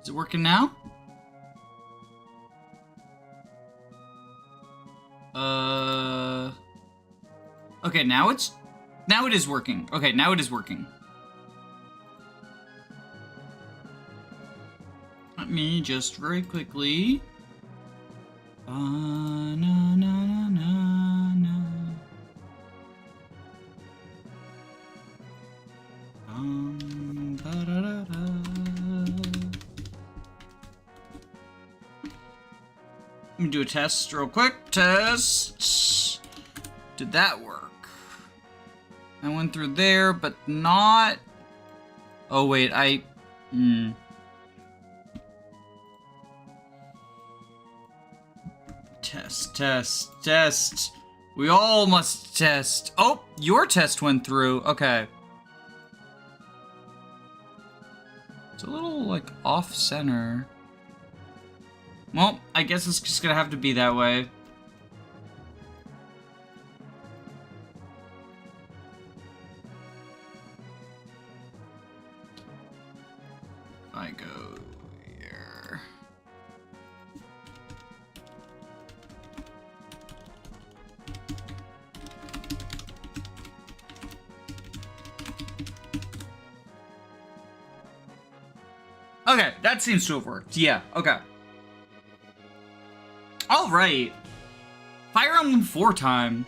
Is it working now? Okay, now it is working. Okay, now it is working. Let me just very quickly. Na na na na na. Ba-da-da-da. Let me do a test real quick. Test. Did that work? I went through there, but not... Oh, wait, Test. We all must test. Oh, your test went through. Okay. It's a little, like, off-center. Well, I guess it's just gonna have to be that way. I go here. Okay, that seems to have worked. Yeah, okay. Alright. Fire Emblem 4 time.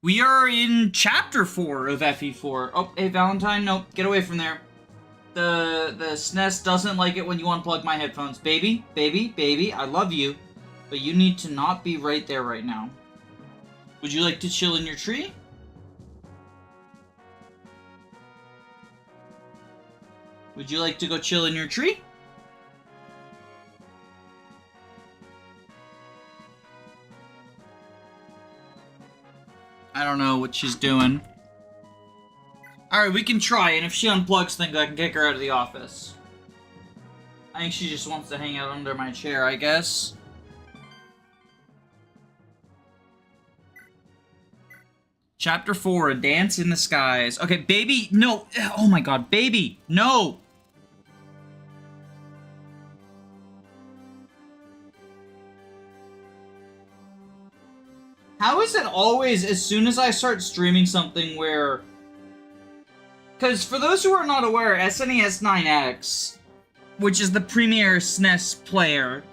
We are in Chapter 4 of FE4. Oh, hey, Valentine, nope, get away from there. The SNES doesn't like it when you unplug my headphones. Baby, I love you, but you need to not be right there right now. Would you like to chill in your tree? Would you like to go chill in your tree? I don't know what she's doing. Alright, we can try, and if she unplugs things, I can kick her out of the office. I think she just wants to hang out under my chair, I guess. Chapter 4, A Dance in the Skies. Okay, baby, no. Oh my god, baby, no! How is it always, as soon as I start streaming something where... Because for those who are not aware, SNES 9X, which is the premier SNES player,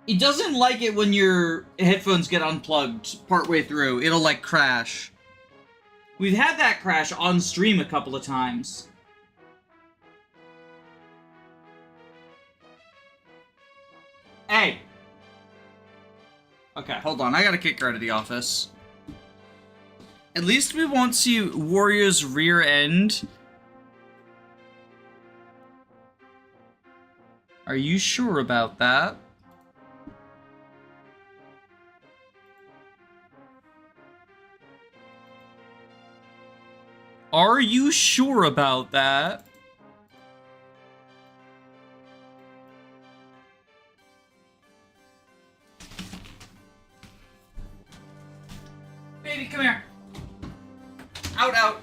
it doesn't like it when your headphones get unplugged partway through. It'll, like, crash. We've had that crash on stream a couple of times. Hey! Okay, hold on. I gotta kick her out of the office. At least we won't see Warrior's rear end. Are you sure about that? Are you sure about that? Baby, come here. Out.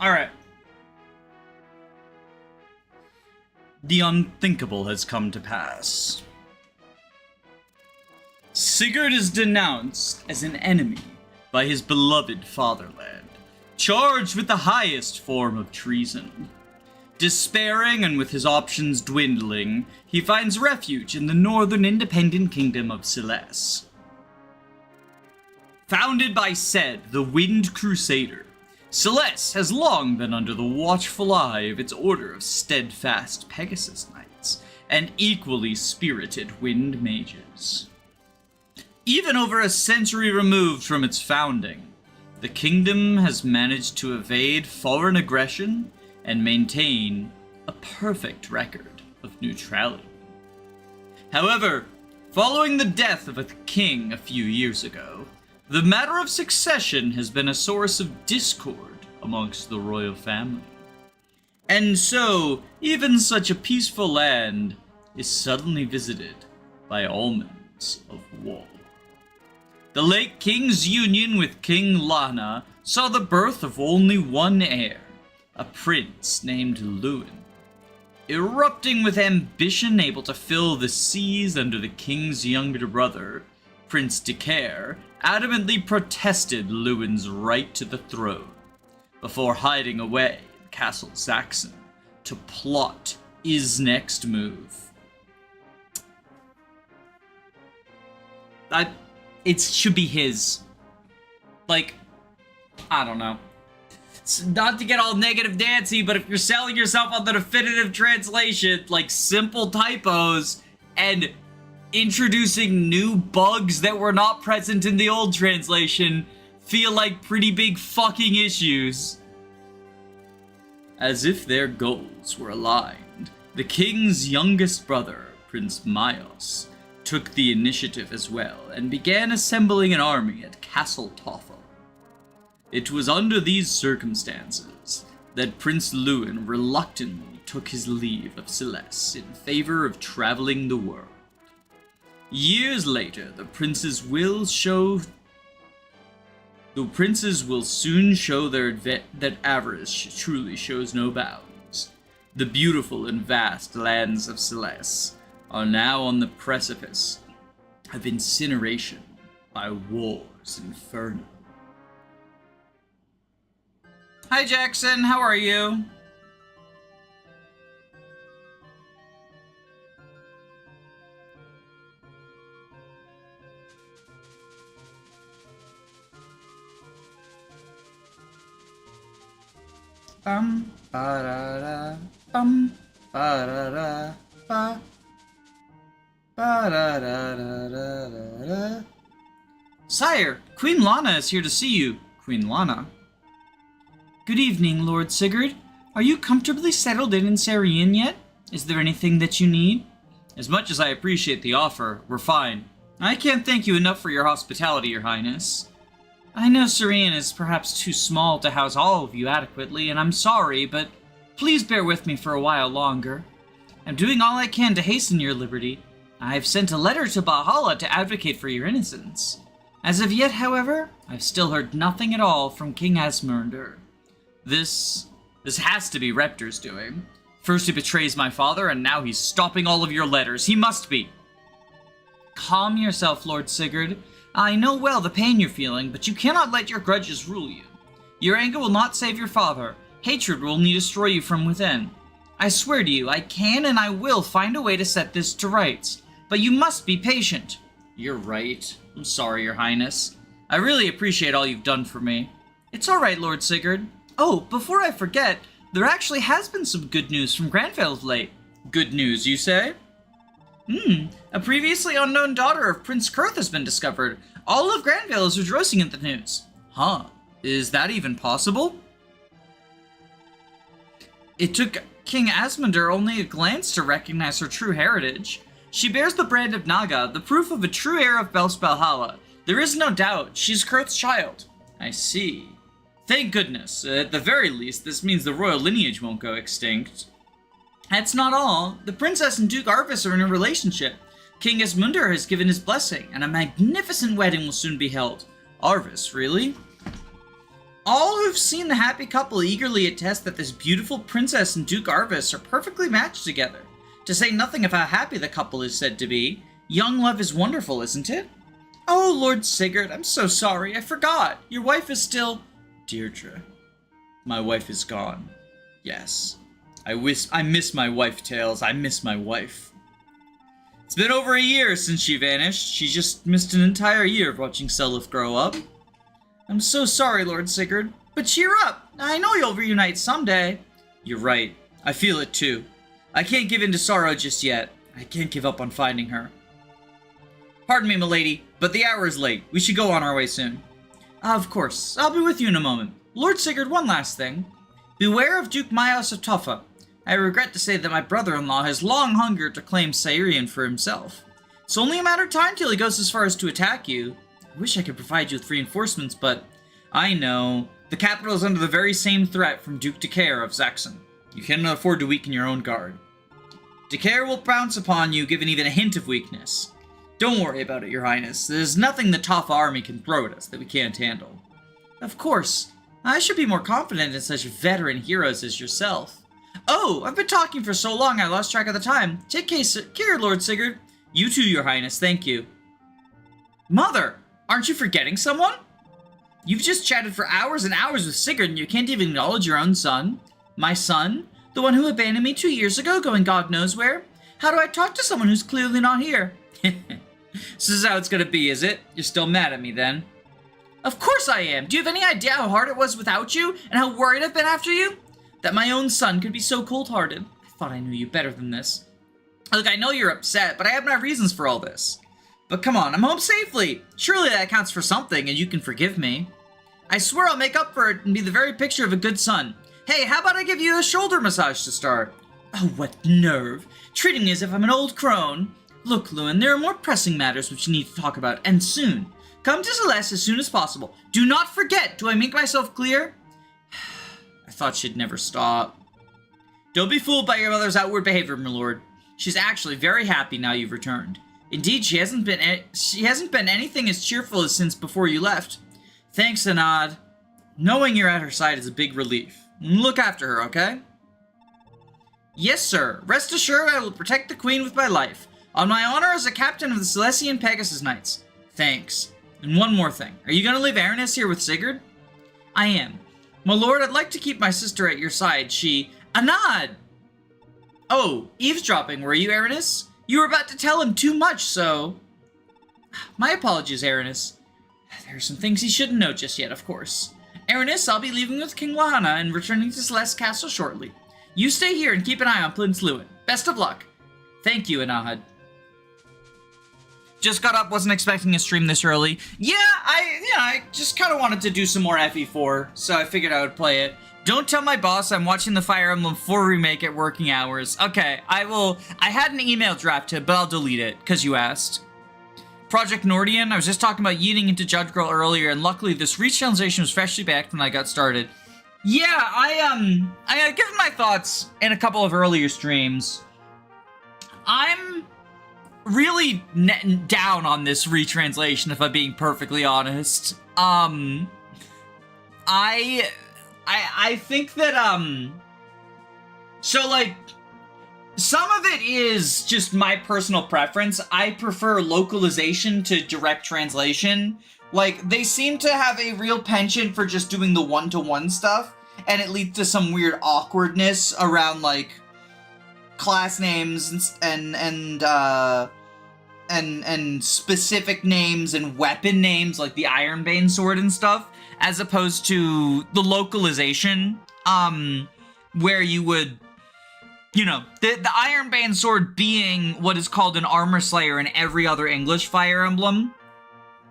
Alright. The unthinkable has come to pass. Sigurd is denounced as an enemy by his beloved fatherland, charged with the highest form of treason. Despairing and with his options dwindling, he finds refuge in the northern independent kingdom of Silesian. Founded by Sed, the Wind Crusader, Silesian has long been under the watchful eye of its order of steadfast Pegasus Knights and equally spirited Wind Mages. Even over a century removed from its founding, the kingdom has managed to evade foreign aggression and maintain a perfect record of neutrality. However, Following the death of a king a few years ago, the matter of succession has been a source of discord amongst the royal family. And so, even such a peaceful land is suddenly visited by omens of war. The late king's union with King Lana saw the birth of only one heir, a prince named Lewyn. Erupting with ambition, able to fill the seas under the king's younger brother, Prince Decare, adamantly protested Lewyn's right to the throne, before hiding away in Castle Zaxxon to plot his next move. It should be his. Like, I don't know. It's not to get all negative Nancy, but if you're selling yourself on the definitive translation, like simple typos and introducing new bugs that were not present in the old translation, feel like pretty big fucking issues. As if their goals were aligned, the king's youngest brother, Prince Myos, took the initiative as well and began assembling an army at Castle Toffel. It was under these circumstances that Prince Lewyn reluctantly took his leave of Celeste in favor of traveling the world. Years later, the princes will soon show that avarice truly shows no bounds. The beautiful and vast lands of Celeste are now on the precipice of incineration by war's inferno. Hi Jackson, how are you? Bum ba da da bum ba da da ba ba da da da da da. Sire, Queen Lana is here to see you. Queen Lana? Good evening, Lord Sigurd. Are you comfortably settled in Sarian yet? Is there anything that you need? As much as I appreciate the offer, we're fine. I can't thank you enough for your hospitality, Your Highness. I know Sarian is perhaps too small to house all of you adequately, and I'm sorry, but please bear with me for a while longer. I'm doing all I can to hasten your liberty. I've sent a letter to Valhalla to advocate for your innocence. As of yet, however, I've still heard nothing at all from King Asmundr. This has to be Reptor's doing. First he betrays my father, and now he's stopping all of your letters. He must be. Calm yourself, Lord Sigurd. I know well the pain you're feeling, but you cannot let your grudges rule you. Your anger will not save your father. Hatred will only destroy you from within. I swear to you, I can and I will find a way to set this to rights. But you must be patient. You're right. I'm sorry, Your Highness. I really appreciate all you've done for me. It's all right, Lord Sigurd. Oh, before I forget, there actually has been some good news from Granvale of late. Good news, you say? A previously unknown daughter of Prince Kurth has been discovered. All of Granvale is rejoicing at the news. Huh. Is that even possible? It took King Asmundr only a glance to recognize her true heritage. She bears the brand of Naga, the proof of a true heir of Valhalla. There is no doubt, she's Kurth's child. I see. Thank goodness. At the very least, this means the royal lineage won't go extinct. That's not all. The princess and Duke Arvis are in a relationship. King Asmundr has given his blessing, and a magnificent wedding will soon be held. Arvis, really? All who've seen the happy couple eagerly attest that this beautiful princess and Duke Arvis are perfectly matched together. To say nothing of how happy the couple is said to be. Young love is wonderful, isn't it? Oh, Lord Sigurd, I'm so sorry. I forgot. Your wife is still... Deirdre. My wife is gone. Yes. I miss my wife, Tails. I miss my wife. It's been over a year since she vanished. She just missed an entire year of watching Selith grow up. I'm so sorry, Lord Sigurd. But cheer up. I know you'll reunite someday. You're right. I feel it too. I can't give in to sorrow just yet. I can't give up on finding her. Pardon me, milady, but the hour is late. We should go on our way soon. Of course. I'll be with you in a moment. Lord Sigurd, one last thing. Beware of Duke Myos of Tuffa. I regret to say that my brother-in-law has long hungered to claim Sarian for himself. It's only a matter of time till he goes as far as to attack you. I wish I could provide you with reinforcements, but I know. The capital is under the very same threat from Duke Decair of Zaxxon. You cannot afford to weaken your own guard. Decair will pounce upon you given even a hint of weakness. Don't worry about it, Your Highness. There's nothing the Toph army can throw at us that we can't handle. Of course. I should be more confident in such veteran heroes as yourself. Oh, I've been talking for so long I lost track of the time. Take care, Lord Sigurd. You too, Your Highness. Thank you. Mother, aren't you forgetting someone? You've just chatted for hours and hours with Sigurd and you can't even acknowledge your own son? My son? The one who abandoned me 2 years ago, going God knows where? How do I talk to someone who's clearly not here? This is how it's gonna be, is it? You're still mad at me then? Of course I am! Do you have any idea how hard it was without you, and how worried I've been after you? That my own son could be so cold-hearted. I thought I knew you better than this. Look, I know you're upset, but I have my reasons for all this. But come on, I'm home safely! Surely that counts for something, and you can forgive me. I swear I'll make up for it and be the very picture of a good son. Hey, how about I give you a shoulder massage to start? Oh, what nerve! Treating me as if I'm an old crone. Look, Lewyn, there are more pressing matters which you need to talk about, and soon. Come to Celeste as soon as possible. Do not forget! Do I make myself clear? I thought she'd never stop. Don't be fooled by your mother's outward behavior, my lord. She's actually very happy now you've returned. Indeed, she hasn't been anything as cheerful as since before you left. Thanks, Anad. Knowing you're at her side is a big relief. Look after her, okay? Yes, sir. Rest assured I will protect the queen with my life. On my honor as a captain of the Silesian Pegasus Knights. Thanks. And one more thing. Are you going to leave Erin here with Sigurd? I am. My lord, I'd like to keep my sister at your side. Anad! Oh, eavesdropping, were you, Aranis? You were about to tell him too much, so... My apologies, Aranis. There are some things he shouldn't know just yet, of course. Aranis, I'll be leaving with King Lahana and returning to Celeste Castle shortly. You stay here and keep an eye on Prince Lewyn. Best of luck. Thank you, Anahad. Just got up, wasn't expecting a stream this early. Yeah, I just kind of wanted to do some more FE4, so I figured I would play it. Don't tell my boss I'm watching the Fire Emblem 4 remake at working hours. Okay, I will. I had an email drafted, but I'll delete it, because you asked. Project Nordion, I was just talking about yeeting into Judge Girl earlier, and luckily this retranslation was freshly back when I got started. Yeah, I had given my thoughts in a couple of earlier streams. I'm really down on this retranslation, if I'm being perfectly honest. I think that, so, like, some of it is just my personal preference. I prefer localization to direct translation. Like, they seem to have a real penchant for just doing the one-to-one stuff, and it leads to some weird awkwardness around, like, class names and specific names and weapon names, like the Ironbane sword and stuff, as opposed to the localization, where you would, you know, the Ironbane sword being what is called an armor slayer in every other English Fire Emblem.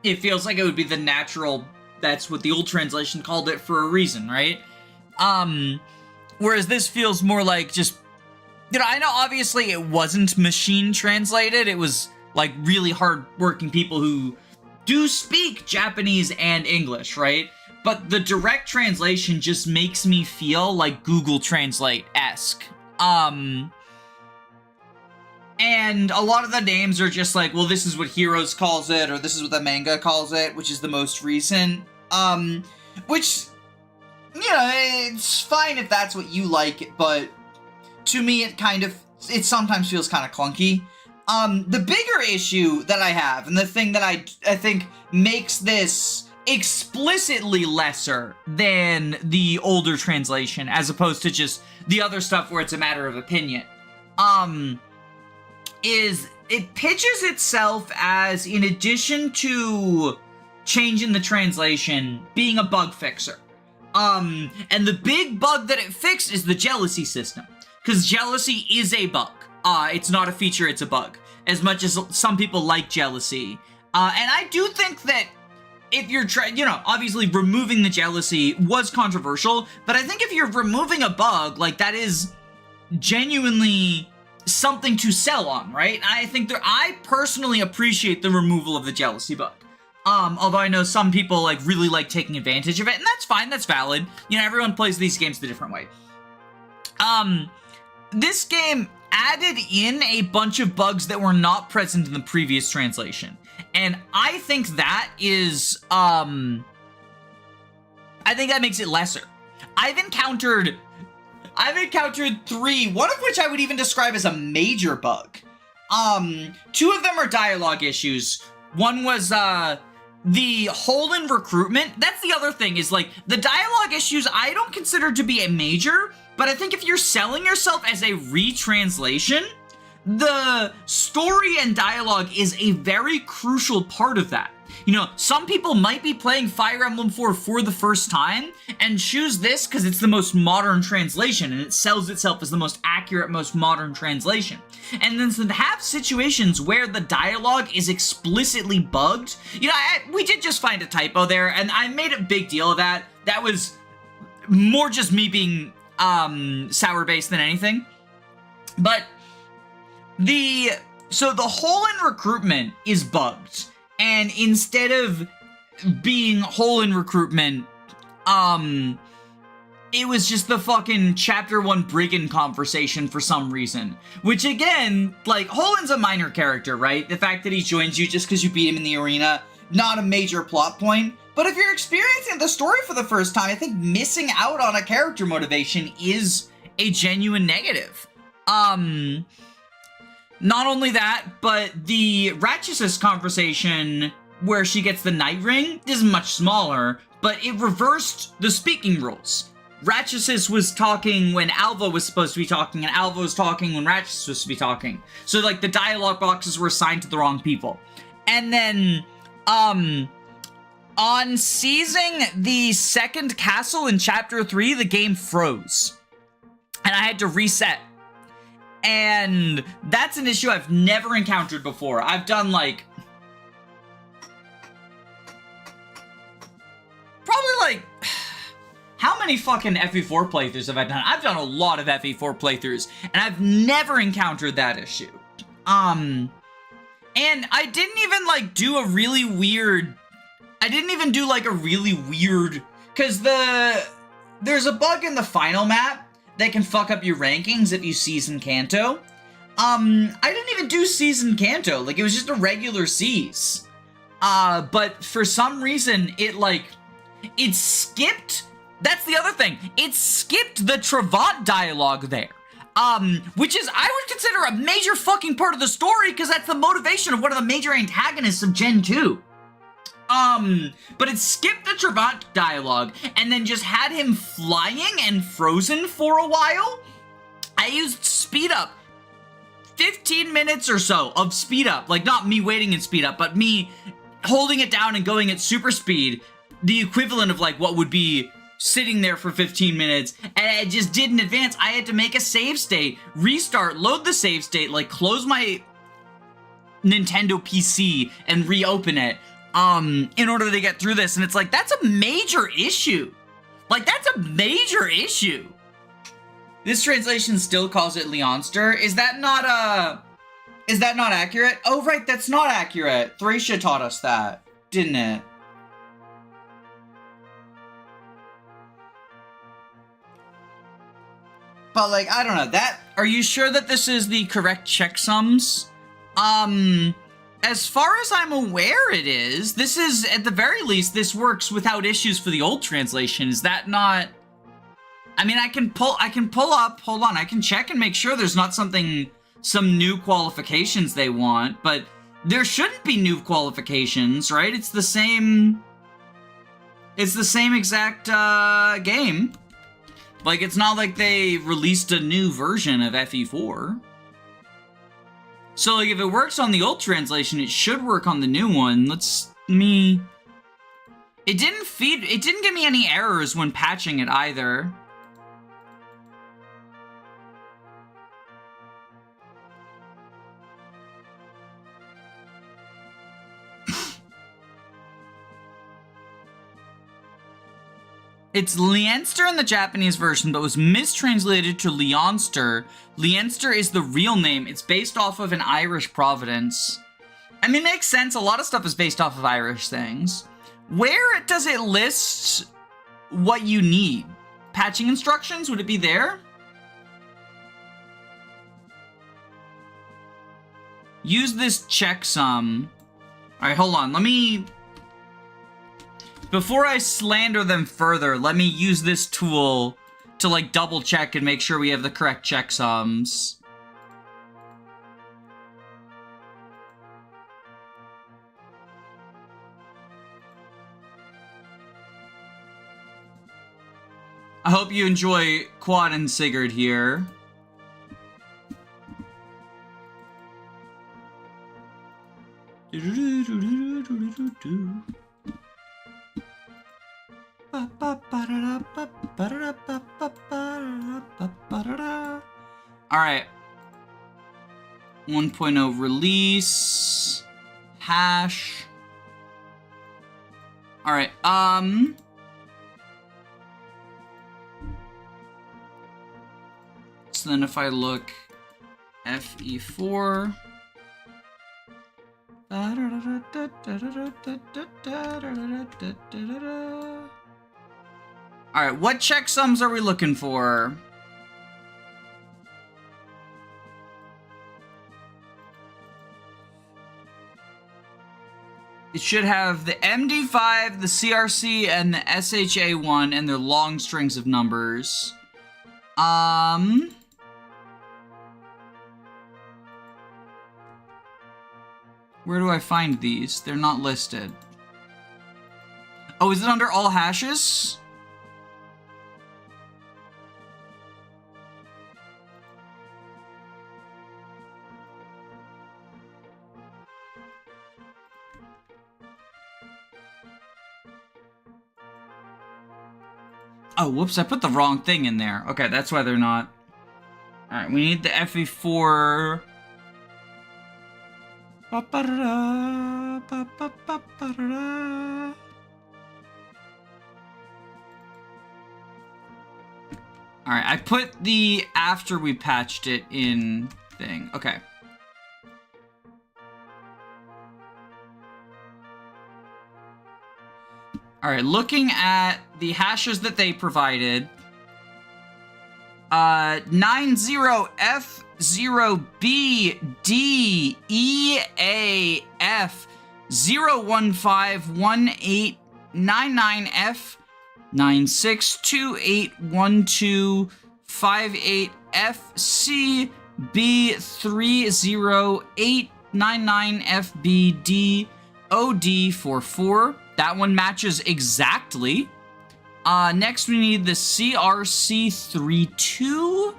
It feels like it would be the natural, that's what the old translation called it for a reason, right? Whereas this feels more like just, you know, I know obviously it wasn't machine translated, it was like really hard-working people who do speak Japanese and English, right? But the direct translation just makes me feel like Google Translate-esque. And a lot of the names are just like, well, this is what Heroes calls it, or this is what the manga calls it, which is the most recent. Which, you know, it's fine if that's what you like, but to me it sometimes feels kind of clunky. The bigger issue that I have, and the thing that I think makes this explicitly lesser than the older translation, as opposed to just the other stuff where it's a matter of opinion, is it pitches itself as, in addition to changing the translation, being a bug fixer. And the big bug that it fixed is the jealousy system. Because jealousy is a bug. It's not a feature, it's a bug. As much as some people like jealousy. And I do think that if you're you know, obviously removing the jealousy was controversial, but I think if you're removing a bug, like, that is genuinely something to sell on, right? I think I personally appreciate the removal of the jealousy bug. Although I know some people like really like taking advantage of it, and that's fine, that's valid. You know, everyone plays these games the different way. This game added in a bunch of bugs that were not present in the previous translation. And I think that is, I think that makes it lesser. I've encountered 3, one of which I would even describe as a major bug. 2 of them are dialogue issues. One was, the hole in recruitment. That's the other thing, is like, the dialogue issues I don't consider to be a major, but I think if you're selling yourself as a retranslation, the story and dialogue is a very crucial part of that. You know, some people might be playing Fire Emblem 4 for the first time and choose this because it's the most modern translation and it sells itself as the most accurate, most modern translation. And then to have situations where the dialogue is explicitly bugged, you know, we did just find a typo there, and I made a big deal of that. That was more just me being sour-based than anything. But so the hole in recruitment is bugged. And instead of being hole in recruitment, it was just the fucking chapter 1 Brigid conversation for some reason. Which again, like, Holin's a minor character, right? The fact that he joins you just because you beat him in the arena, not a major plot point. But if you're experiencing the story for the first time, I think missing out on a character motivation is a genuine negative. Not only that, but the Lachesis conversation where she gets the Night Ring is much smaller, but it reversed the speaking rules. Lachesis was talking when Alva was supposed to be talking, and Alva was talking when Lachesis was supposed to be talking. So, like, the dialogue boxes were assigned to the wrong people. And then, on seizing the second castle in Chapter 3, the game froze. And I had to reset. And that's an issue I've never encountered before. I've done, like, probably, like, how many fucking FE4 playthroughs have I done? I've done a lot of FE4 playthroughs, and I've never encountered that issue. And I didn't even, like, do a really weird... I didn't even do, like, a really weird... Because there's a bug in the final map that can fuck up your rankings if you season Kanto. I didn't even do season Kanto. Like, it was just a regular Seas. But for some reason, it skipped... That's the other thing. It skipped the Travant dialogue there. Which is, I would consider a major fucking part of the story, because that's the motivation of one of the major antagonists of Gen 2. But it skipped the Travant dialogue, and then just had him flying and frozen for a while. I used speed up. 15 minutes or so of speed up. Like, not me waiting in speed up, but me holding it down and going at super speed. The equivalent of, like, what would be sitting there for 15 minutes, and I just didn't advance. I had to make a save state, restart, load the save state, like, close my Nintendo PC and reopen it, in order to get through this. And it's like, that's a major issue. Like, that's a major issue. This translation still calls it Leonster. Is that not accurate? Oh, right, that's not accurate. Thracia taught us that, didn't it? But, like, I don't know, are you sure that this is the correct checksums? As far as I'm aware it is. This is, at the very least, this works without issues for the old translation. Is that not... I mean, I can pull up, hold on, I can check and make sure there's not some new qualifications they want, but there shouldn't be new qualifications, right? It's the same exact, game. Like, it's not like they released a new version of FE4. So, like, if it works on the old translation, it should work on the new one. It didn't give me any errors when patching it either. It's Leinster in the Japanese version, but was mistranslated to Leonster. Leinster is the real name. It's based off of an Irish province. I mean, it makes sense. A lot of stuff is based off of Irish things. Where does it list what you need? Patching instructions? Would it be there? Use this checksum. Alright, hold on. Let me... Before I slander them further, let me use this tool to, like, double check and make sure we have the correct checksums. I hope you enjoy Claude and Sigurd here. Alright. 1.0 release. Hash. Alright, so then if I look FE4. Alright, what checksums are we looking for? It should have the MD5, the CRC, and the SHA1, and their long strings of numbers. Where do I find these? They're not listed. Oh, is it under all hashes? Oh, whoops, I put the wrong thing in there. Okay, that's why they're not. Alright, we need the FE4. Alright, I put the after we patched it in thing. Okay. Alright, looking at the hashes that they provided. 90F0BDEAF 0151899F 96281258FC B30899FBD OD44. That one matches exactly. Next we need the CRC32.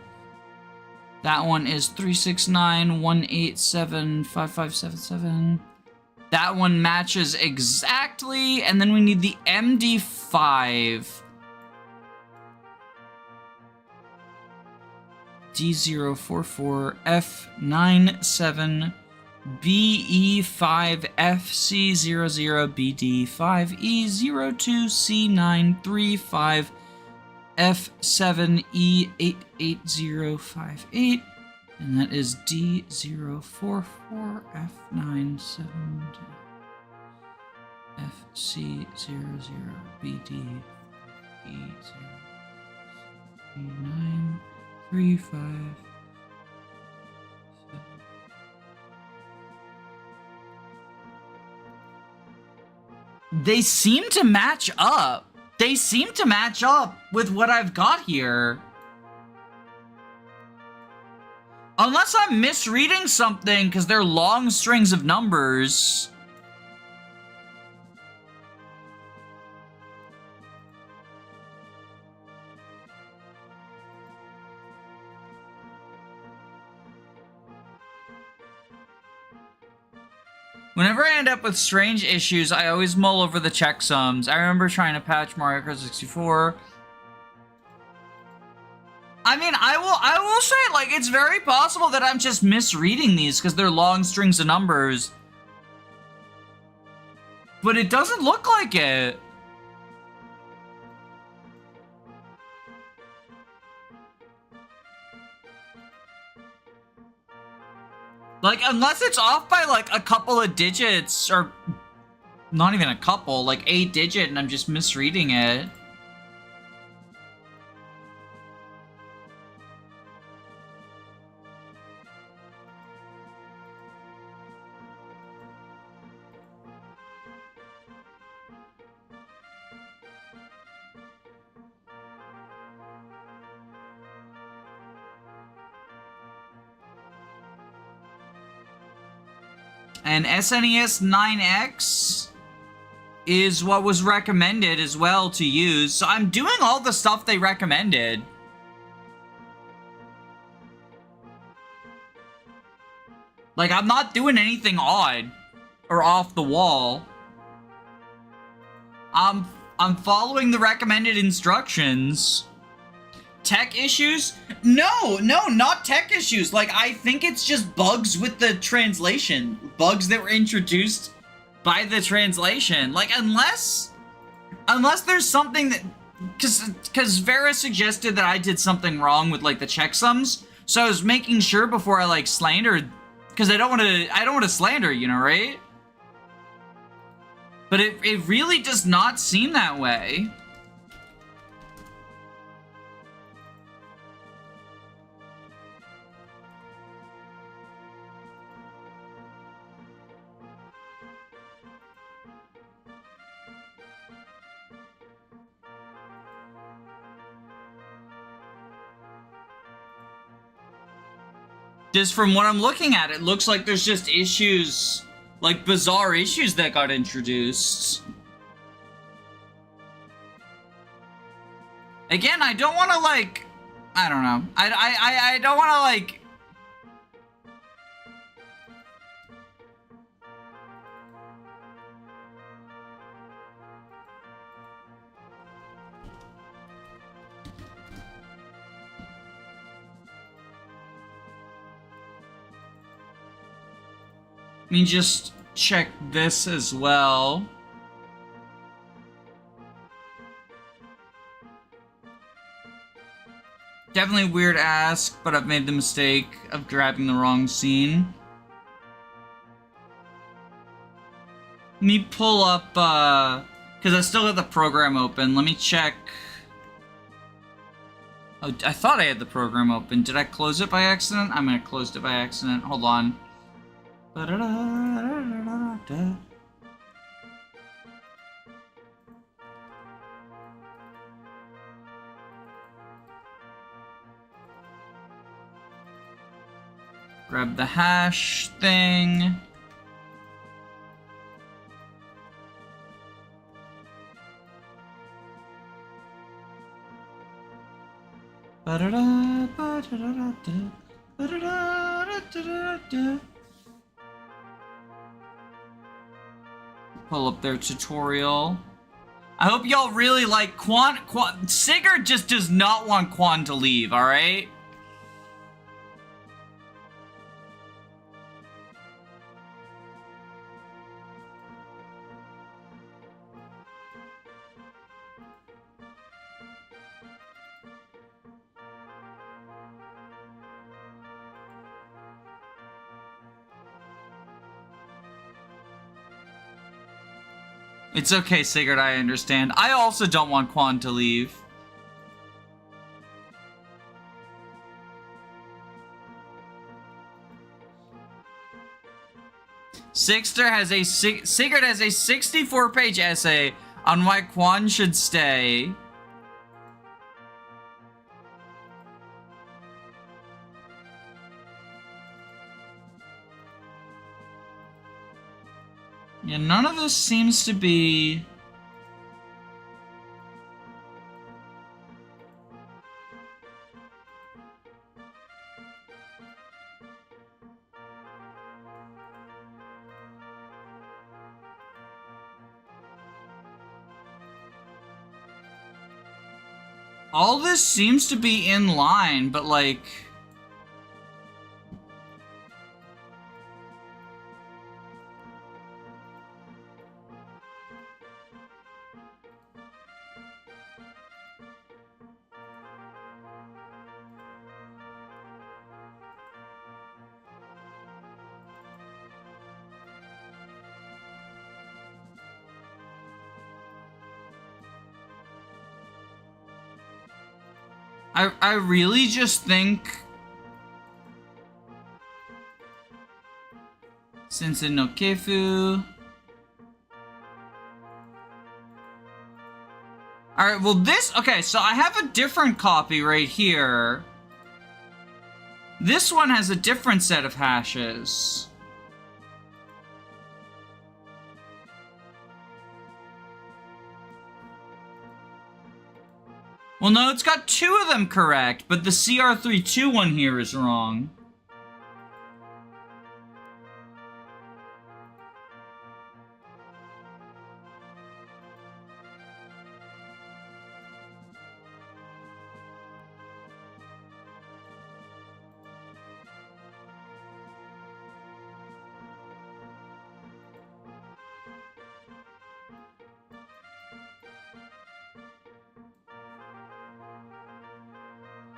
That one is 369187557. That one matches exactly. And then we need the MD5. D044F97 BE5FC00BD5E02C935 F7E88058, and that is D044F97 FC00BD935. They seem to match up. They seem to match up with what I've got here. Unless I'm misreading something because they're long strings of numbers. Whenever I end up with strange issues, I always mull over the checksums. I remember trying to patch Mario Kart 64. I mean, I will say, like, it's very possible that I'm just misreading these because they're long strings of numbers. But it doesn't look like it. Like, unless it's off by, like, a couple of digits, or not even a couple, like 8 digit, and I'm just misreading it. And SNES 9X is what was recommended as well to use. So I'm doing all the stuff they recommended. Like, I'm not doing anything odd or off the wall. I'm following the recommended instructions. Tech issues? No, not tech issues. Like, I think it's just bugs with the translation. Bugs that were introduced by the translation. Like, unless there's something that... Because Vera suggested that I did something wrong with, like, the checksums. So I was making sure before I, like, slandered... Because I don't want to slander, you know, right? But it really does not seem that way. Just from what I'm looking at, it looks like there's just issues, like bizarre issues that got introduced. Again, I don't want to like, I don't know. I don't want to like. Let me just check this as well. Definitely a weird ask, but I've made the mistake of grabbing the wrong scene. Let me pull up, because I still got the program open. Let me check. Oh, I thought I had the program open. Did I close it by accident? I'm gonna close it by accident. Hold on. Grab the hash thing. Pull up their tutorial. I hope y'all really like Quan. Sigurd just does not want Quan to leave, alright? It's okay, Sigurd, I understand. I also don't want Quan to leave. Sigurd has a 64-page essay on why Quan should stay. Yeah, none of this seems to be... All this seems to be in line, but like... I really just think Sensei no Keifu. Alright, well this, okay, so I have a different copy right here. This one has a different set of hashes. Well, no, it's got 2 of them correct, but the CR32 one here is wrong.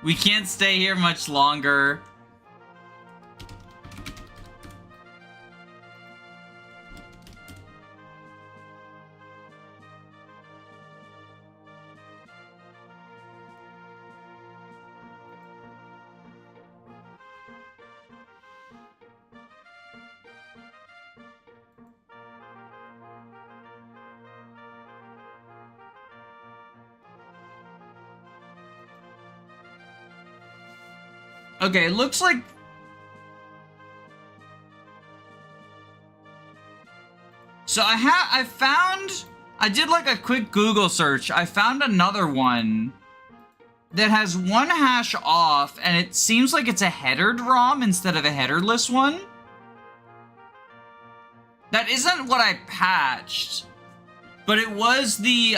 We can't stay here much longer. Okay, it looks like... So I did like a quick Google search. I found another one that has 1 hash off, and it seems like it's a headered ROM instead of a headerless one. That isn't what I patched, but it was the,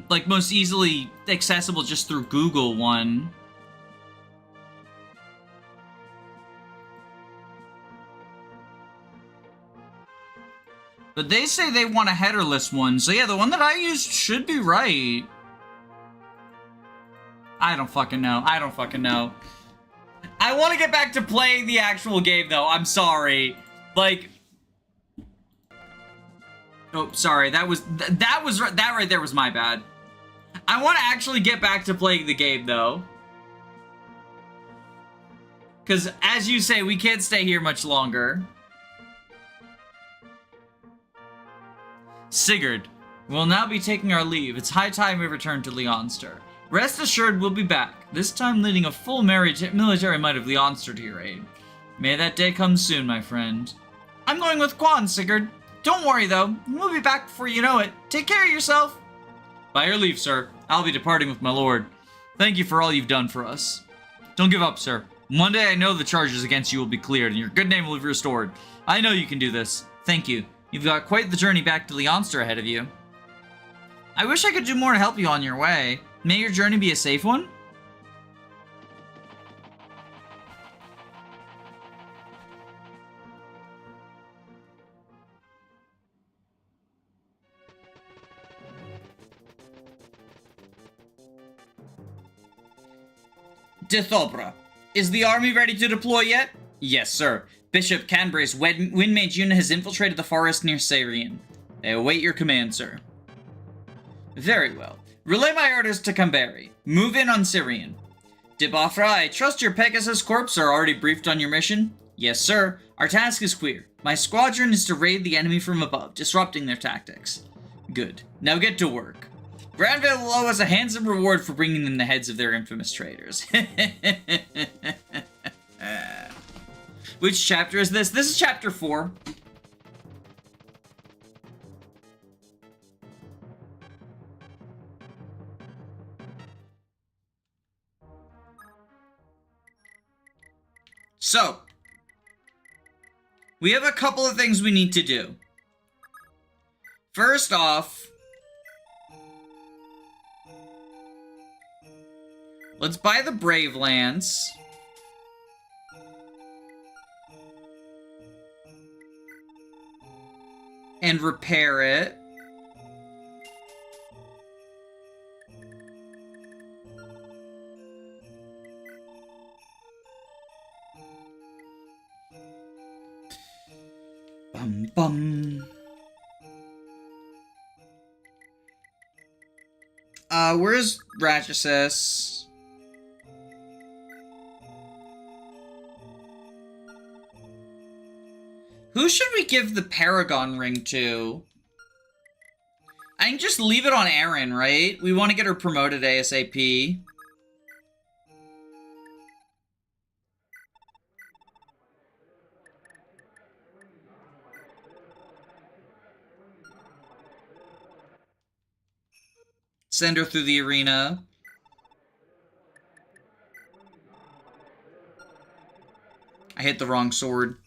like, most easily accessible just through Google one. But they say they want a headerless one, so yeah, the one that I used should be right. I don't fucking know. I don't fucking know. I want to get back to playing the actual game, though. I'm sorry. Like... Oh, sorry. That right there was my bad. I want to actually get back to playing the game, though. Because, as you say, we can't stay here much longer. Sigurd, we'll now be taking our leave. It's high time we return to Leonster. Rest assured we'll be back, this time leading a full military might of Leonster to your aid. May that day come soon, my friend. I'm going with Quan, Sigurd. Don't worry, though. We'll be back before you know it. Take care of yourself. By your leave, sir. I'll be departing with my lord. Thank you for all you've done for us. Don't give up, sir. One day I know the charges against you will be cleared and your good name will be restored. I know you can do this. Thank you. You've got quite the journey back to Leonster ahead of you. I wish I could do more to help you on your way. May your journey be a safe one? De Thobra. Is the army ready to deploy yet? Yes, sir. Bishop Canbray's Windmage unit has infiltrated the forest near Syrian. They await your command, sir. Very well. Relay my orders to Canberry. Move in on Syrian. Dibafra, I trust your Pegasus Corps are already briefed on your mission? Yes, sir. Our task is clear. My squadron is to raid the enemy from above, disrupting their tactics. Good. Now get to work. Granville will owe us a handsome reward for bringing them the heads of their infamous traitors. Which chapter is this? This is chapter 4. So, we have a couple of things we need to do. First off, let's buy the Brave Lance. And repair it. Bum bum. Where's Lachesis? Who should we give the Paragon ring to? I can just leave it on Erin, right? We want to get her promoted ASAP. Send her through the arena. I hit the wrong sword.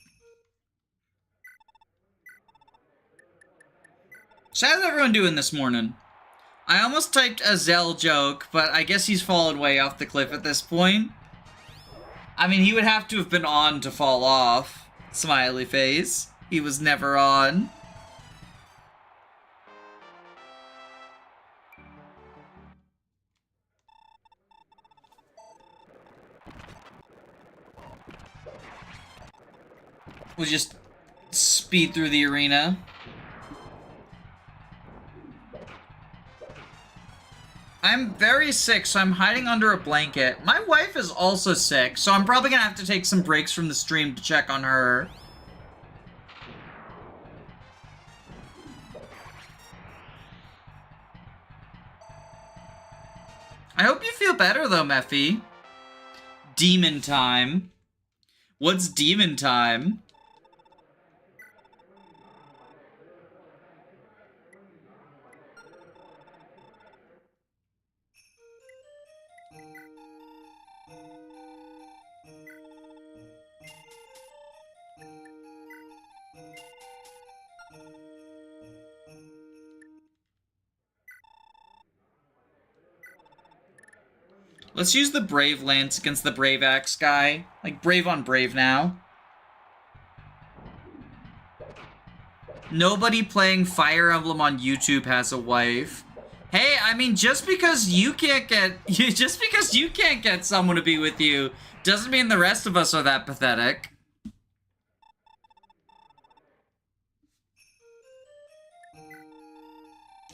So how's everyone doing this morning? I almost typed a Zell joke, but I guess he's fallen way off the cliff at this point. I mean, he would have to have been on to fall off. Smiley face. He was never on. We'll just speed through the arena. I'm very sick, so I'm hiding under a blanket. My wife is also sick, so I'm probably gonna have to take some breaks from the stream to check on her. I hope you feel better, though, Mephi. Demon time. What's demon time? Let's use the Brave Lance against the Brave Axe guy. Like, Brave on Brave now. Nobody playing Fire Emblem on YouTube has a wife. Hey, I mean, just because you can't get someone to be with you, doesn't mean the rest of us are that pathetic.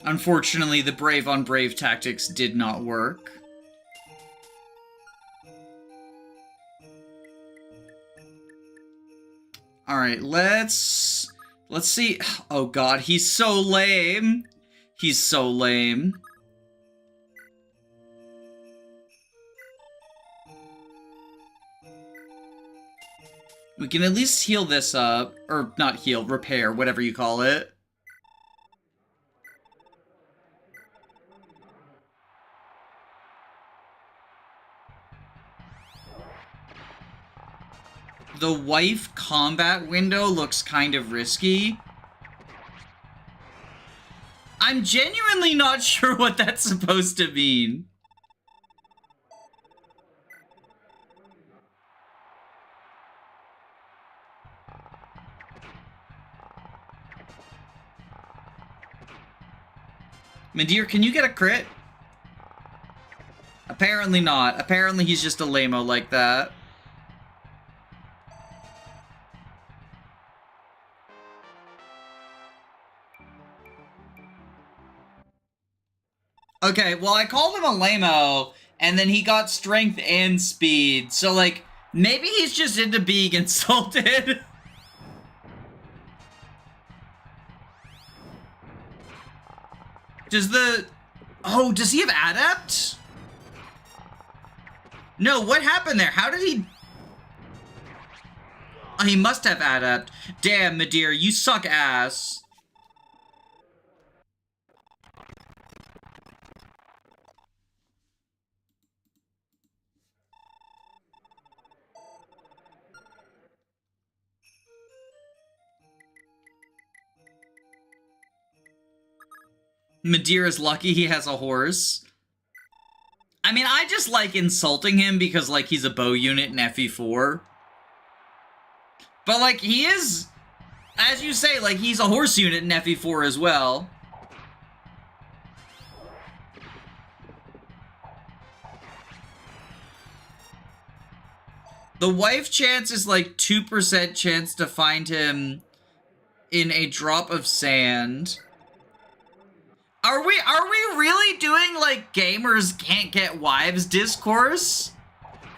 Unfortunately, the Brave on Brave tactics did not work. Alright, let's see. Oh god, he's so lame. He's so lame. We can at least heal this up. Or not heal, repair, whatever you call it. The wife combat window looks kind of risky. I'm genuinely not sure what that's supposed to mean. Midir, can you get a crit? Apparently not. Apparently he's just a lame-o like that. Okay, well, I called him a lame-o, and then he got strength and speed, so, like, maybe he's just into being insulted. Oh, does he have adept? No, what happened there? How did he... Oh, he must have adept. Damn, Midir, you suck ass. Midir is lucky he has a horse. I mean, I just like insulting him because, like, he's a bow unit in FE4. But, like, he is, as you say, like, he's a horse unit in FE4 as well. The wife chance is, like, 2% chance to find him in a drop of sand. Are we really doing, like, gamers can't get wives discourse?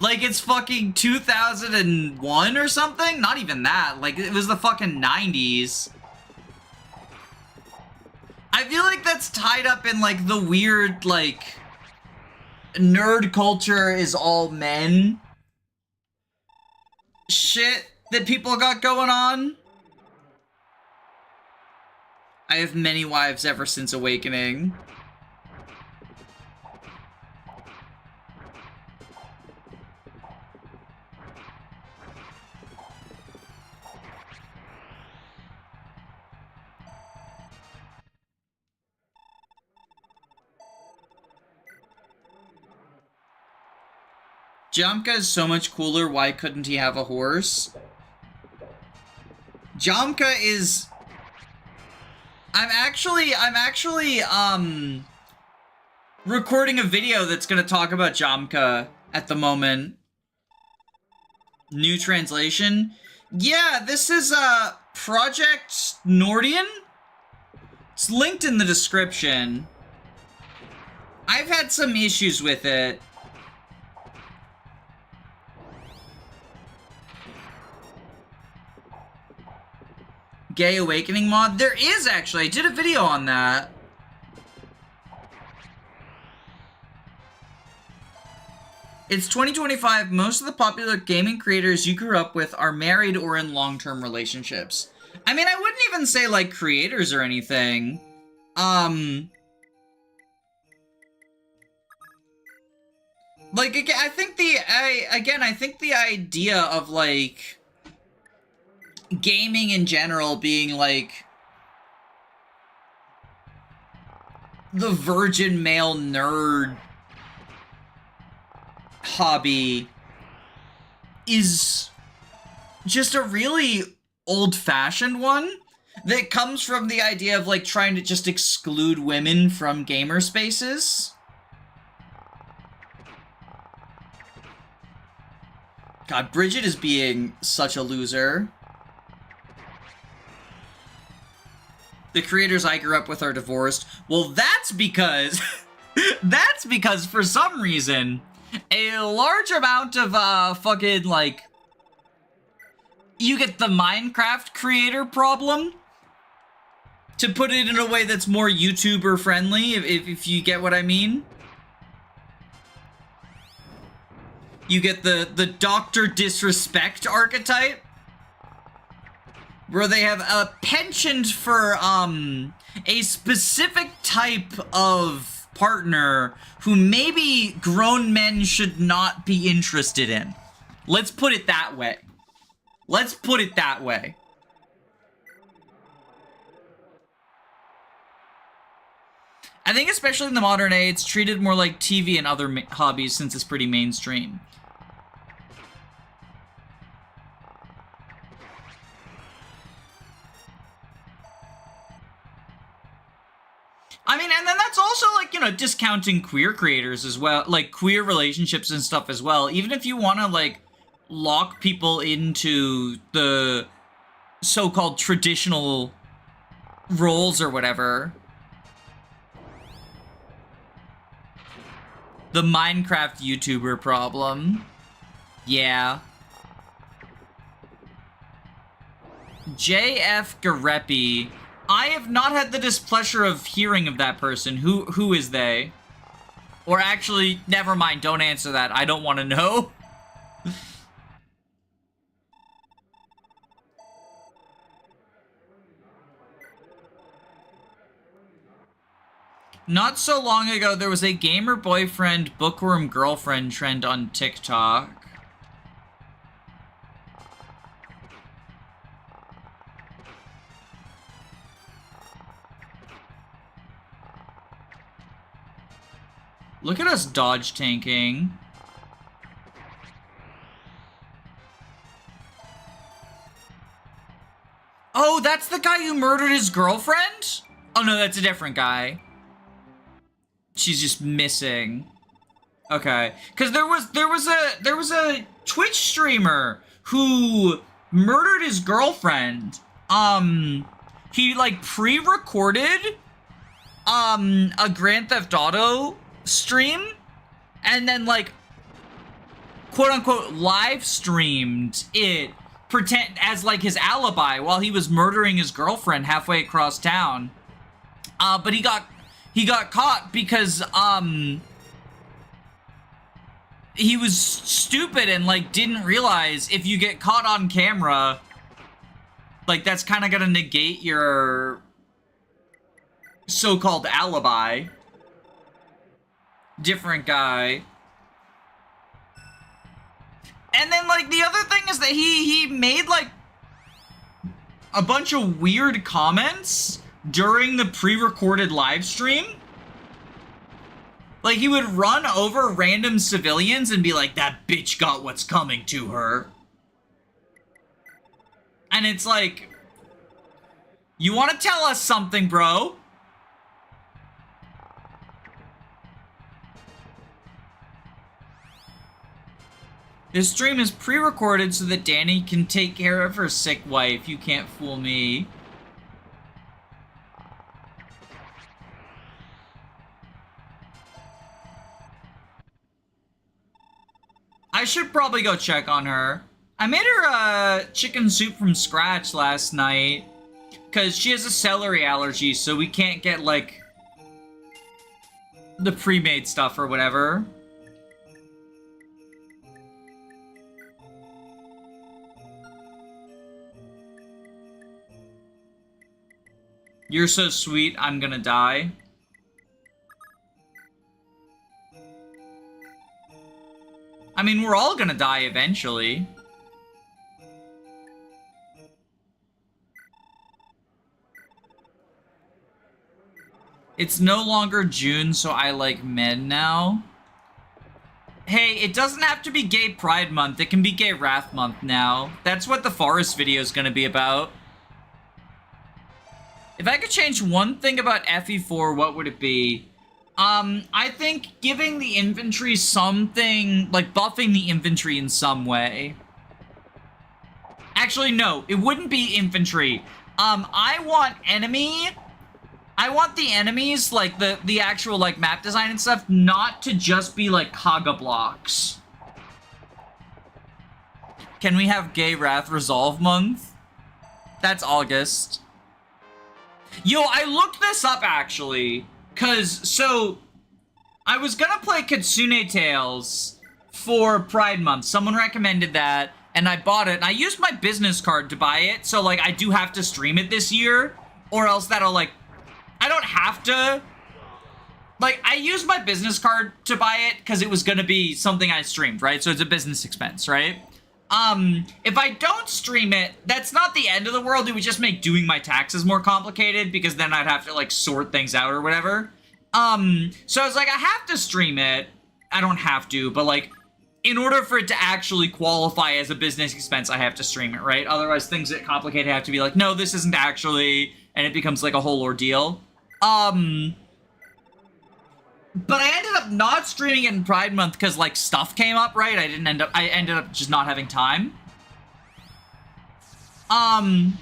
Like it's fucking 2001 or something? Not even that. Like it was the fucking 90s. I feel like that's tied up in like the weird like nerd culture is all men shit that people got going on. I have many wives ever since awakening. Jamka is so much cooler, why couldn't he have a horse? Jamka is... I'm actually, recording a video that's gonna talk about Jamka at the moment. New translation. Yeah, this is, Project Nordion? It's linked in the description. I've had some issues with it. Gay Awakening mod? There is actually. I did a video on that. It's 2025. Most of the popular gaming creators you grew up with are married or in long-term relationships. I mean, I wouldn't even say like creators or anything. Like I think the idea of like gaming in general being like the virgin male nerd hobby is just a really old-fashioned one that comes from the idea of like trying to just exclude women from gamer spaces. God, Brigid is being such a loser. The creators I grew up with are divorced. Well, that's because... that's because, for some reason, a large amount of, fucking, like... You get the Minecraft creator problem. To put it in a way that's more YouTuber-friendly, if you get what I mean. You get the Dr. Disrespect archetype. Where they have a penchant for, a specific type of partner who maybe grown men should not be interested in. Let's put it that way. Let's put it that way. I think especially in the modern age, it's treated more like TV and other hobbies since it's pretty mainstream. I mean, and then that's also, like, you know, discounting queer creators as well, like, queer relationships and stuff as well. Even if you want to, like, lock people into the so-called traditional roles or whatever. The Minecraft YouTuber problem. Yeah. JF Garepi. I have not had the displeasure of hearing of that person. Who is they? Or actually, never mind, don't answer that. I don't want to know. Not so long ago, there was a gamer boyfriend, bookworm girlfriend trend on TikTok. Look at us dodge tanking. Oh, that's the guy who murdered his girlfriend? Oh no, that's a different guy. She's just missing. Okay, because there was a Twitch streamer who murdered his girlfriend. He like pre-recorded a Grand Theft Auto stream and then like quote-unquote live streamed it pretend as like his alibi while he was murdering his girlfriend halfway across town. But he got caught because he was stupid and like didn't realize if you get caught on camera, like that's kind of gonna negate your so-called alibi. Different guy. And then, like, the other thing is that he made, like, a bunch of weird comments during the pre-recorded live stream. Like, he would run over random civilians and be like, that bitch got what's coming to her. And it's like, you want to tell us something, bro? This stream is pre-recorded so that Danny can take care of her sick wife. You can't fool me. I should probably go check on her. I made her chicken soup from scratch last night because she has a celery allergy, so we can't get like the pre-made stuff or whatever. You're so sweet, I'm gonna die. I mean, we're all gonna die eventually. It's no longer June, so I like men now. Hey, it doesn't have to be Gay Pride Month. It can be Gay Wrath Month now. That's what the Forest video is gonna be about. If I could change one thing about FE4, what would it be? I think giving the infantry something, like buffing the infantry in some way. Actually, no, it wouldn't be infantry. I want the enemies, like the actual like map design and stuff, not to just be like Kaga blocks. Can we have Gay Wrath Resolve Month? That's August. Yo, I looked this up, actually, so, I was gonna play Kitsune Tales for Pride Month. Someone recommended that, and I bought it, and I used my business card to buy it, so, like, I do have to stream it this year, or else that'll, like, I don't have to, like, I used my business card to buy it, because it was gonna be something I streamed, right? So it's a business expense, right? If I don't stream it, that's not the end of the world. It would just make doing my taxes more complicated because then I'd have to like sort things out or whatever. So I was like, I have to stream it. I don't have to, but like, in order for it to actually qualify as a business expense, I have to stream it, right? Otherwise, things that complicate have to be like, no, this isn't actually, and it becomes like a whole ordeal. But I ended up not streaming it in Pride Month because, like, stuff came up, right? I ended up just not having time. Wow,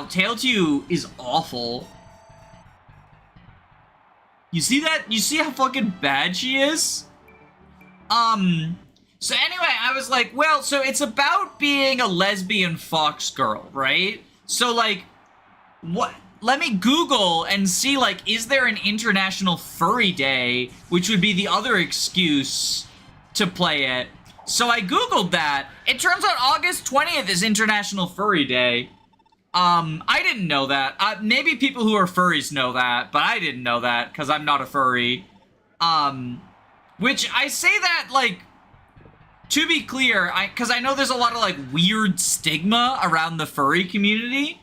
Tailtu is awful. You see that? You see how fucking bad she is? So anyway, I was like, well, so it's about being a lesbian fox girl, right? So, like, what... Let me Google and see, like, is there an International Furry Day, which would be the other excuse to play it. So I Googled that. It turns out August 20th is International Furry Day. I didn't know that. Maybe people who are furries know that, but I didn't know that, because I'm not a furry. Which I say that, like, to be clear, because I know there's a lot of, like, weird stigma around the furry community.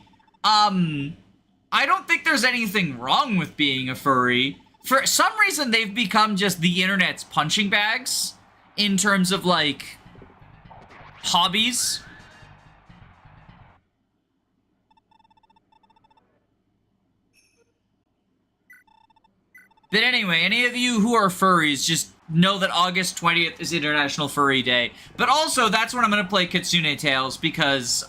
I don't think there's anything wrong with being a furry. For some reason, they've become just the internet's punching bags in terms of, like, hobbies. But anyway, any of you who are furries, just know that August 20th is International Furry Day. But also, that's when I'm gonna play Kitsune Tales, because,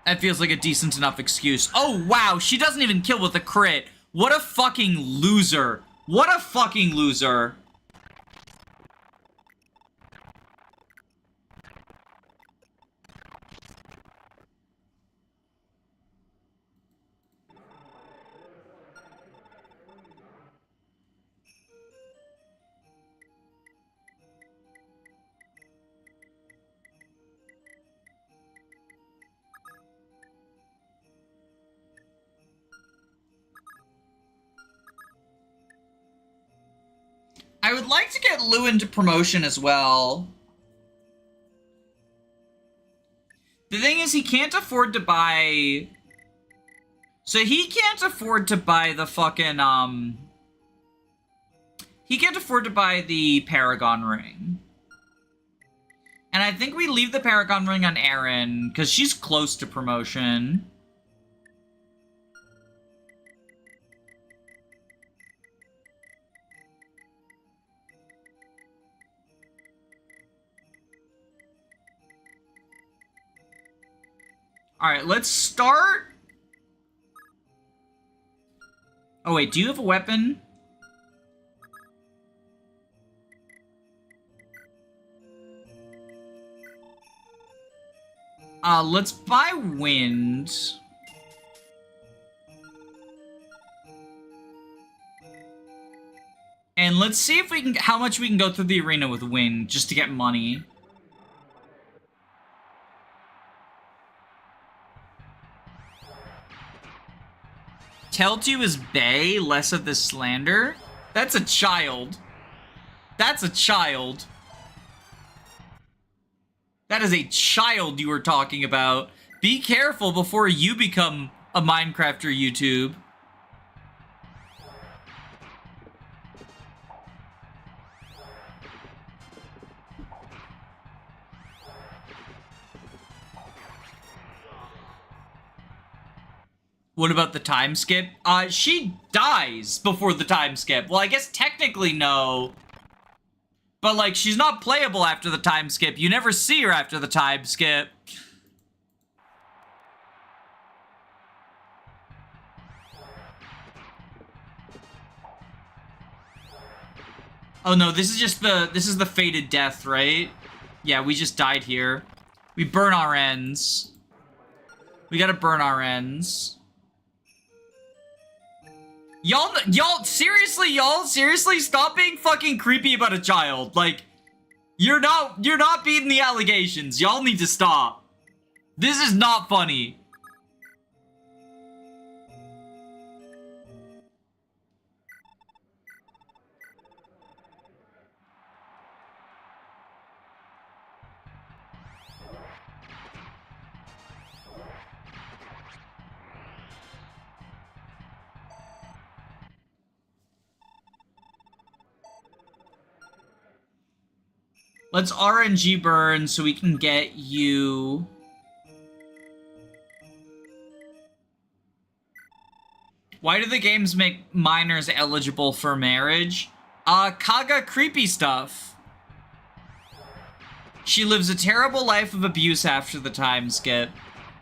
that feels like a decent enough excuse. Oh, wow, she doesn't even kill with a crit. What a fucking loser. What a fucking loser. I would like to get Lewyn to promotion as well. The thing is, he can't afford to buy... So he can't afford to buy the fucking, He can't afford to buy the Paragon Ring. And I think we leave the Paragon Ring on Erin, because she's close to promotion. Alright, let's start... Oh wait, do you have a weapon? Let's buy wind. And let's see if we can... how much we can go through the arena with wind, just to get money. Tailtu is bae, less of the slander? That's a child. That's a child. That is a child you are talking about. Be careful before you become a Minecrafter YouTube. What about the time skip? She dies before the time skip. Well, I guess technically no. But, like, she's not playable after the time skip. You never see her after the time skip. Oh no, this is just this is the fated death, right? Yeah, we just died here. We burn our ends. We gotta burn our ends. Y'all, seriously, stop being fucking creepy about a child. Like, you're not beating the allegations. Y'all need to stop. This is not funny. Let's RNG burn so we can get you... Why do the games make minors eligible for marriage? Kaga creepy stuff. She lives a terrible life of abuse after the time skip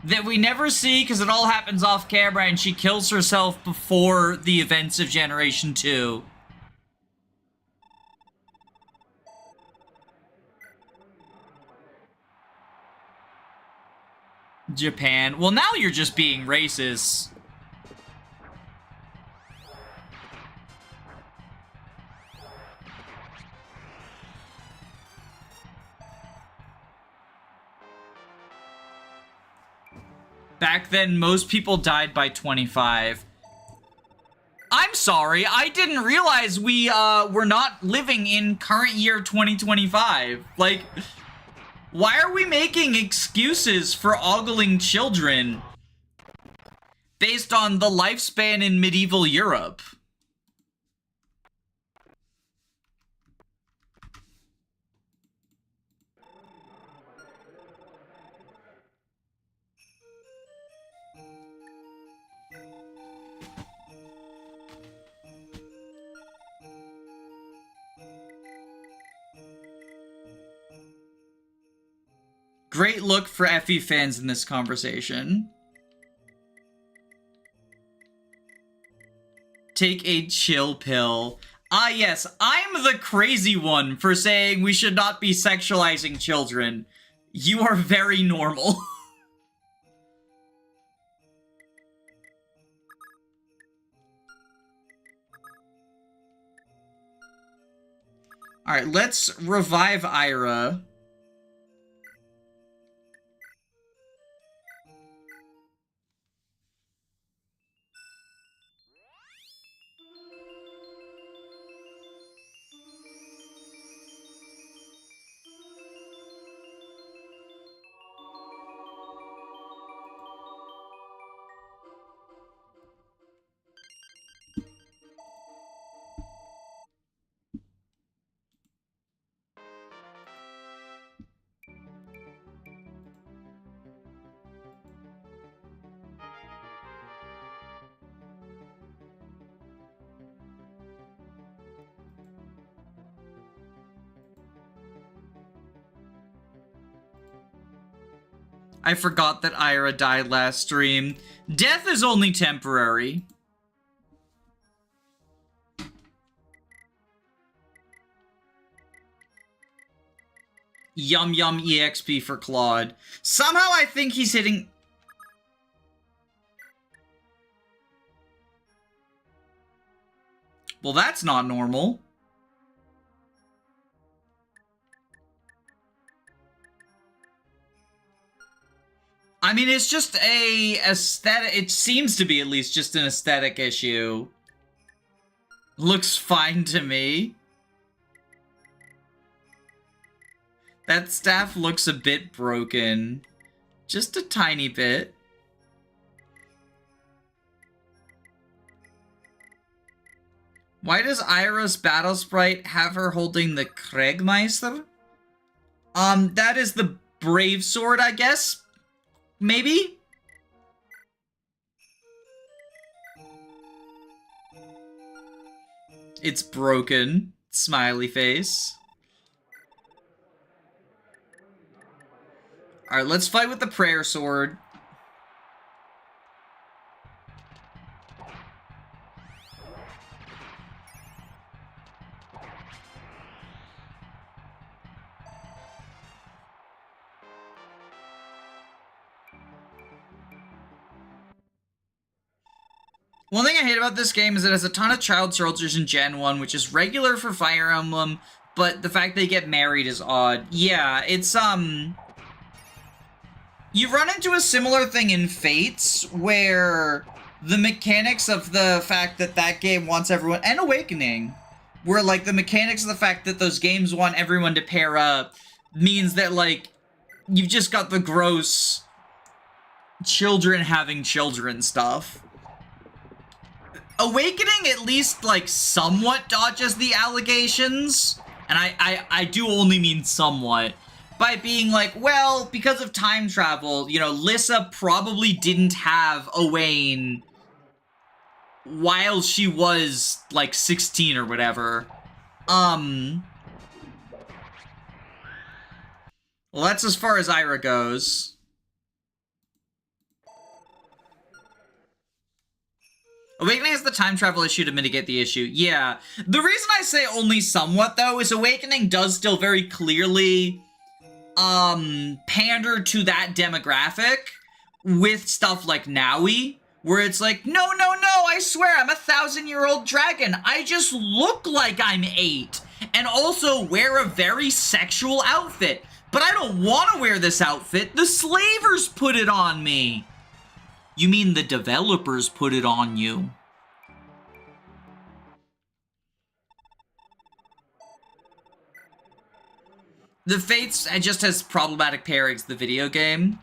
that we never see because it all happens off camera, and she kills herself before the events of Generation 2. Japan. Well, now you're just being racist. Back then, most people died by 25. I'm sorry, I didn't realize we were not living in current year 2025. Like... Why are we making excuses for ogling children based on the lifespan in medieval Europe? Great look for FE fans in this conversation. Take a chill pill. Ah, yes, I'm the crazy one for saying we should not be sexualizing children. You are very normal. Alright, let's revive Ayra. I forgot that Ayra died last stream. Death is only temporary. Yum yum EXP for Claude. Somehow I think he's hitting... Well, that's not normal. I mean, it's just a aesthetic... It seems to be at least just an aesthetic issue. Looks fine to me. That staff looks a bit broken. Just a tiny bit. Why does Ayra's battle sprite have her holding the Kriegmeister? That is the brave sword, I guess? Maybe? It's broken. Smiley face. Alright, let's fight with the prayer sword. One thing I hate about this game is it has a ton of child soldiers in Gen 1, which is regular for Fire Emblem, but the fact they get married is odd. Yeah, it's, you run into a similar thing in Fates, where the mechanics of the fact that that game wants everyone... And Awakening, where, like, the mechanics of the fact that those games want everyone to pair up means that, like, you've just got the gross children having children stuff. Awakening at least, like, somewhat dodges the allegations, and I do only mean somewhat, by being like, well, because of time travel, you know, Lissa probably didn't have Owain while she was, like, 16 or whatever. Well, that's as far as Ayra goes. Awakening has the time travel issue to mitigate the issue. Yeah. The reason I say only somewhat, though, is Awakening does still very clearly pander to that demographic with stuff like Naui, where it's like, no, I swear, I'm a 1,000-year-old dragon. I just look like I'm 8, and also wear a very sexual outfit. But I don't want to wear this outfit. The slavers put it on me. You mean the developers put it on you? The Fates just has problematic pairings, the video game.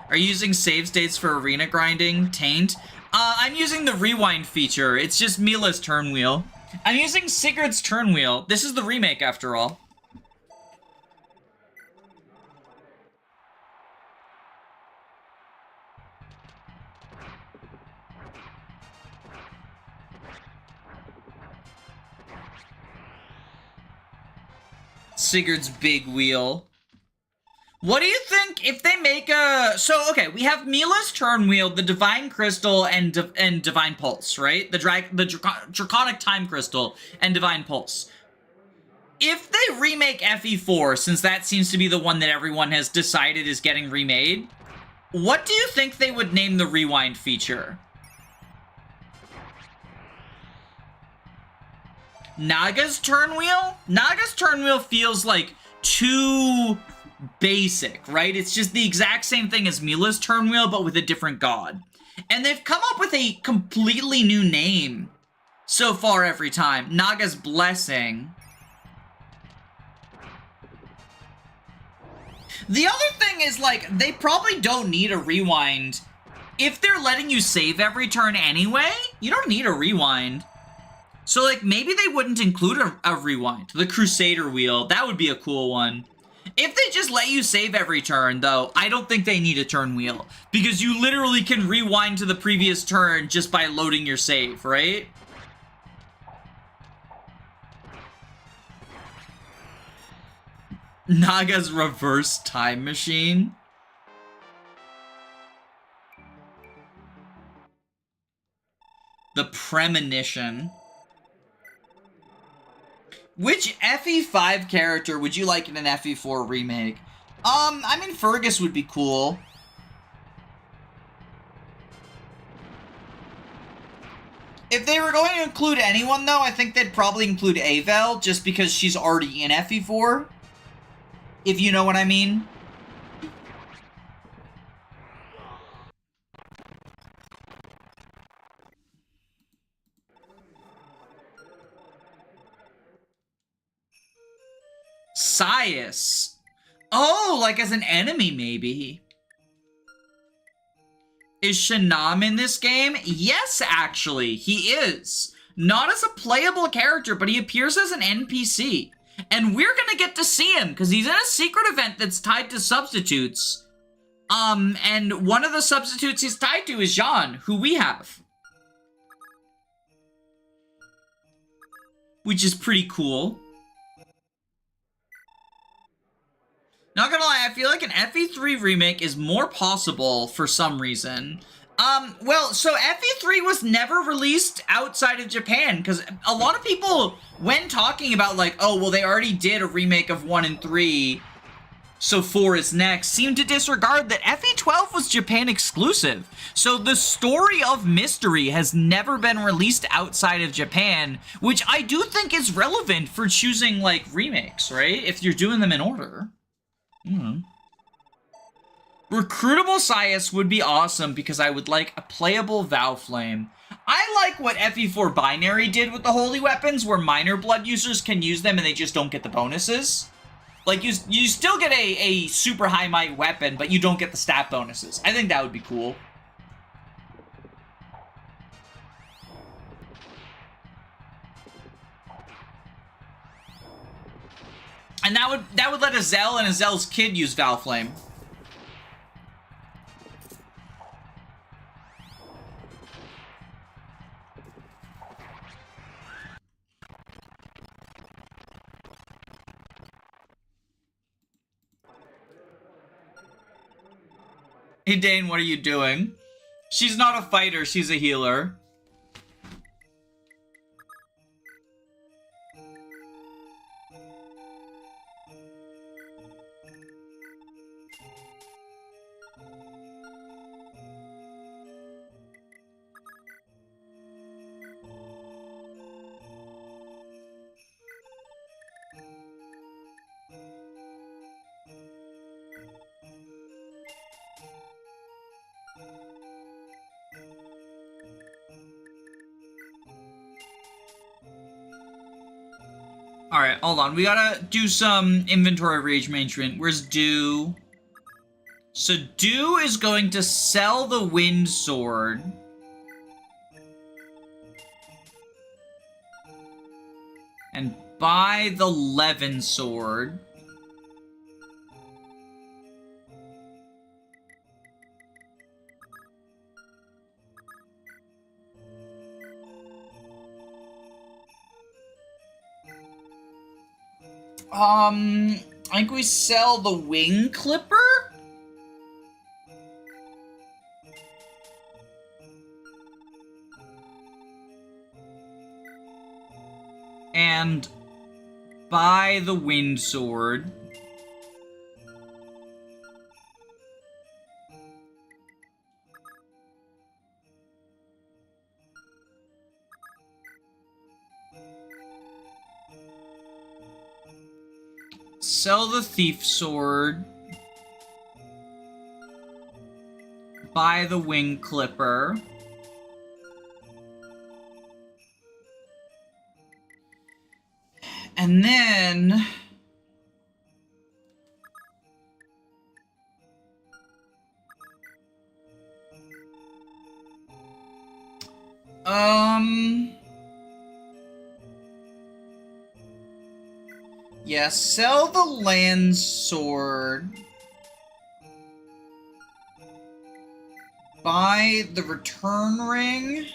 Are you using save states for arena grinding? Taint? I'm using the rewind feature. It's just Mila's turn wheel. I'm using Sigurd's turn wheel. This is the remake, after all. Sigurd's big wheel. What do you think if they make a... So, okay, we have Mila's Turnwheel, the Divine Crystal, and Divine Pulse, right? The Draconic Time Crystal and Divine Pulse. If they remake FE4, since that seems to be the one that everyone has decided is getting remade, what do you think they would name the rewind feature? Naga's Turnwheel? Naga's Turnwheel feels like too basic, right? It's just the exact same thing as Mila's Turnwheel, but with a different god. And they've come up with a completely new name so far every time. Naga's Blessing. The other thing is, like, they probably don't need a rewind. If they're letting you save every turn anyway, you don't need a rewind. So, like, maybe they wouldn't include a rewind. The Crusader Wheel, that would be a cool one. If they just let you save every turn, though, I don't think they need a turn wheel. Because you literally can rewind to the previous turn just by loading your save, right? Naga's reverse time machine. The Premonition. Which FE5 character would you like in an FE4 remake? I mean, Fergus would be cool. If they were going to include anyone, though, I think they'd probably include Avel, just because she's already in FE4. If you know what I mean. Sias. Oh, like as an enemy, maybe. Is Shanam in this game? Yes, actually, he is. Not as a playable character, but he appears as an NPC. And we're gonna get to see him, because he's in a secret event that's tied to substitutes. And one of the substitutes he's tied to is Jean, who we have. Which is pretty cool. Not gonna lie, I feel like an FE3 remake is more possible for some reason. Well, so FE3 was never released outside of Japan, because a lot of people, when talking about, like, oh, well, they already did a remake of 1 and 3, so 4 is next, seem to disregard that FE12 was Japan exclusive. So the story of Mystery has never been released outside of Japan, which I do think is relevant for choosing, like, remakes, right? If you're doing them in order. Recruitable Sias would be awesome because I would like a playable Valflame. I like what FE4 Binary did with the Holy Weapons, where minor blood users can use them and they just don't get the bonuses. Like, you still get a super high might weapon, but you don't get the stat bonuses. I think that would be cool. And that would let Azel and Azel's kid use Valflame. Edain, what are you doing? She's not a fighter, she's a healer. Alright, hold on. We gotta do some inventory rearrangement. Where's Dew? So Dew is going to sell the Wind Sword. And buy the Levin Sword. I think we sell the wing clipper? And buy the wind sword. Sell the thief sword. Buy the wing clipper. And then yeah, sell the land sword. Buy the return ring.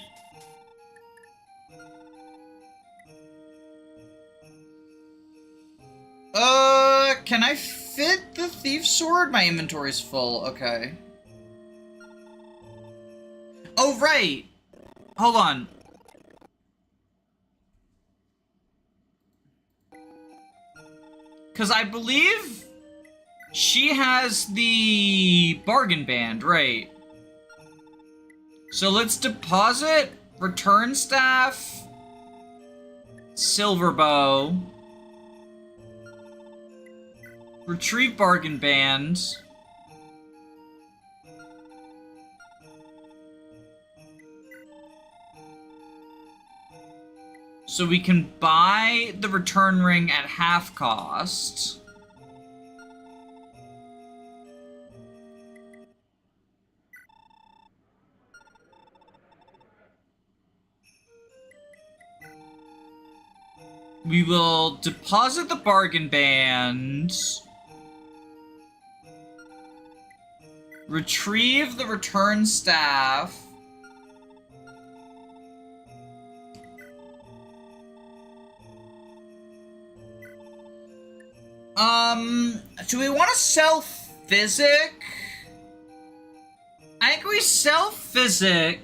Can I fit the thief sword? My inventory's full, okay. Oh, right! Hold on. Because I believe she has the bargain band, right? So let's deposit return staff, silver bow, retrieve bargain band, so we can buy the return ring at half cost. We will deposit the bargain band, retrieve the return staff, do we want to sell Physic? I think we sell Physic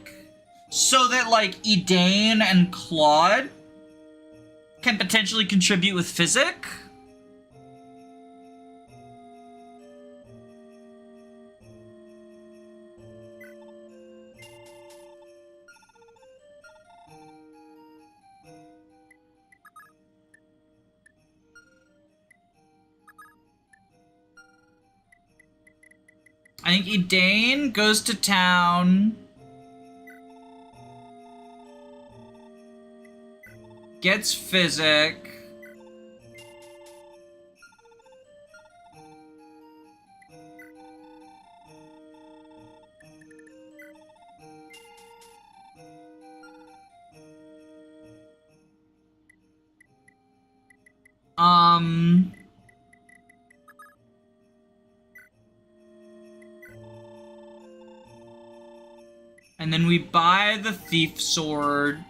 so that, like, Edain and Claude can potentially contribute with Physic. I think Edain goes to town, gets Physic, and then we buy the thief sword.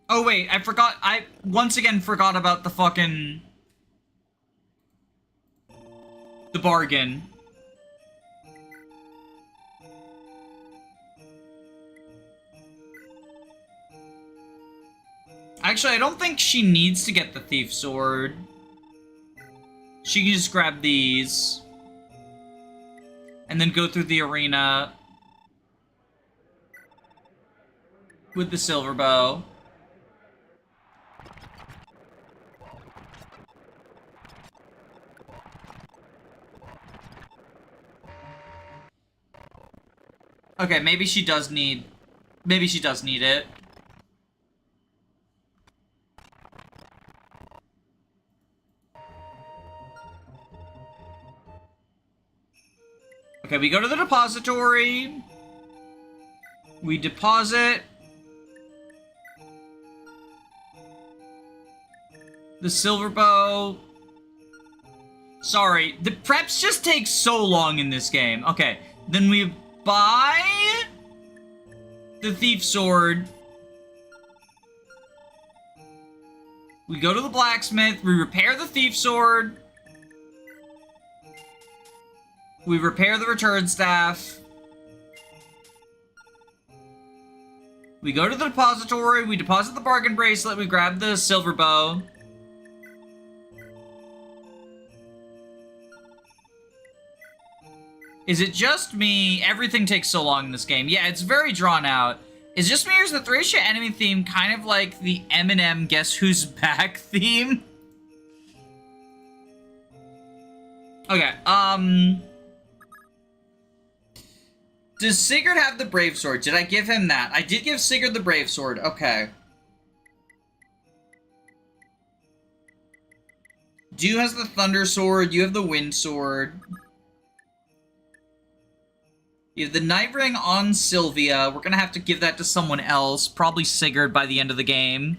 Oh wait, I once again forgot about the fucking... the bargain. Actually, I don't think she needs to get the thief sword. She can just grab these. And then go through the arena with the silver bow. Okay, maybe she does need it. Okay, we go to the depository. We deposit the silver bow. Sorry, the preps just take so long in this game. Okay, then we buy the thief sword. We go to the blacksmith, we repair the thief sword. We repair the return staff. We go to the depository, we deposit the bargain bracelet, we grab the silver bow. Is it just me? Everything takes so long in this game. Yeah, it's very drawn out. Is just me or is the Thracia enemy theme kind of like the Eminem Guess Who's Back theme? Okay, does Sigurd have the Brave Sword? Did I give him that? I did give Sigurd the Brave Sword. Okay. Dew has the Thunder Sword. You have the Wind Sword. You have the Night Ring on Sylvia. We're gonna have to give that to someone else. Probably Sigurd by the end of the game.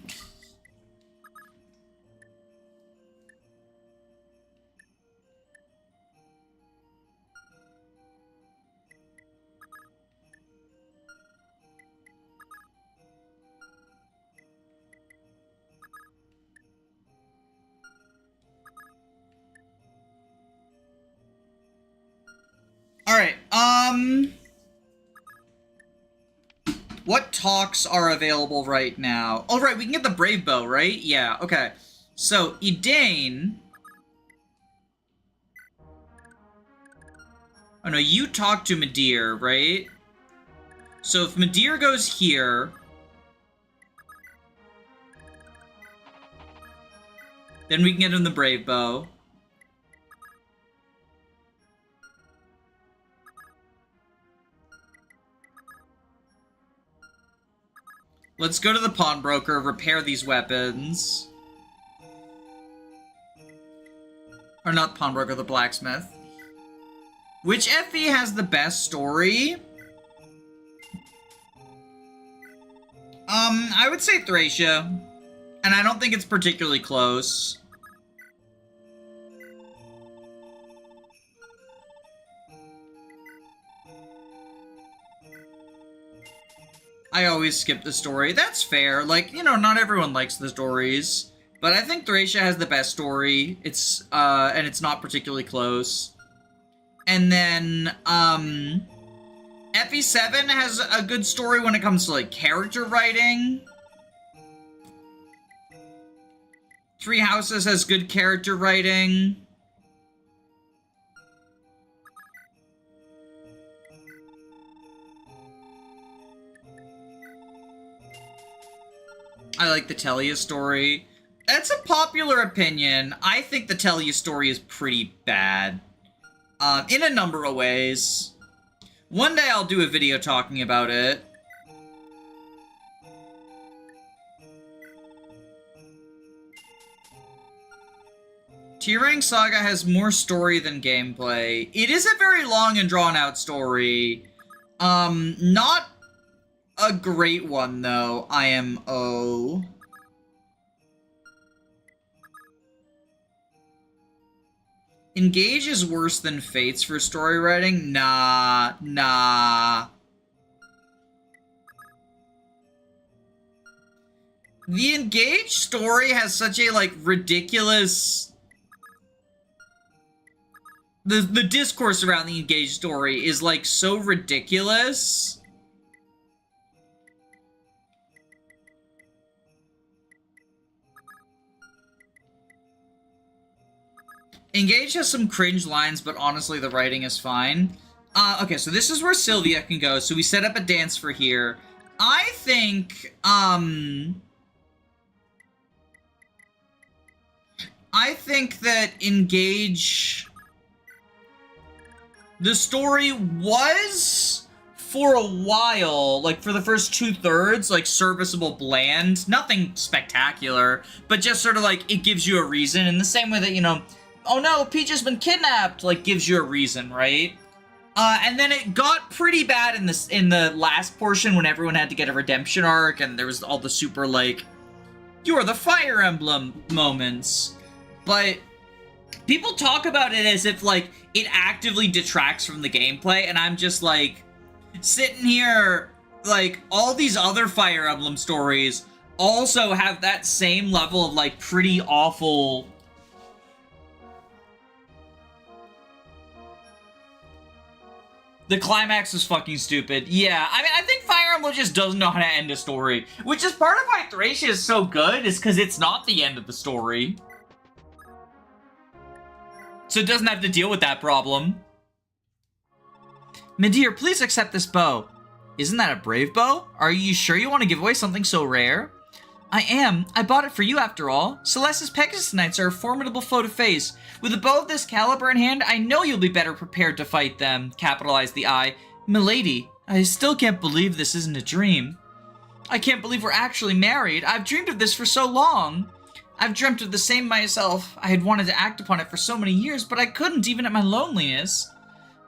Alright, what talks are available right now? Oh, right, we can get the Brave Bow, right? Yeah, okay. So, Edain... Oh, no, you talk to Midir, right? So, if Midir goes here... Then we can get him the Brave Bow. Let's go to the pawnbroker, repair these weapons. Or not pawnbroker, the blacksmith. Which FE has the best story? I would say Thracia. And I don't think it's particularly close. I always skip the story. That's fair. Like, you know, not everyone likes the stories. But I think Thracia has the best story. It's, and it's not particularly close. And then, FE7 has a good story when it comes to, like, character writing. Three Houses has good character writing. I like the Telia story. That's a popular opinion. I think the Telia story is pretty bad. In a number of ways. One day I'll do a video talking about it. T-Rank Saga has more story than gameplay. It is a very long and drawn-out story. Not a great one, though. IMO. Engage is worse than Fates for story writing? Nah. The Engage story has such a, like, ridiculous... The discourse around the Engage story is, like, so ridiculous. Engage has some cringe lines, but honestly, the writing is fine. Okay, so this is where Sylvia can go. So we set up a dance for here. I think, that Engage... The story was, for a while, like, for the first 2/3, like, serviceable bland. Nothing spectacular, but just sort of, like, it gives you a reason. In the same way that, you know... Oh no, Peach has been kidnapped! Like, gives you a reason, right? And then it got pretty bad in the last portion when everyone had to get a redemption arc, and there was all the super, like, you're the Fire Emblem moments. But people talk about it as if, like, it actively detracts from the gameplay, and I'm just, like, sitting here like, all these other Fire Emblem stories also have that same level of, like, pretty awful... The climax was fucking stupid. Yeah, I mean, I think Fire Emblem just doesn't know how to end a story. Which is part of why Thracia is so good, is because it's not the end of the story. So it doesn't have to deal with that problem. Midir, please accept this bow. Isn't that a brave bow? Are you sure you want to give away something so rare? I am. I bought it for you after all. Celeste's Pegasus Knights are a formidable foe to face. With a bow of this caliber in hand, I know you'll be better prepared to fight them. Capitalize the I. Milady, I still can't believe this isn't a dream. I can't believe we're actually married. I've dreamed of this for so long. I've dreamt of the same myself. I had wanted to act upon it for so many years, but I couldn't even at my loneliness.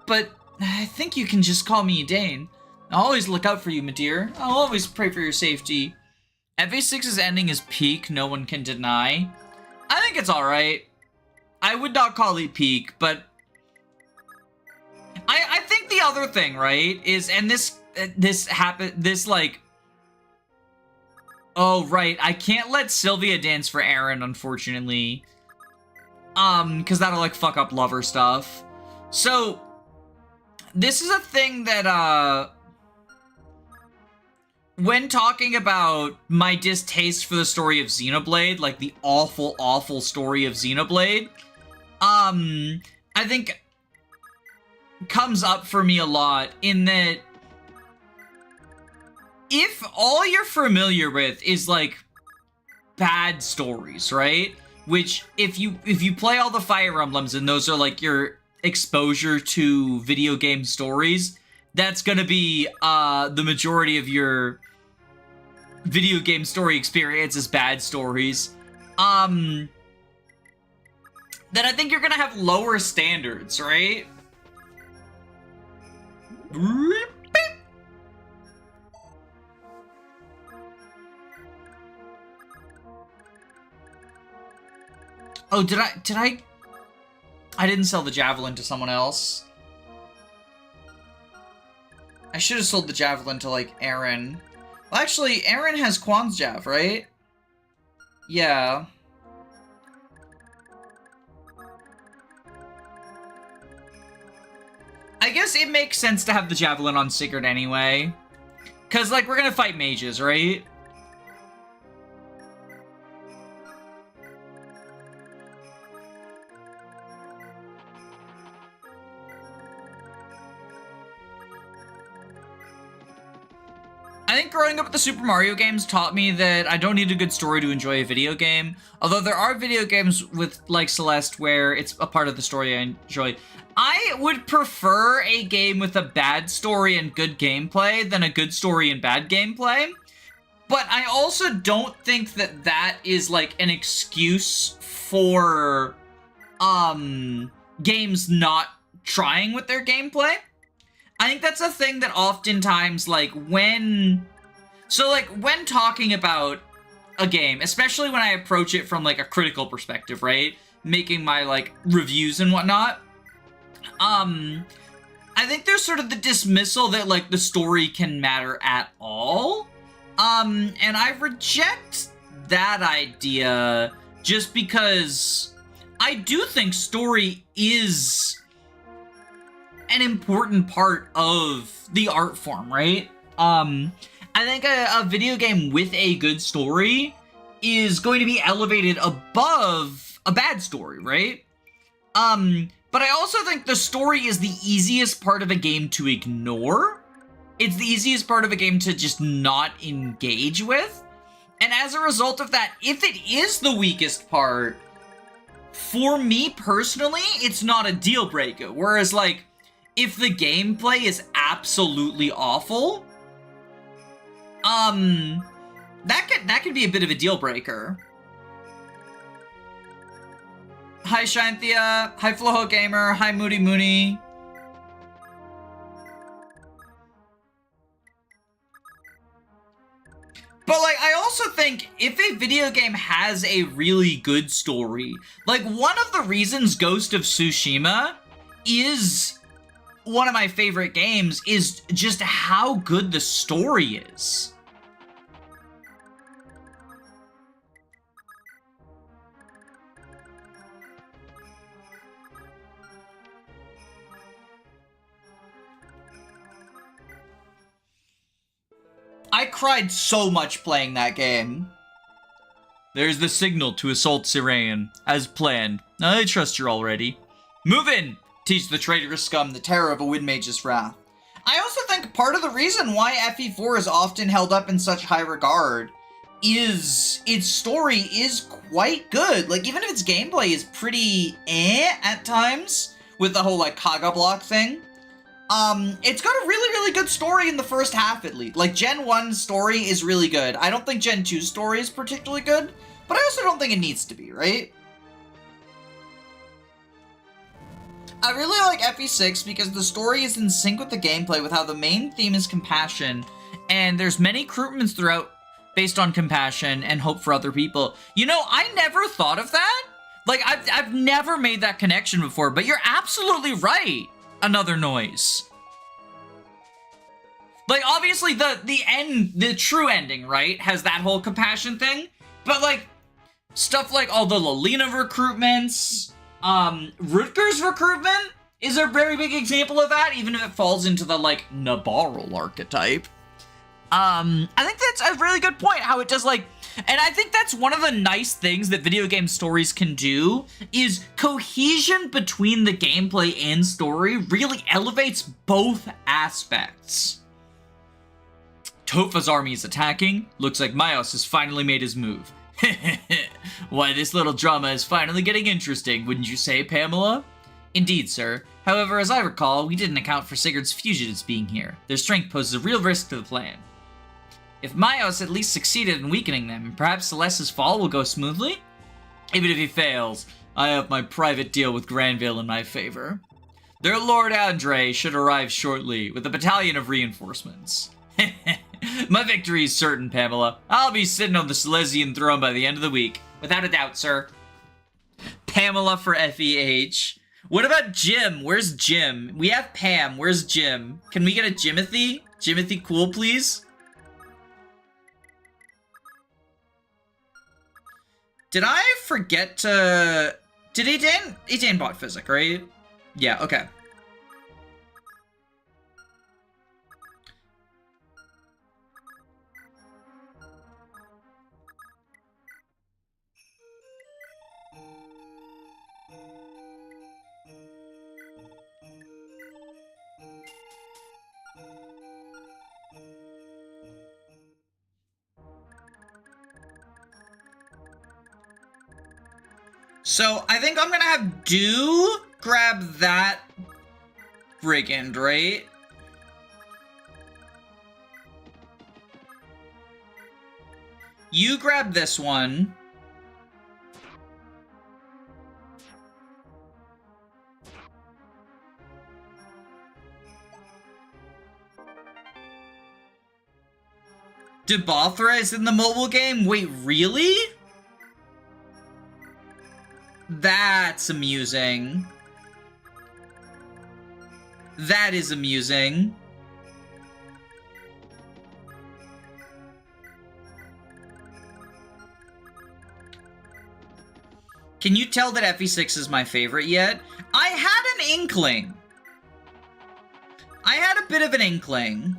But I think you can just call me Edain. I'll always look out for you, Midir. I'll always pray for your safety. FA6's ending is peak, no one can deny. I think it's alright. I would not call it peak, but... I think the other thing, right, is, and this happened, this, like... Oh, right, I can't let Sylvia dance for Erin, unfortunately. Because that'll, like, fuck up lover stuff. So, this is a thing that, when talking about my distaste for the story of Xenoblade, like the awful, awful story of Xenoblade, I think comes up for me a lot in that if all you're familiar with is like bad stories, right? Which if you play all the Fire Emblems and those are like your exposure to video game stories, that's gonna be the majority of your video game story experience is bad stories. Then I think you're gonna have lower standards, right? Oh, did I? I didn't sell the javelin to someone else. I should have sold the javelin to, like, Erin. Well, actually, Erin has Quan's Jav, right? Yeah. I guess it makes sense to have the javelin on Sigurd anyway. Because, like, we're gonna fight mages, right? I think growing up with the Super Mario games taught me that I don't need a good story to enjoy a video game. Although there are video games with, like, Celeste where it's a part of the story I enjoy. I would prefer a game with a bad story and good gameplay than a good story and bad gameplay. But I also don't think that that is, like, an excuse for, games not trying with their gameplay. I think that's a thing that oftentimes, like, when talking about a game, especially when I approach it from, like, a critical perspective, right? Making my, like, reviews and whatnot. I think there's sort of the dismissal that, like, the story can matter at all. And I reject that idea just because I do think story is an important part of the art form, right? I think a video game with a good story is going to be elevated above a bad story, right? But I also think the story is the easiest part of a game to ignore. It's the easiest part of a game to just not engage with. And as a result of that, if it is the weakest part, for me personally, it's not a deal breaker. Whereas, like, if the gameplay is absolutely awful, that could be a bit of a deal breaker. Hi Shinthia, hi Floho Gamer, hi Moody Mooney. But, like, I also think if a video game has a really good story, like, one of the reasons Ghost of Tsushima is one of my favorite games is just how good the story is. I cried so much playing that game. There's the signal to assault Syrian, as planned. I trust you're all ready. Move in! Teach the traitorous scum the terror of a Wind Mage's wrath. I also think part of the reason why FE4 is often held up in such high regard is its story is quite good. Like, even if its gameplay is pretty at times, with the whole, like, Kaga block thing, it's got a really, really good story in the first half, at least. Like, Gen 1's story is really good. I don't think Gen 2's story is particularly good, but I also don't think it needs to be, right? I really like FE6 because the story is in sync with the gameplay, with how the main theme is compassion, and there's many recruitments throughout based on compassion and hope for other people. You know, I never thought of that. Like, I've never made that connection before, but you're absolutely right. Another noise. Like, obviously, the true ending, right, has that whole compassion thing, but, like, stuff like all the Lolina recruitments, Rutger's recruitment is a very big example of that, even if it falls into the, like, Nabarl archetype. I think that's a really good point, how it does, like, and I think that's one of the nice things that video game stories can do, is cohesion between the gameplay and story really elevates both aspects. Tofa's army is attacking. Looks like Myos has finally made his move. Why, this little drama is finally getting interesting, wouldn't you say, Pamela? Indeed, sir. However, as I recall, we didn't account for Sigurd's fugitives being here. Their strength poses a real risk to the plan. If Myos at least succeeded in weakening them, perhaps Celeste's fall will go smoothly? Even if he fails, I have my private deal with Granville in my favor. Their Lord Andre should arrive shortly, with a battalion of reinforcements. My victory is certain, Pamela. I'll be sitting on the Silesian throne by the end of the week. Without a doubt, sir. Pamela for FEH. What about Jim? Where's Jim? We have Pam. Where's Jim? Can we get a Jimothy? Jimothy cool, please? Did I forget to... Did Edain? Edain bought Physic, right? Yeah, okay. So, I think I'm gonna have Do grab that Brigand, right? You grab this one. Debathra is in the mobile game? Wait, really? That's amusing. That is amusing. Can you tell that FE6 is my favorite yet? I had an inkling. I had a bit of an inkling.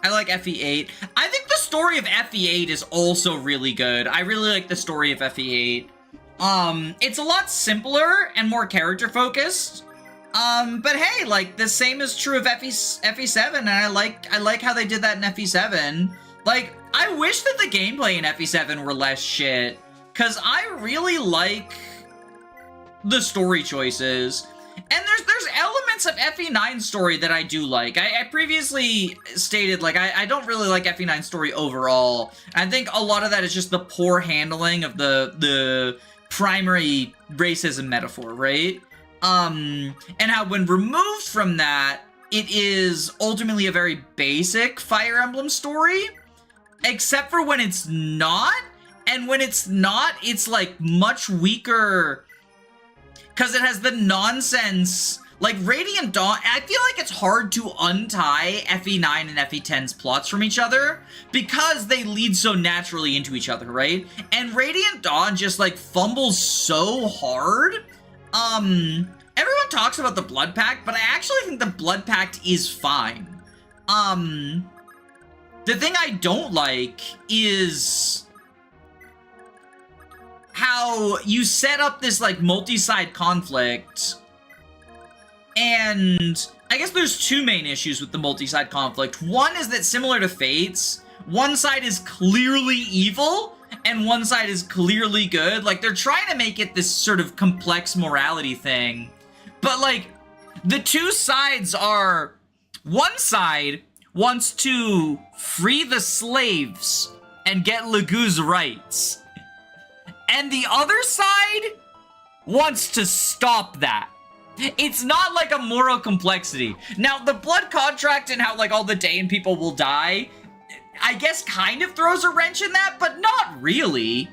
I like FE8. I think the story of FE8 is also really good. I really like the story of FE8. It's a lot simpler and more character focused. But hey, like, the same is true of FE7, and I like how they did that in FE7. Like, I wish that the gameplay in FE7 were less shit, cause I really like the story choices. And there's elements of FE9's story that I do like. I previously stated, like, I don't really like FE9's story overall. I think a lot of that is just the poor handling of the primary racism metaphor, right? And how when removed from that, it is ultimately a very basic Fire Emblem story, except for when it's not. And when it's not, it's like much weaker because it has the nonsense. Like Radiant Dawn, I feel like it's hard to untie FE9 and FE10's plots from each other because they lead so naturally into each other, right? And Radiant Dawn just like fumbles so hard. Everyone talks about the Blood Pact, but I actually think the Blood Pact is fine. The thing I don't like is how you set up this like multi-side conflict, and I guess there's two main issues with the multi-side conflict. One is that, similar to Fates, one side is clearly evil and one side is clearly good. Like, they're trying to make it this sort of complex morality thing, but like the two sides are, one side wants to free the slaves and get Legu's rights, and the other side wants to stop that. It's not like a moral complexity. Now, the blood contract and how like all the Dain people will die, I guess kind of throws a wrench in that, but not really.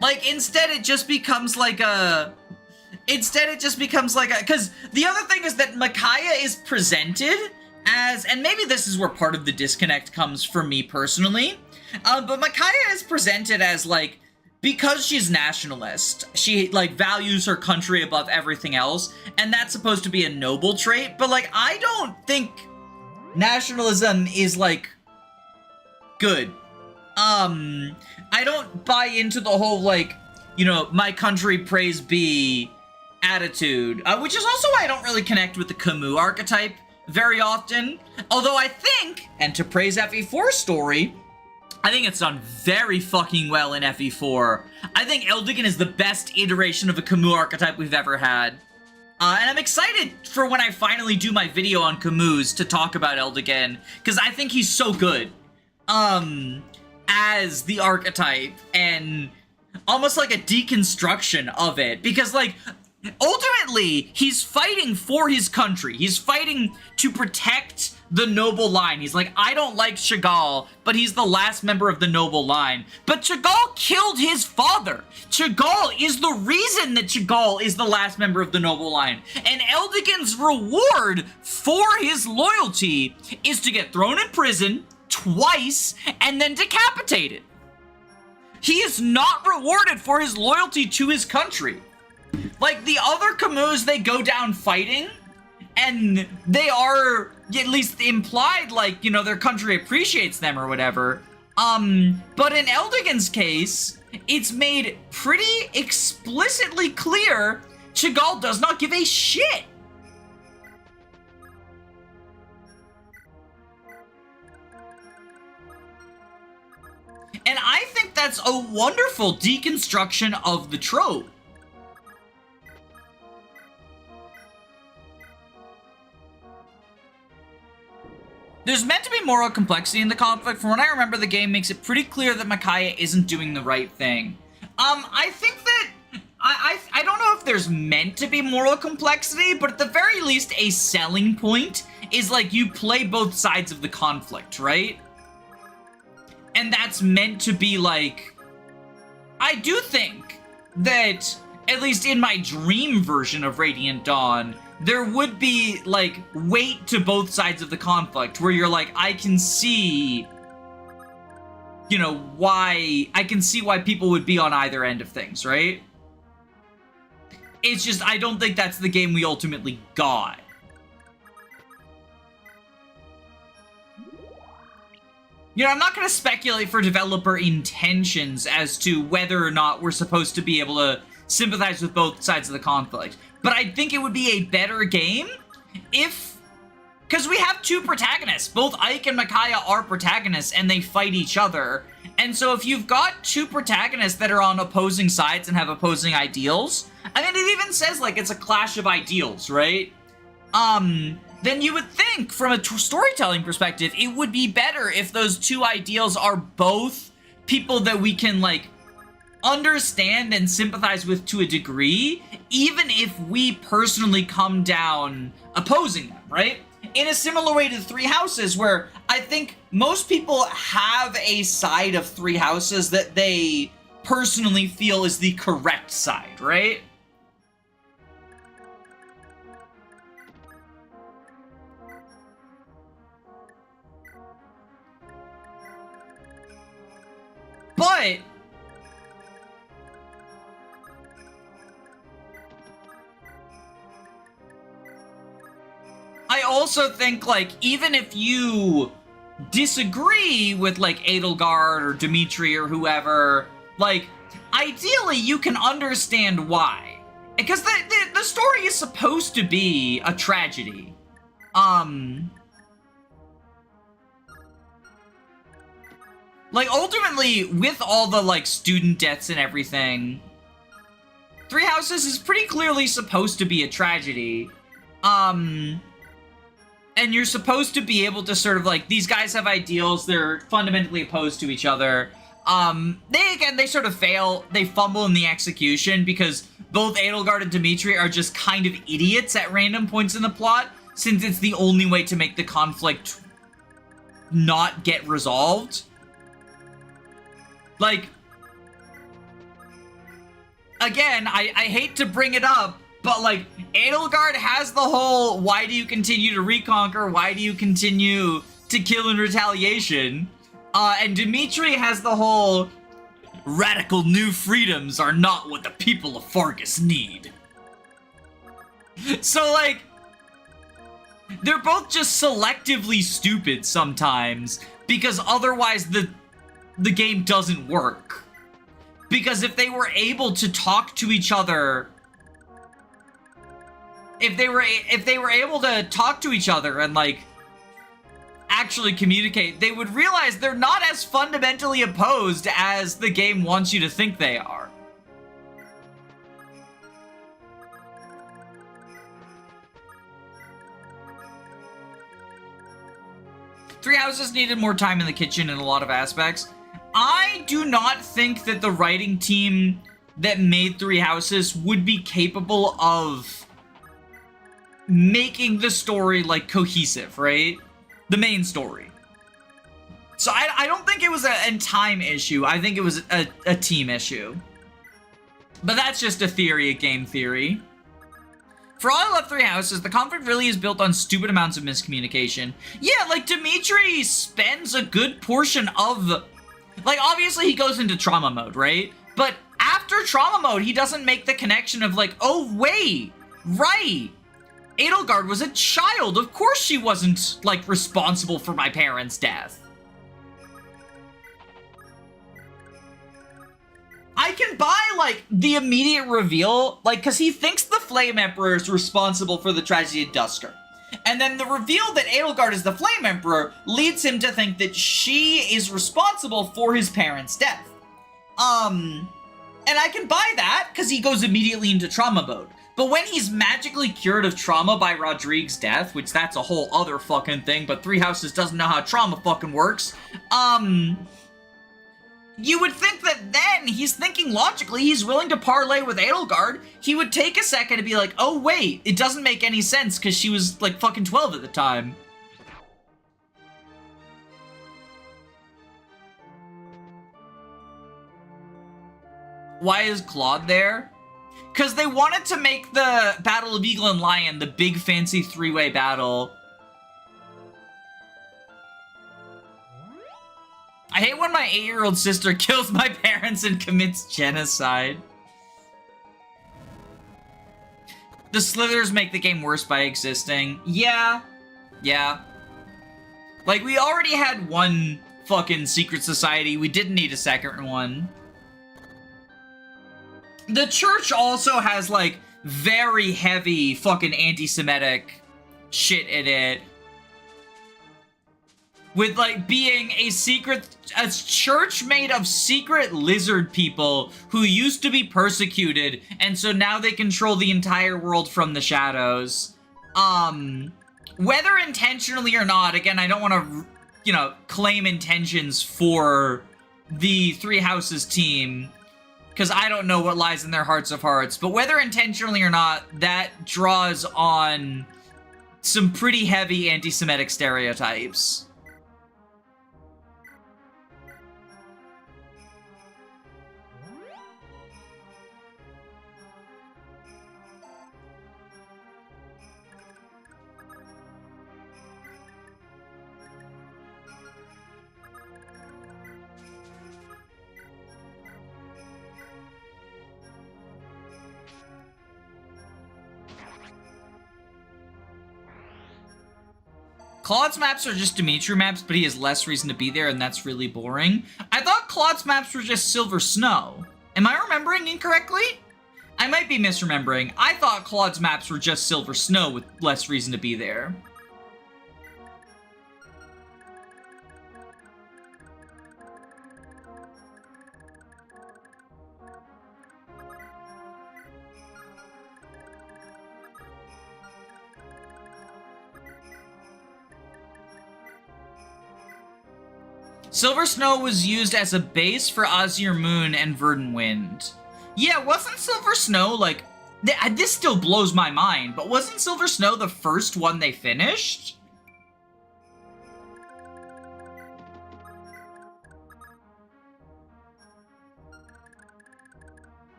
Like, instead it just becomes like a... Because the other thing is that Micaiah is presented as... And maybe this is where part of the disconnect comes for me personally. But Micaiah is presented as like... Because she's nationalist, she, like, values her country above everything else, and that's supposed to be a noble trait, but, like, I don't think nationalism is, like, good. I don't buy into the whole, like, you know, my country praise be attitude, which is also why I don't really connect with the Camus archetype very often, although I think, and to praise FE4's story, I think it's done very fucking well in FE4. I think Eldigan is the best iteration of a Camus archetype we've ever had. And I'm excited for when I finally do my video on Camus to talk about Eldigan, because I think he's so good as the archetype, and almost like a deconstruction of it, because like ultimately he's fighting for his country. He's fighting to protect the noble line. He's like, I don't like Chagall, but he's the last member of the noble line. But Chagall killed his father. Chagall is the reason that Chagall is the last member of the noble line. And Eldigan's reward for his loyalty is to get thrown in prison twice and then decapitated. He is not rewarded for his loyalty to his country. Like, the other Camus, they go down fighting, and they are at least implied, like, you know, their country appreciates them or whatever. But in Eldigan's case, it's made pretty explicitly clear Chagall does not give a shit. And I think that's a wonderful deconstruction of the trope. There's meant to be moral complexity in the conflict. From what I remember, the game makes it pretty clear that Micaiah isn't doing the right thing. I think that... I don't know if there's meant to be moral complexity, but at the very least, a selling point is, like, you play both sides of the conflict, right? And that's meant to be, like... I do think that, at least in my dream version of Radiant Dawn, there would be, like, weight to both sides of the conflict, where you're like, I can see, you know, why people would be on either end of things, right? It's just, I don't think that's the game we ultimately got. You know, I'm not gonna speculate for developer intentions as to whether or not we're supposed to be able to sympathize with both sides of the conflict. But I think it would be a better game if... Because we have two protagonists. Both Ike and Micaiah are protagonists, and they fight each other. And so if you've got two protagonists that are on opposing sides and have opposing ideals... I mean, it even says, like, it's a clash of ideals, right? Then you would think, from a storytelling perspective, it would be better if those two ideals are both people that we can, like, understand and sympathize with to a degree, even if we personally come down opposing them, right? In a similar way to the Three Houses, where I think most people have a side of Three Houses that they personally feel is the correct side, right? But I also think, like, even if you disagree with, like, Edelgard or Dimitri or whoever, like, ideally you can understand why. Because the story is supposed to be a tragedy. Like, ultimately, with all the, like, student deaths and everything, Three Houses is pretty clearly supposed to be a tragedy. And you're supposed to be able to sort of, like, these guys have ideals, they're fundamentally opposed to each other. They sort of fail, they fumble in the execution because both Edelgard and Dimitri are just kind of idiots at random points in the plot, since it's the only way to make the conflict not get resolved. Like, again, I hate to bring it up, but, like, Edelgard has the whole, why do you continue to reconquer? Why do you continue to kill in retaliation? And Dimitri has the whole, radical new freedoms are not what the people of Fargus need. So, like, they're both just selectively stupid sometimes, because otherwise the game doesn't work. Because if they were able to talk to each other, if they were able to talk to each other and, like, actually communicate, they would realize they're not as fundamentally opposed as the game wants you to think they are. Three Houses needed more time in the kitchen in a lot of aspects. I do not think that the writing team that made Three Houses would be capable of making the story, like, cohesive, right? The main story. So I don't think it was a time issue. I think it was a team issue. But that's just a theory, a game theory. For all I love Three Houses, the conflict really is built on stupid amounts of miscommunication. Yeah, like, Dimitri spends a good portion of... Like, obviously he goes into trauma mode, right? But after trauma mode, he doesn't make the connection of, like, oh, wait, right. Edelgard was a child. Of course she wasn't, like, responsible for my parents' death. I can buy, like, the immediate reveal, like, because he thinks the Flame Emperor is responsible for the tragedy of Dusker. And then the reveal that Edelgard is the Flame Emperor leads him to think that she is responsible for his parents' death. And I can buy that, because he goes immediately into trauma mode. But when he's magically cured of trauma by Rodrigue's death, which that's a whole other fucking thing, but Three Houses doesn't know how trauma fucking works, you would think that then he's thinking logically, he's willing to parlay with Edelgard. He would take a second to be like, oh wait, it doesn't make any sense because she was like fucking 12 at the time. Why is Claude there? Because they wanted to make the Battle of Eagle and Lion the big fancy three-way battle. I hate when my 8-year-old sister kills my parents and commits genocide. The Slithers make the game worse by existing. Yeah. Like, we already had one fucking secret society. We didn't need a second one. The church also has, like, very heavy fucking anti-Semitic shit in it. With, like, being a church made of secret lizard people who used to be persecuted, and so now they control the entire world from the shadows. Whether intentionally or not, again, I don't want to, you know, claim intentions for the Three Houses team, because I don't know what lies in their hearts of hearts, but whether intentionally or not, that draws on some pretty heavy anti-Semitic stereotypes. Claude's maps are just Dimitri maps, but he has less reason to be there, and that's really boring. I thought Claude's maps were just Silver Snow. Am I remembering incorrectly? I might be misremembering. I thought Claude's maps were just Silver Snow with less reason to be there. Silver Snow was used as a base for Azure Moon and Verdant Wind. Yeah, wasn't Silver Snow, like... This still blows my mind, but wasn't Silver Snow the first one they finished?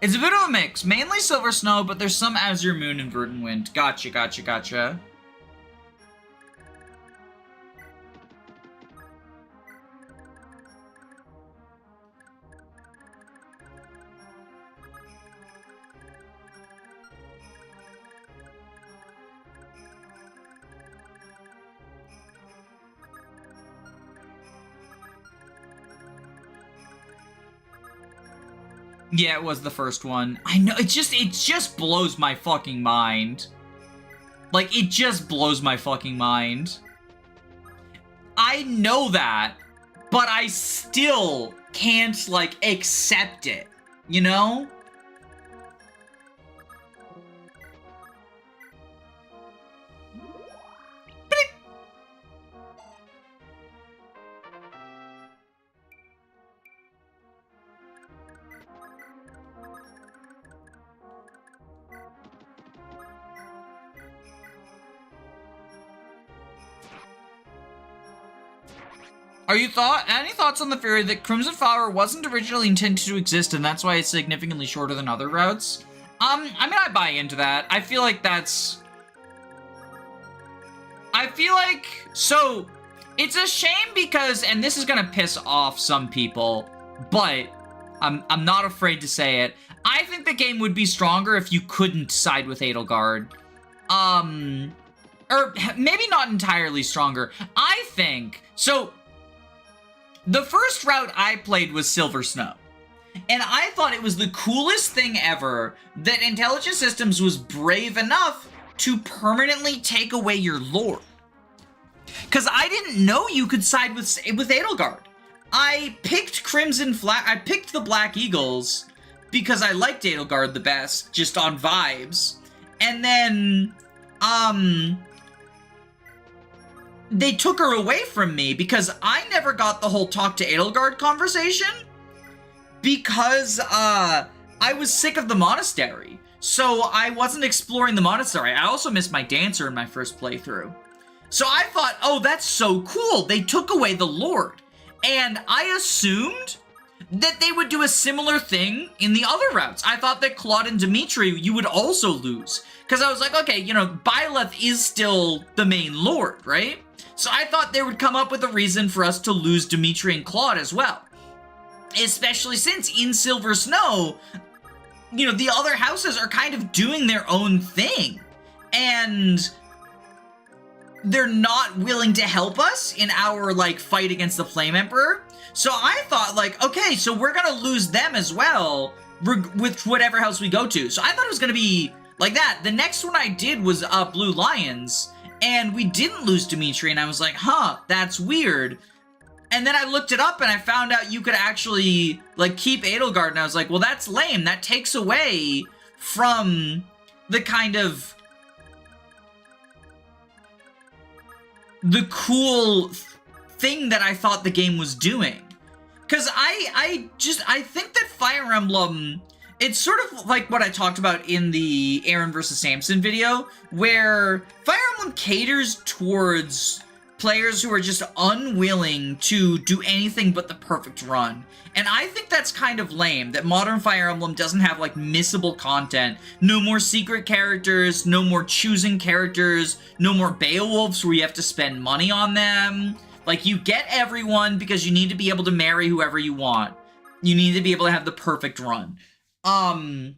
It's a bit of a mix. Mainly Silver Snow, but there's some Azure Moon and Verdant Wind. Gotcha, gotcha, gotcha. Yeah, it was the first one. I know, it just blows my fucking mind. Like, it just blows my fucking mind. I know that, but I still can't, like, accept it, you know? Any thoughts on the theory that Crimson Flower wasn't originally intended to exist and that's why it's significantly shorter than other routes? I mean, I buy into that. I feel like so, it's a shame because, and this is gonna piss off some people, but I'm not afraid to say it. I think the game would be stronger if you couldn't side with Edelgard. Or maybe not entirely stronger. I think, so, the first route I played was Silver Snow, and I thought it was the coolest thing ever that Intelligent Systems was brave enough to permanently take away your lore. Because I didn't know you could side with Edelgard. I picked I picked the Black Eagles because I liked Edelgard the best, just on vibes. And then, they took her away from me because I never got the whole talk to Edelgard conversation because I was sick of the monastery. So I wasn't exploring the monastery. I also missed my dancer in my first playthrough. So I thought, oh, that's so cool. They took away the Lord. And I assumed that they would do a similar thing in the other routes. I thought that Claude and Dimitri, you would also lose. Because I was like, okay, you know, Byleth is still the main Lord, right? So I thought they would come up with a reason for us to lose Dimitri and Claude as well. Especially since in Silver Snow, you know, the other houses are kind of doing their own thing. And they're not willing to help us in our, like, fight against the Flame Emperor. So I thought, like, okay, so we're gonna lose them as well with whatever house we go to. So I thought it was gonna be like that. The next one I did was Blue Lions. And we didn't lose Dimitri, and I was like, huh, that's weird. And then I looked it up, and I found out you could actually, like, keep Edelgard, and I was like, well, that's lame. That takes away from the kind of... the cool thing that I thought the game was doing. Because I think that Fire Emblem, it's sort of like what I talked about in the Erin versus Samson video, where Fire Emblem caters towards players who are just unwilling to do anything but the perfect run. And I think that's kind of lame, that modern Fire Emblem doesn't have, like, missable content. No more secret characters, no more choosing characters, no more Beowulfs where you have to spend money on them. Like, you get everyone because you need to be able to marry whoever you want. You need to be able to have the perfect run. And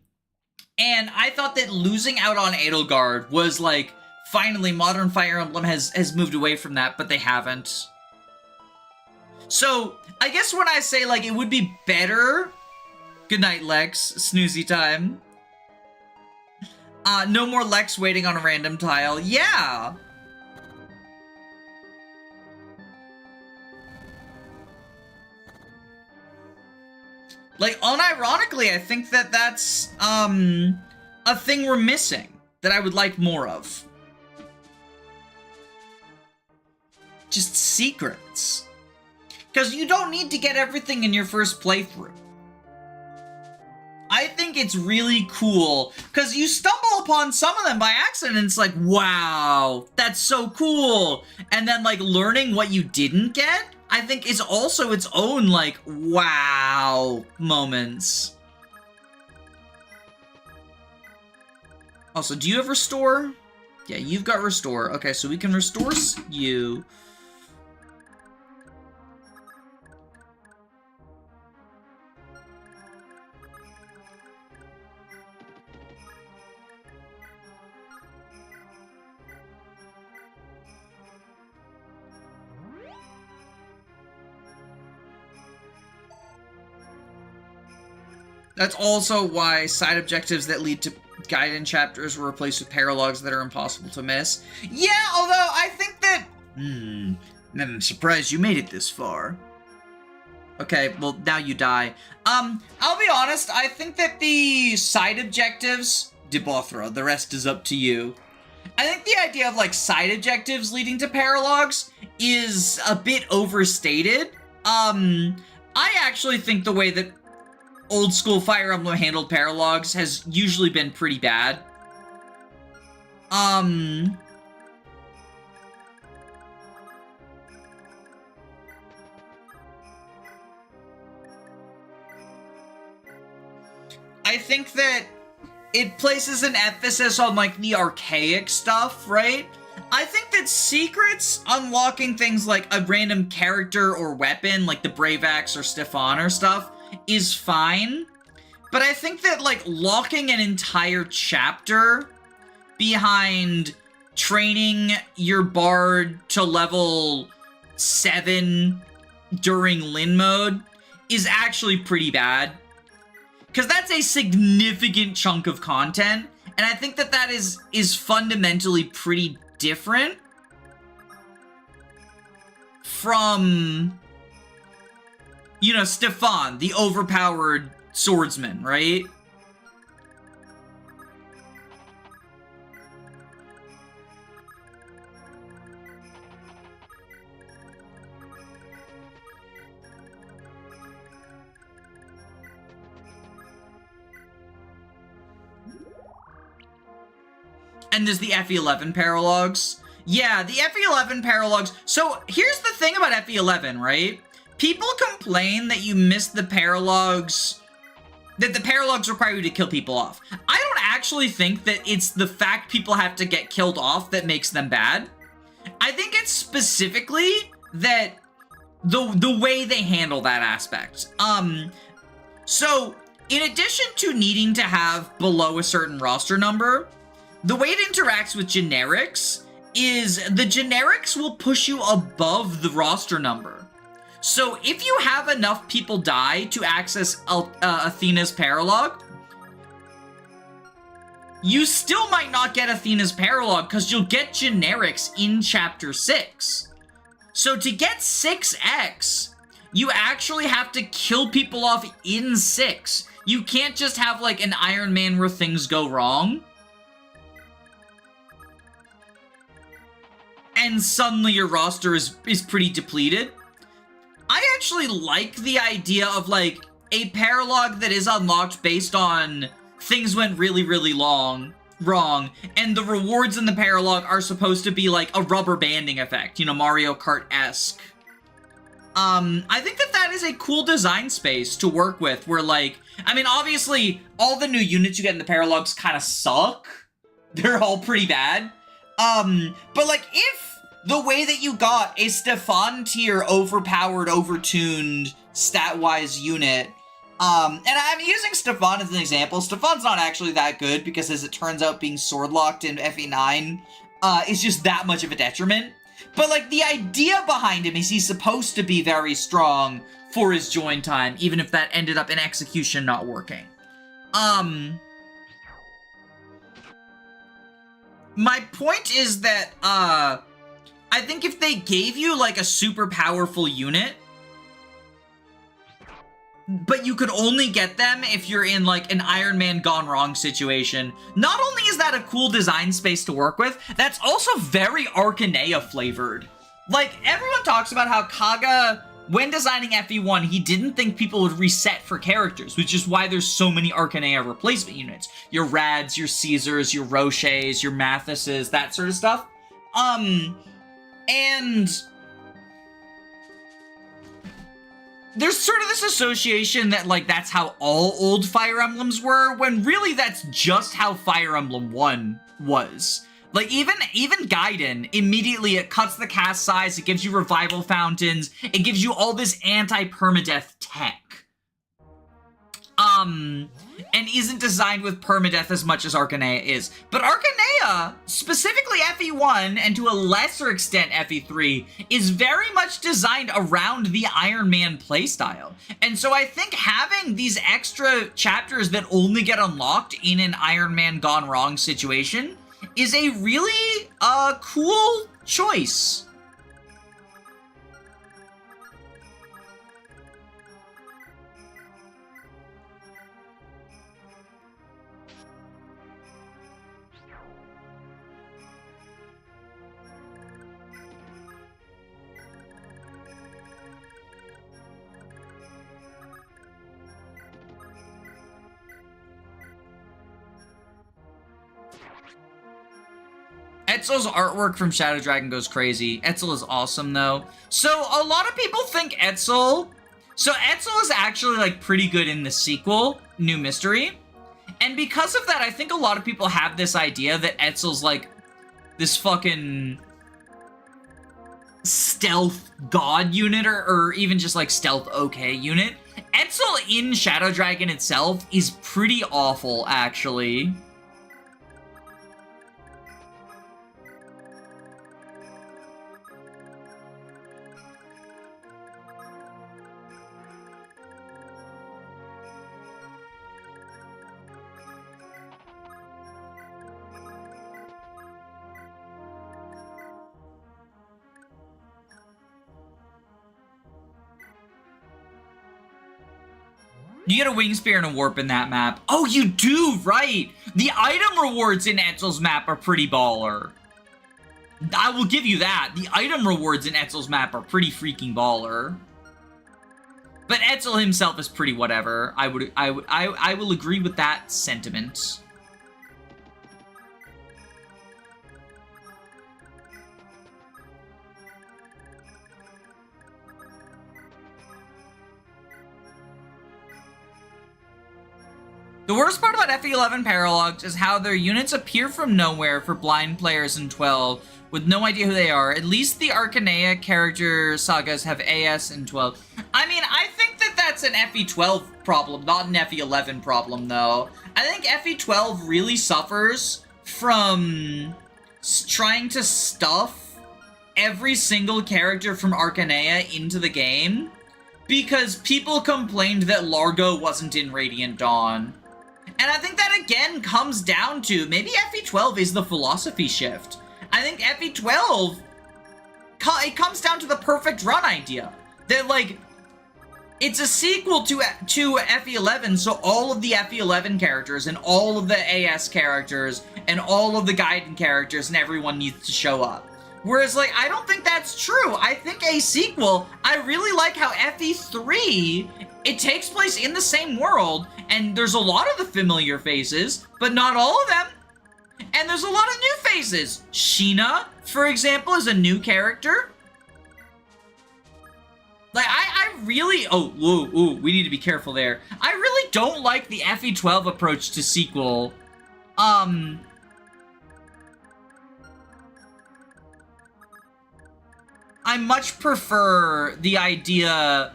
I thought that losing out on Edelgard was, like, finally modern Fire Emblem has moved away from that, but they haven't. So, I guess when I say, like, it would be better... Good night, Lex. Snoozy time. No more Lex waiting on a random tile. Yeah! Like, unironically, I think that that's, a thing we're missing that I would like more of. Just secrets. Because you don't need to get everything in your first playthrough. I think it's really cool, because you stumble upon some of them by accident, and it's like, wow, that's so cool. And then, like, learning what you didn't get, I think is also its own, like, wow moments. Also, do you have restore? Yeah, you've got restore. Okay, so we can restore you. That's also why side objectives that lead to guidance chapters were replaced with paralogs that are impossible to miss. Yeah, although I think that... I'm surprised you made it this far. Okay, well, now you die. I'll be honest, I think that the side objectives... Debothra, the rest is up to you. I think the idea of, like, side objectives leading to paralogs is a bit overstated. I actually think the way that old school Fire Emblem handled paralogs has usually been pretty bad. I think that it places an emphasis on, like, the archaic stuff, right? I think that secrets unlocking things like a random character or weapon, like the Brave Axe or Stefan or stuff, is fine, but I think that, like, locking an entire chapter behind training your bard to level 7 during Lin mode is actually pretty bad, because that's a significant chunk of content, and I think that that is fundamentally pretty different from... You know, Stefan, the overpowered swordsman, right? And there's the FE11 paralogs. Yeah, the FE11 paralogs. So, here's the thing about FE11, right? People complain that you missed the paralogs, that the paralogs require you to kill people off. I don't actually think that it's the fact people have to get killed off that makes them bad. I think it's specifically that the way they handle that aspect. So, in addition to needing to have below a certain roster number, the way it interacts with generics is the generics will push you above the roster number. So if you have enough people die to access Athena's paralog, you still might not get Athena's paralog because you'll get generics in Chapter 6. So to get 6x, you actually have to kill people off in 6. You can't just have, like, an Iron Man where things go wrong. and suddenly your roster is pretty depleted. I actually like the idea of, like, a paralog that is unlocked based on things went really, really wrong, and the rewards in the paralog are supposed to be like a rubber banding effect, you know, Mario Kart-esque. I think that is a cool design space to work with, where, like, I mean, obviously, all the new units you get in the paralogs kind of suck. They're all pretty bad. But, like, if the way that you got a Stefan tier overpowered, overtuned, stat-wise unit, and I'm using Stefan as an example. Stefan's not actually that good, because as it turns out, being sword-locked in FE9 is just that much of a detriment. But, like, the idea behind him is he's supposed to be very strong for his join time, even if that ended up in execution not working. My point is that, I think if they gave you, like, a super powerful unit, but you could only get them if you're in, like, an Iron Man gone wrong situation. Not only is that a cool design space to work with, that's also very Arcanea flavored. Like, everyone talks about how Kaga, when designing FE1, he didn't think people would reset for characters, which is why there's so many Arcanea replacement units. Your Rads, your Caesars, your Roches, your Mathises, that sort of stuff. And there's sort of this association that, like, that's how all old Fire Emblems were, when really that's just how Fire Emblem 1 was. Like, even Gaiden, immediately it cuts the cast size, it gives you revival fountains, it gives you all this anti-permadeath tech. And isn't designed with permadeath as much as Arcanea is. But Arcanea, specifically FE1, and to a lesser extent FE3, is very much designed around the Iron Man playstyle. And so I think having these extra chapters that only get unlocked in an Iron Man gone wrong situation is a really, cool choice. Etzel's artwork from Shadow Dragon goes crazy. Etzel is awesome, though. So, a lot of people think Etzel... So, Etzel is actually, like, pretty good in the sequel, New Mystery. And because of that, I think a lot of people have this idea that Etzel's, like, this fucking stealth god unit, or even just, like, stealth okay unit. Etzel in Shadow Dragon itself is pretty awful, actually. You get a wing spear and a warp in that map. Oh, you do, right! The item rewards in Etzel's map are pretty baller. I will give you that. The item rewards in Etzel's map are pretty freaking baller. But Etzel himself is pretty whatever. I will agree with that sentiment. The worst part about FE11 Paralogs is how their units appear from nowhere for blind players in 12 with no idea who they are. At least the Arcanea character sagas have AS in 12. I mean, I think that that's an FE12 problem, not an FE11 problem, though. I think FE12 really suffers from trying to stuff every single character from Arcanea into the game because people complained that Largo wasn't in Radiant Dawn. And I think that, again, comes down to, maybe FE12 is the philosophy shift. I think FE12, it comes down to the perfect run idea. That, like, it's a sequel to FE11, so all of the FE11 characters, and all of the AS characters, and all of the Gaiden characters, and everyone needs to show up. Whereas, like, I don't think that's true. I think a sequel, I really like how FE3, it takes place in the same world, and there's a lot of the familiar faces, but not all of them. And there's a lot of new faces. Sheena, for example, is a new character. Like, I really... Oh, ooh, we need to be careful there. I really don't like the FE12 approach to sequel. I much prefer the idea...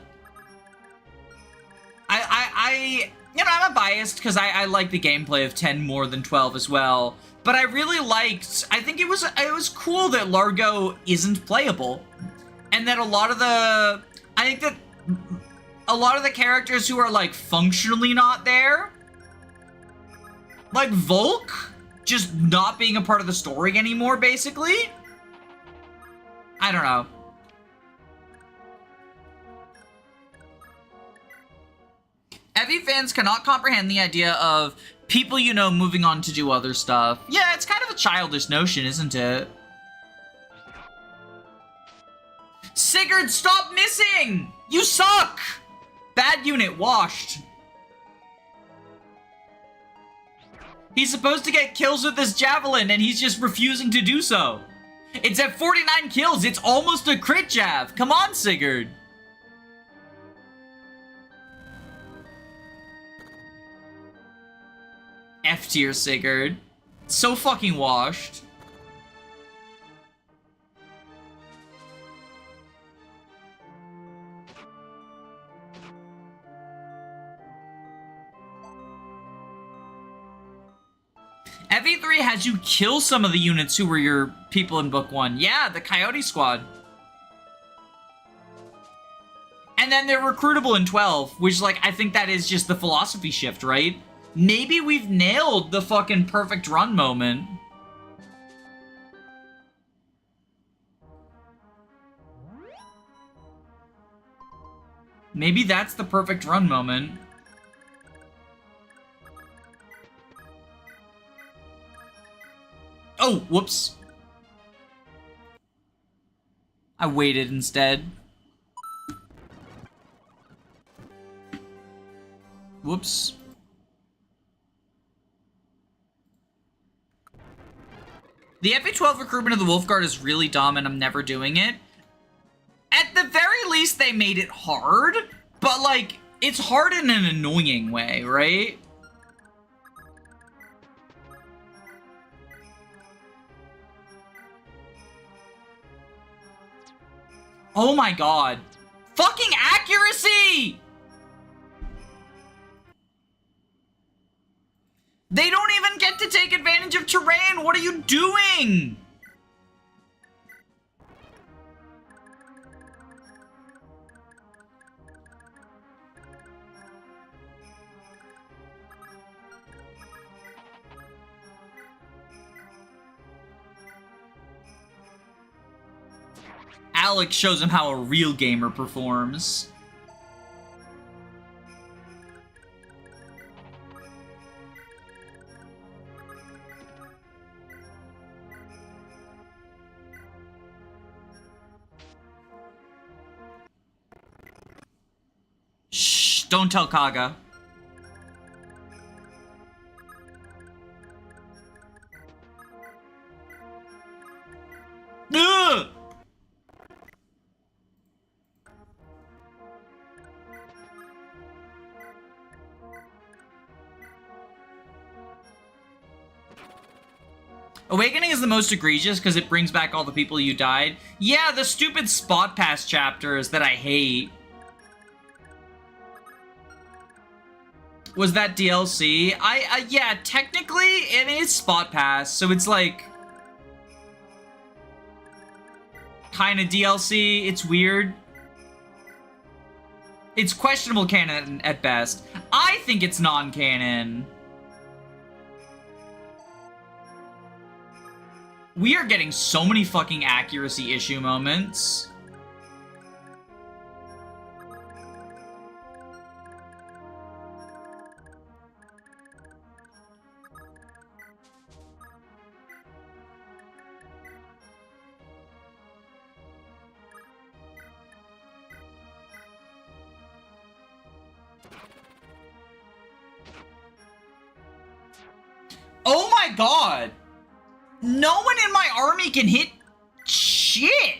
You know, I'm biased because I like the gameplay of 10 more than 12 as well. But I really liked... I think it was cool that Largo isn't playable. And that a lot of the... I think that a lot of the characters who are, like, functionally not there... Like, Volk just not being a part of the story anymore, basically? I don't know. Heavy fans cannot comprehend the idea of people you know moving on to do other stuff. Yeah, it's kind of a childish notion, isn't it? Sigurd, stop missing! You suck! Bad unit, washed. He's supposed to get kills with this javelin, and he's just refusing to do so. It's at 49 kills, it's almost a crit jav. Come on, Sigurd. F tier Sigurd. So fucking washed. FE3 has you kill some of the units who were your people in book 1. Yeah, the Coyote Squad. And then they're recruitable in 12, which, like, I think that is just the philosophy shift, right? Maybe we've nailed the fucking perfect run moment. Maybe that's the perfect run moment. Oh, whoops. I waited instead. Whoops. The FE12 recruitment of the Wolf Guard is really dumb and I'm never doing it. At the very least, they made it hard, but, like, it's hard in an annoying way, right? Oh my god. Fucking accuracy! They don't even get to take advantage of terrain! What are you doing? Alex shows him how a real gamer performs. Shh, don't tell Kaga. Ugh! Awakening is the most egregious because it brings back all the people you died. Yeah, the stupid spot pass chapters that I hate. Was that DLC? Yeah, technically it is spot pass, so it's like kind of DLC. It's weird. It's questionable canon at best. I think it's non-canon. We are getting so many fucking accuracy issue moments. my god! No one in my army can hit shit!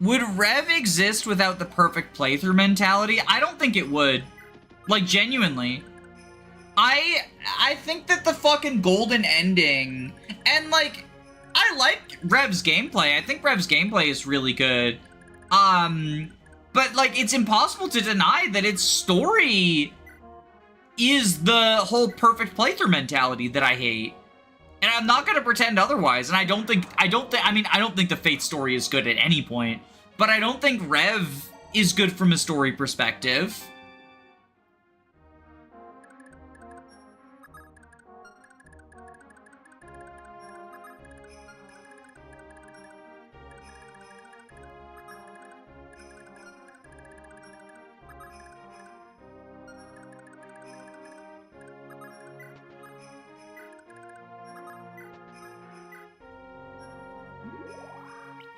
Would Rev exist without the perfect playthrough mentality? I don't think it would. Like, genuinely. I think that the fucking golden ending, and like, I like Rev's gameplay. I think Rev's gameplay is really good. But like, it's impossible to deny that its story is the whole perfect playthrough mentality that I hate. And I'm not gonna pretend otherwise, and I don't think the Fate story is good at any point, but I don't think Rev is good from a story perspective.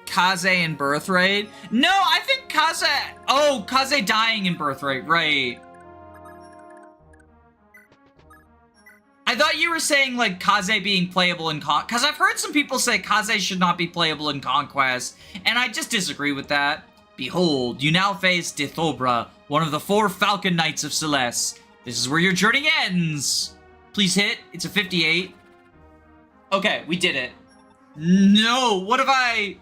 Kaze and Birthright? No, I think Kaze... Oh, Kaze dying in Birthright, right. I thought you were saying, like, Kaze being playable in because I've heard some people say Kaze should not be playable in Conquest, and I just disagree with that. Behold, you now face Dithobra, one of the 4 Falcon Knights of Celeste. This is where your journey ends. Please hit. It's a 58. Okay, we did it. No, what have I...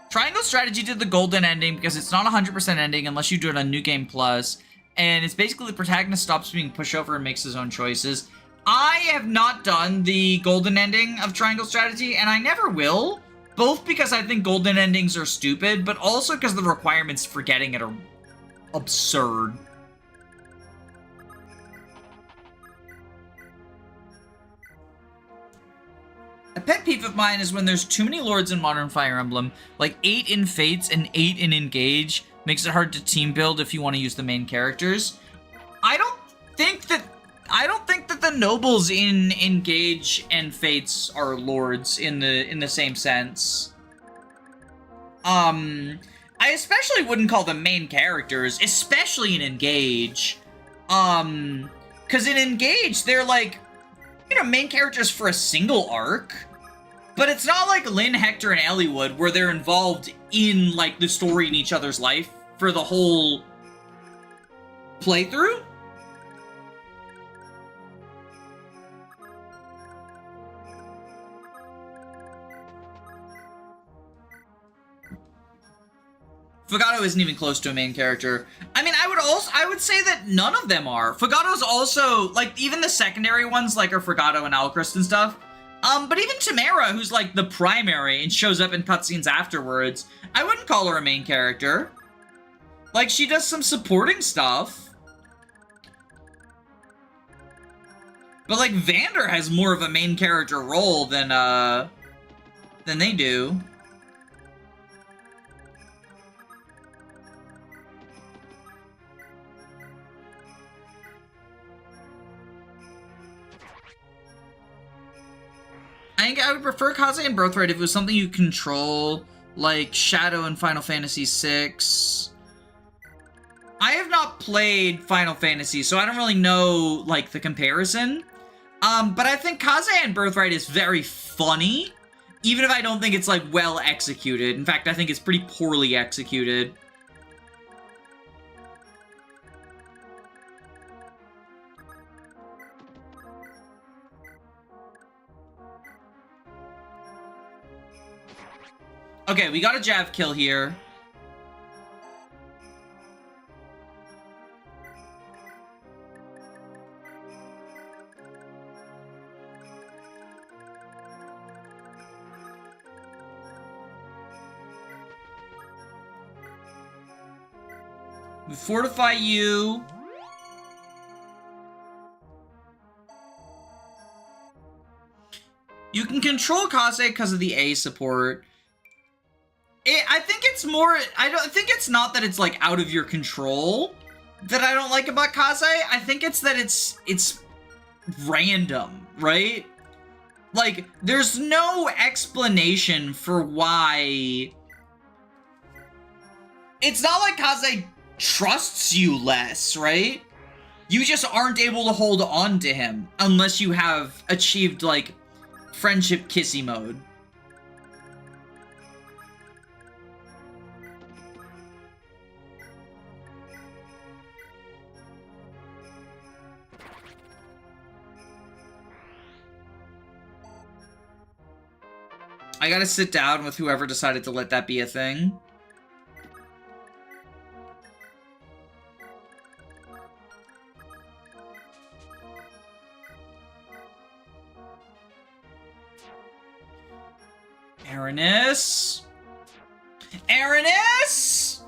Triangle Strategy did the golden ending because it's not 100% ending unless you do it on New Game Plus. And it's basically the protagonist stops being pushover and makes his own choices. I have not done the golden ending of Triangle Strategy, and I never will. Both because I think golden endings are stupid, but also because the requirements for getting it are absurd. A pet peeve of mine is when there's too many lords in Modern Fire Emblem, like 8 in Fates and 8 in Engage, makes it hard to team build if you want to use the main characters. I don't think that the nobles in Engage and Fates are lords in the same sense. I especially wouldn't call them main characters, especially in Engage. Cause in Engage, they're like, you know, main characters for a single arc, but it's not like Lynn, Hector, and Eliwood where they're involved in, like, the story in each other's life for the whole playthrough. Fugato isn't even close to a main character. I mean, I would say that none of them are. Fugato's also, like, even the secondary ones, like, are Fugato and Alchrist and stuff. But even Tamara, who's, like, the primary and shows up in cutscenes afterwards, I wouldn't call her a main character. Like, she does some supporting stuff. But, like, Vander has more of a main character role than they do. I think I would prefer Kaze and Birthright if it was something you control, like Shadow in Final Fantasy VI. I have not played Final Fantasy, so I don't really know, like, the comparison. But I think Kaze and Birthright is very funny, even if I don't think it's, like, well executed. In fact, I think it's pretty poorly executed. Okay, we got a Jav kill here. We fortify you. You can control Kaze because of the A support. I think it's more, I think it's not that it's, like, out of your control that I don't like about Kaze. I think it's that it's random, right? Like, there's no explanation for why It's not like Kaze trusts you less, right? You just aren't able to hold on to him unless you have achieved, like, friendship kissy mode. I gotta sit down with whoever decided to let that be a thing. Erinus? Erinus?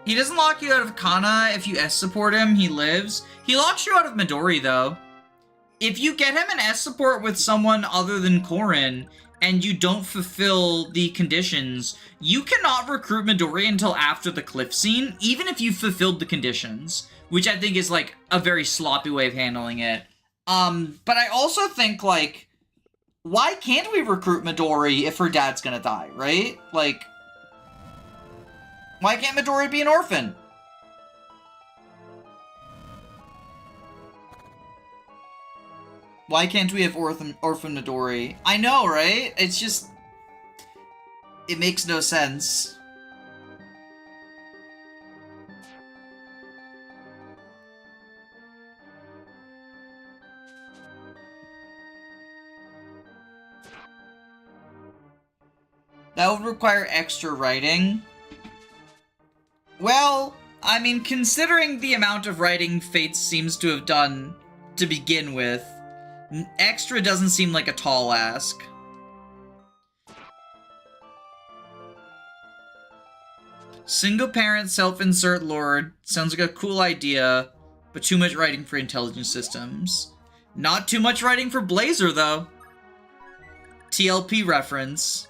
He doesn't lock you out of Kana if you S support him, he lives. He locks you out of Midori, though. If you get him an S support with someone other than Korin, and you don't fulfill the conditions, you cannot recruit Midori until after the cliff scene, even if you've fulfilled the conditions, which I think is, like, a very sloppy way of handling it. But I also think, like, why can't we recruit Midori if her dad's gonna die, right? Like, why can't Midori be an orphan? Why can't we have orphan Midori? I know, right? It's just... it makes no sense. That would require extra writing. Well, I mean, considering the amount of writing Fates seems to have done to begin with, extra doesn't seem like a tall ask. Single parent self-insert lord sounds like a cool idea, but too much writing for intelligence systems. Not too much writing for Blazer, though. TLP reference.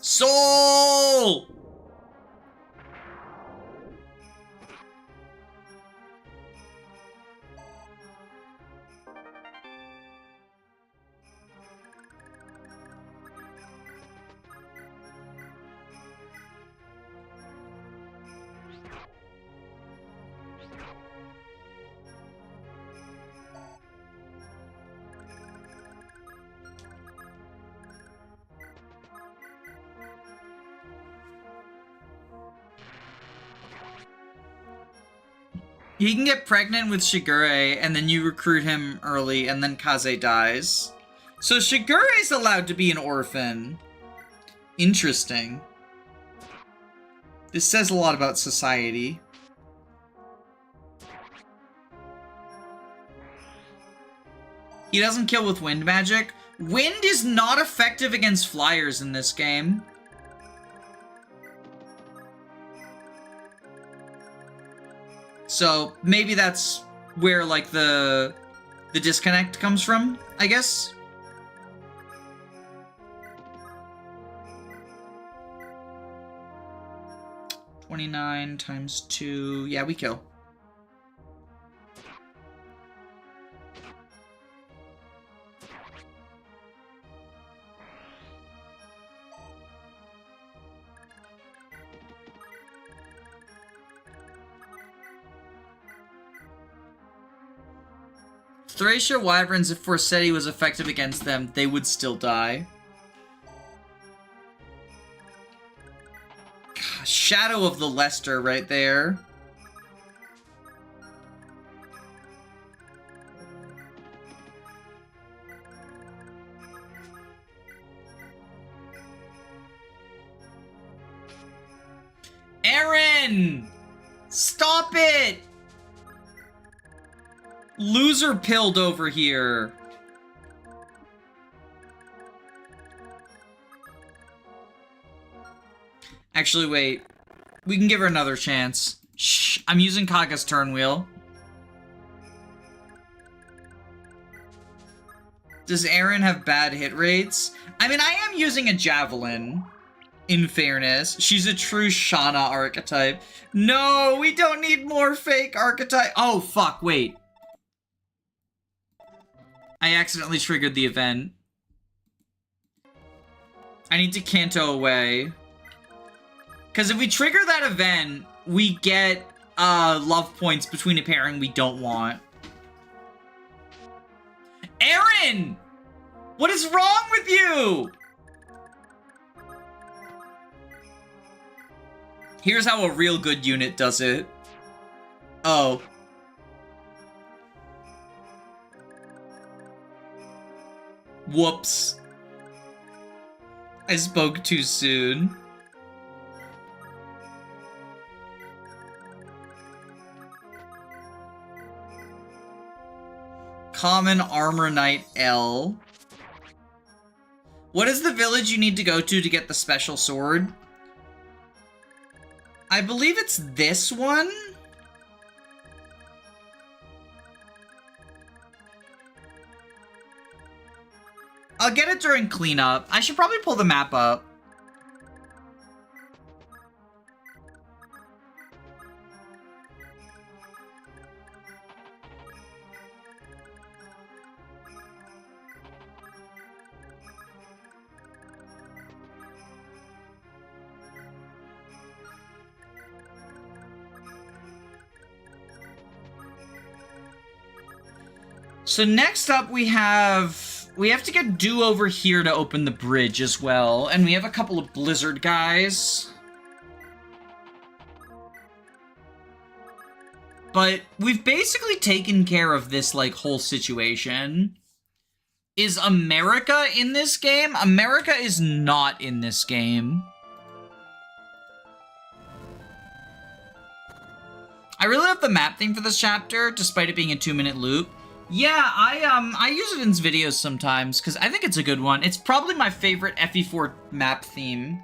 Soul! He can get pregnant with Shigure, and then you recruit him early, and then Kaze dies. So Shigure's allowed to be an orphan. Interesting. This says a lot about society. He doesn't kill with wind magic. Wind is not effective against flyers in this game. So maybe that's where, like, the disconnect comes from, I guess. $29 times 2. Yeah, we kill. Thracia Wyverns, if Forseti was effective against them, they would still die. Gosh, Shadow of the Lester right there. Erin! Stop it! Loser pilled over here. Actually, wait. We can give her another chance. Shh, I'm using Kaga's turn wheel. Does Erin have bad hit rates? I mean, I am using a javelin, in fairness. She's a true Shauna archetype. No, we don't need more fake archetype. Oh, fuck, wait. I accidentally triggered the event. I need to Kanto away. Because if we trigger that event, we get love points between a pairing we don't want. Erin! What is wrong with you? Here's how a real good unit does it. Oh. Whoops. I spoke too soon. Common Armor Knight L. What is the village you need to go to get the special sword? I believe it's this one? I'll get it during cleanup. I should probably pull the map up. So next up we have to get Dew over here to open the bridge as well, and we have a couple of Blizzard guys. But we've basically taken care of this, like, whole situation. Is America in this game? America is not in this game. I really love the map theme for this chapter, despite it being a 2-minute loop. Yeah, I use it in videos sometimes, because I think it's a good one. It's probably my favorite FE4 map theme.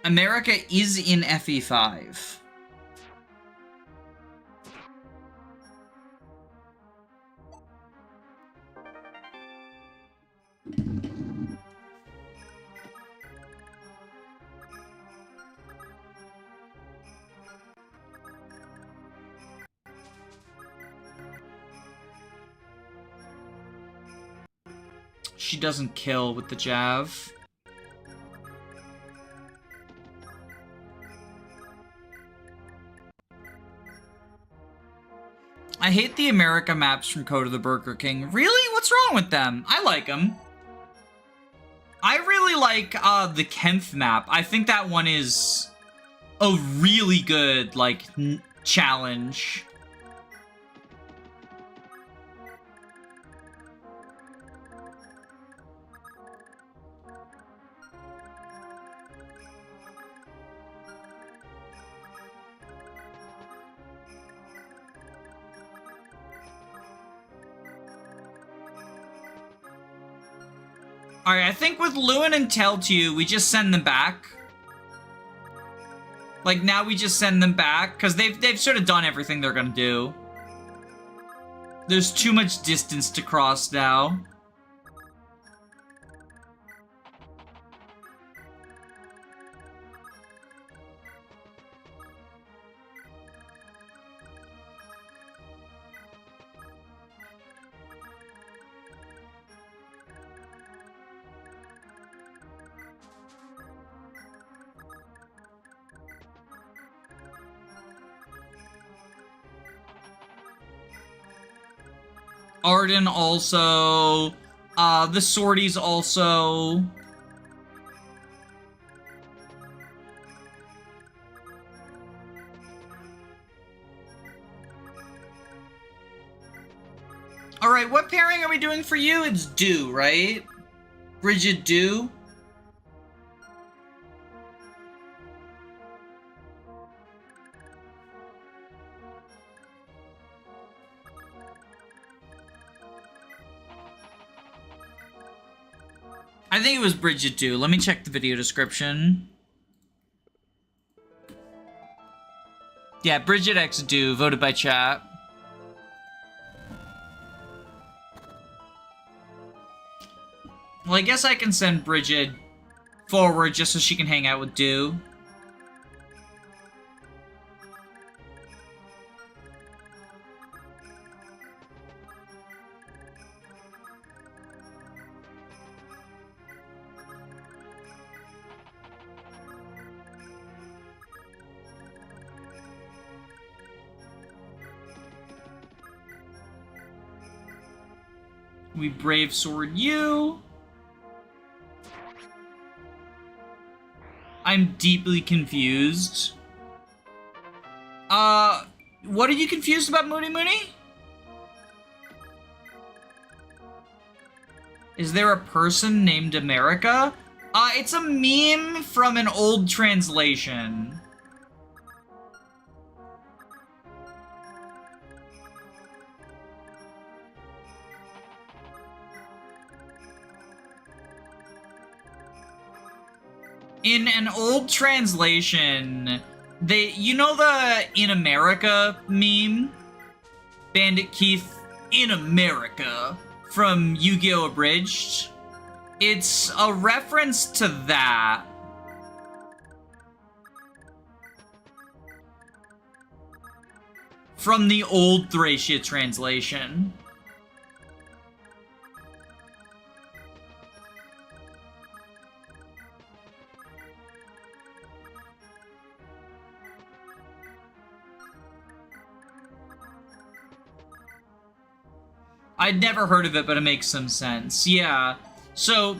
America is in FE5. She doesn't kill with the Jav. I hate the America maps from Code of the Burger King. Really? What's wrong with them? I like them. I really like the Kempf map. I think that one is a really good, like, challenge. Alright, I think with Lewyn and Tailtu, we just send them back. Like, now we just send them back, because they've sort of done everything they're gonna do. There's too much distance to cross now. Arden also, the sorties also. Alright, what pairing are we doing for you? It's Dew, right? Brigid Dew? I think it was Brigid too. Let me check the video description. Yeah, Brigid X Do, voted by chat. Well, I guess I can send Brigid forward just so she can hang out with Do. We brave sword you. I'm deeply confused. What are you confused about, Moody Mooney? Is there a person named America? It's a meme from an old translation. In an old translation, you know the In America meme? Bandit Keith, In America, from Yu-Gi-Oh! Abridged? It's a reference to that. From the old Thracia translation. I'd never heard of it, but it makes some sense. Yeah. So,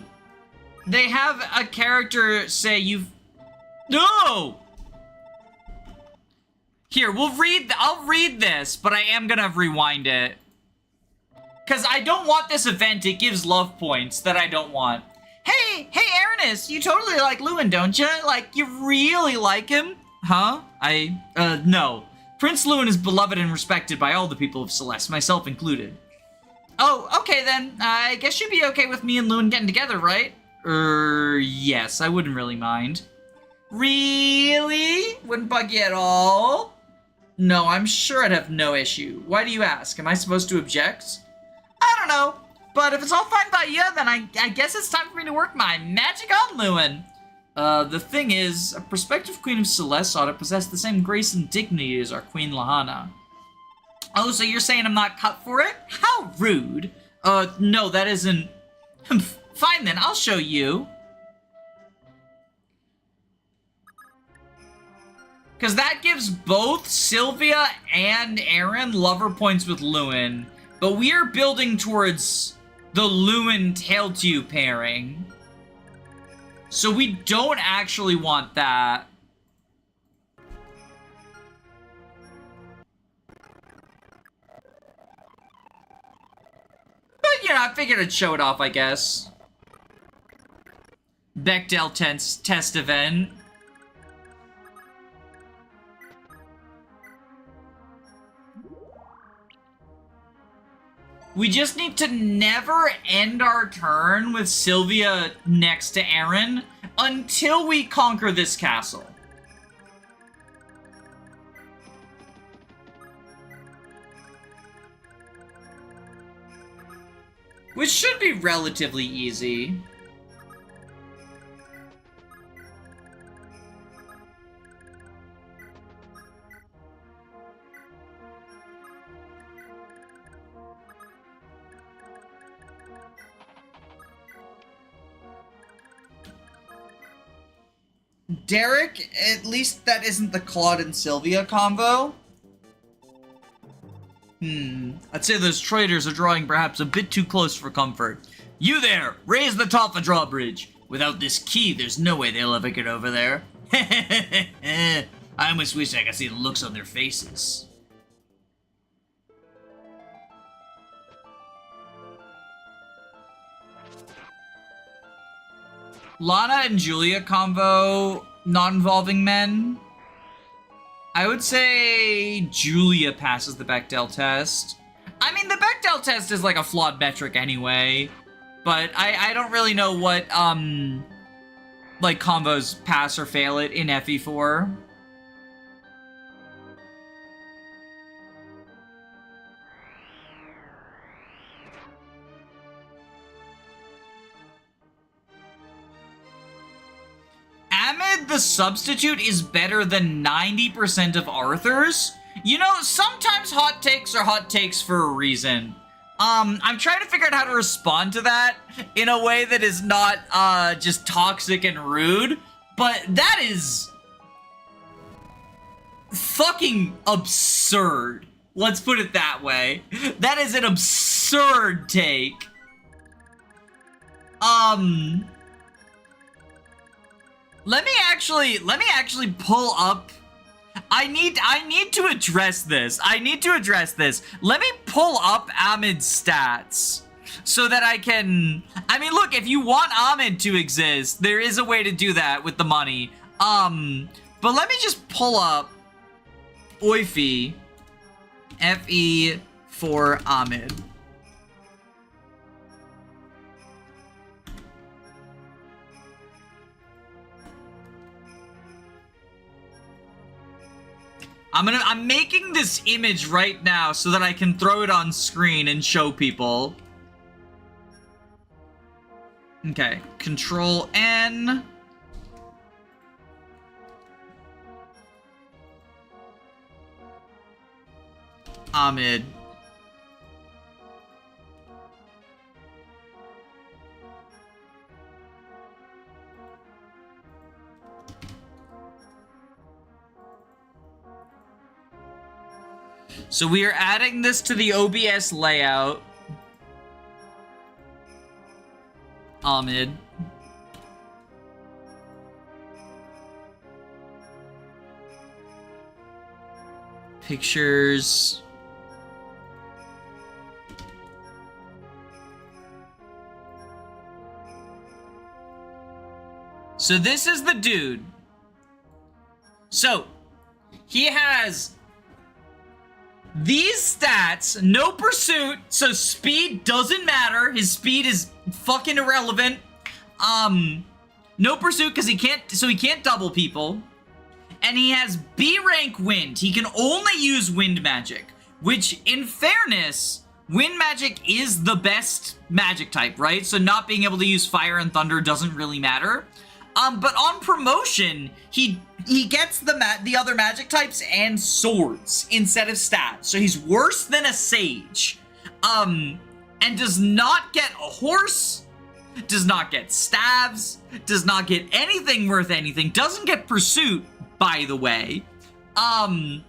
they have a character say you've... No! Here, I'll read this, but I am gonna rewind it. Because I don't want this event, it gives love points that I don't want. Hey, Erin, you totally like Lewyn, don't you? Like, you really like him? Huh? No. Prince Lewyn is beloved and respected by all the people of Celeste, myself included. Oh, okay then. I guess you'd be okay with me and Lewyn getting together, right? Yes, I wouldn't really mind. Really? Wouldn't bug you at all? No, I'm sure I'd have no issue. Why do you ask? Am I supposed to object? I don't know. But if it's all fine by you, then I guess it's time for me to work my magic on Lewyn. The thing is, a prospective Queen of Celeste ought to possess the same grace and dignity as our Queen Lahana. Oh, so you're saying I'm not cut for it? How rude. No, that isn't... Fine then, I'll show you. Because that gives both Sylvia and Erin lover points with Lewyn. But we are building towards the Lewyn Tailtu pairing. So we don't actually want that. But, yeah, I figured I'd show it off, I guess. Bechdel test event. We just need to never end our turn with Sylvia next to Erin until we conquer this castle. Which should be relatively easy. Derek, at least that isn't the Claude and Sylvia combo. I'd say those traitors are drawing perhaps a bit too close for comfort. You there! Raise the top of drawbridge! Without this key, there's no way they'll ever get over there. I almost wish I could see the looks on their faces. Lana and Julia combo, non-involving men. I would say Julia passes the Bechdel test. I mean, the Bechdel test is like a flawed metric anyway. But I don't really know what, like, combos pass or fail it in FE4. Amid the substitute is better than 90% of Arthur's. You know, sometimes hot takes are hot takes for a reason. I'm trying to figure out how to respond to that in a way that is not, just toxic and rude, but that is fucking absurd. Let's put it that way. That is an absurd take. Let me actually pull up. I need to address this. Let me pull up Amid's stats so that I can... I mean, look, if you want Amid to exist, there is a way to do that with the money. But let me just pull up Oifi FE for Amid. I'm making this image right now so that I can throw it on screen and show people. Okay, Control N. Amid. So we are adding this to the OBS layout. Amid. Pictures. So this is the dude. So he has these stats, no pursuit, so speed doesn't matter. His speed is fucking irrelevant. No pursuit because he can't double people. And he has B rank wind. He can only use wind magic, which in fairness, wind magic is the best magic type, right? So not being able to use fire and thunder doesn't really matter. But on promotion, he gets the other magic types and swords instead of stats. So he's worse than a sage. And does not get a horse, does not get staves, does not get anything worth anything, doesn't get pursuit, by the way. 40%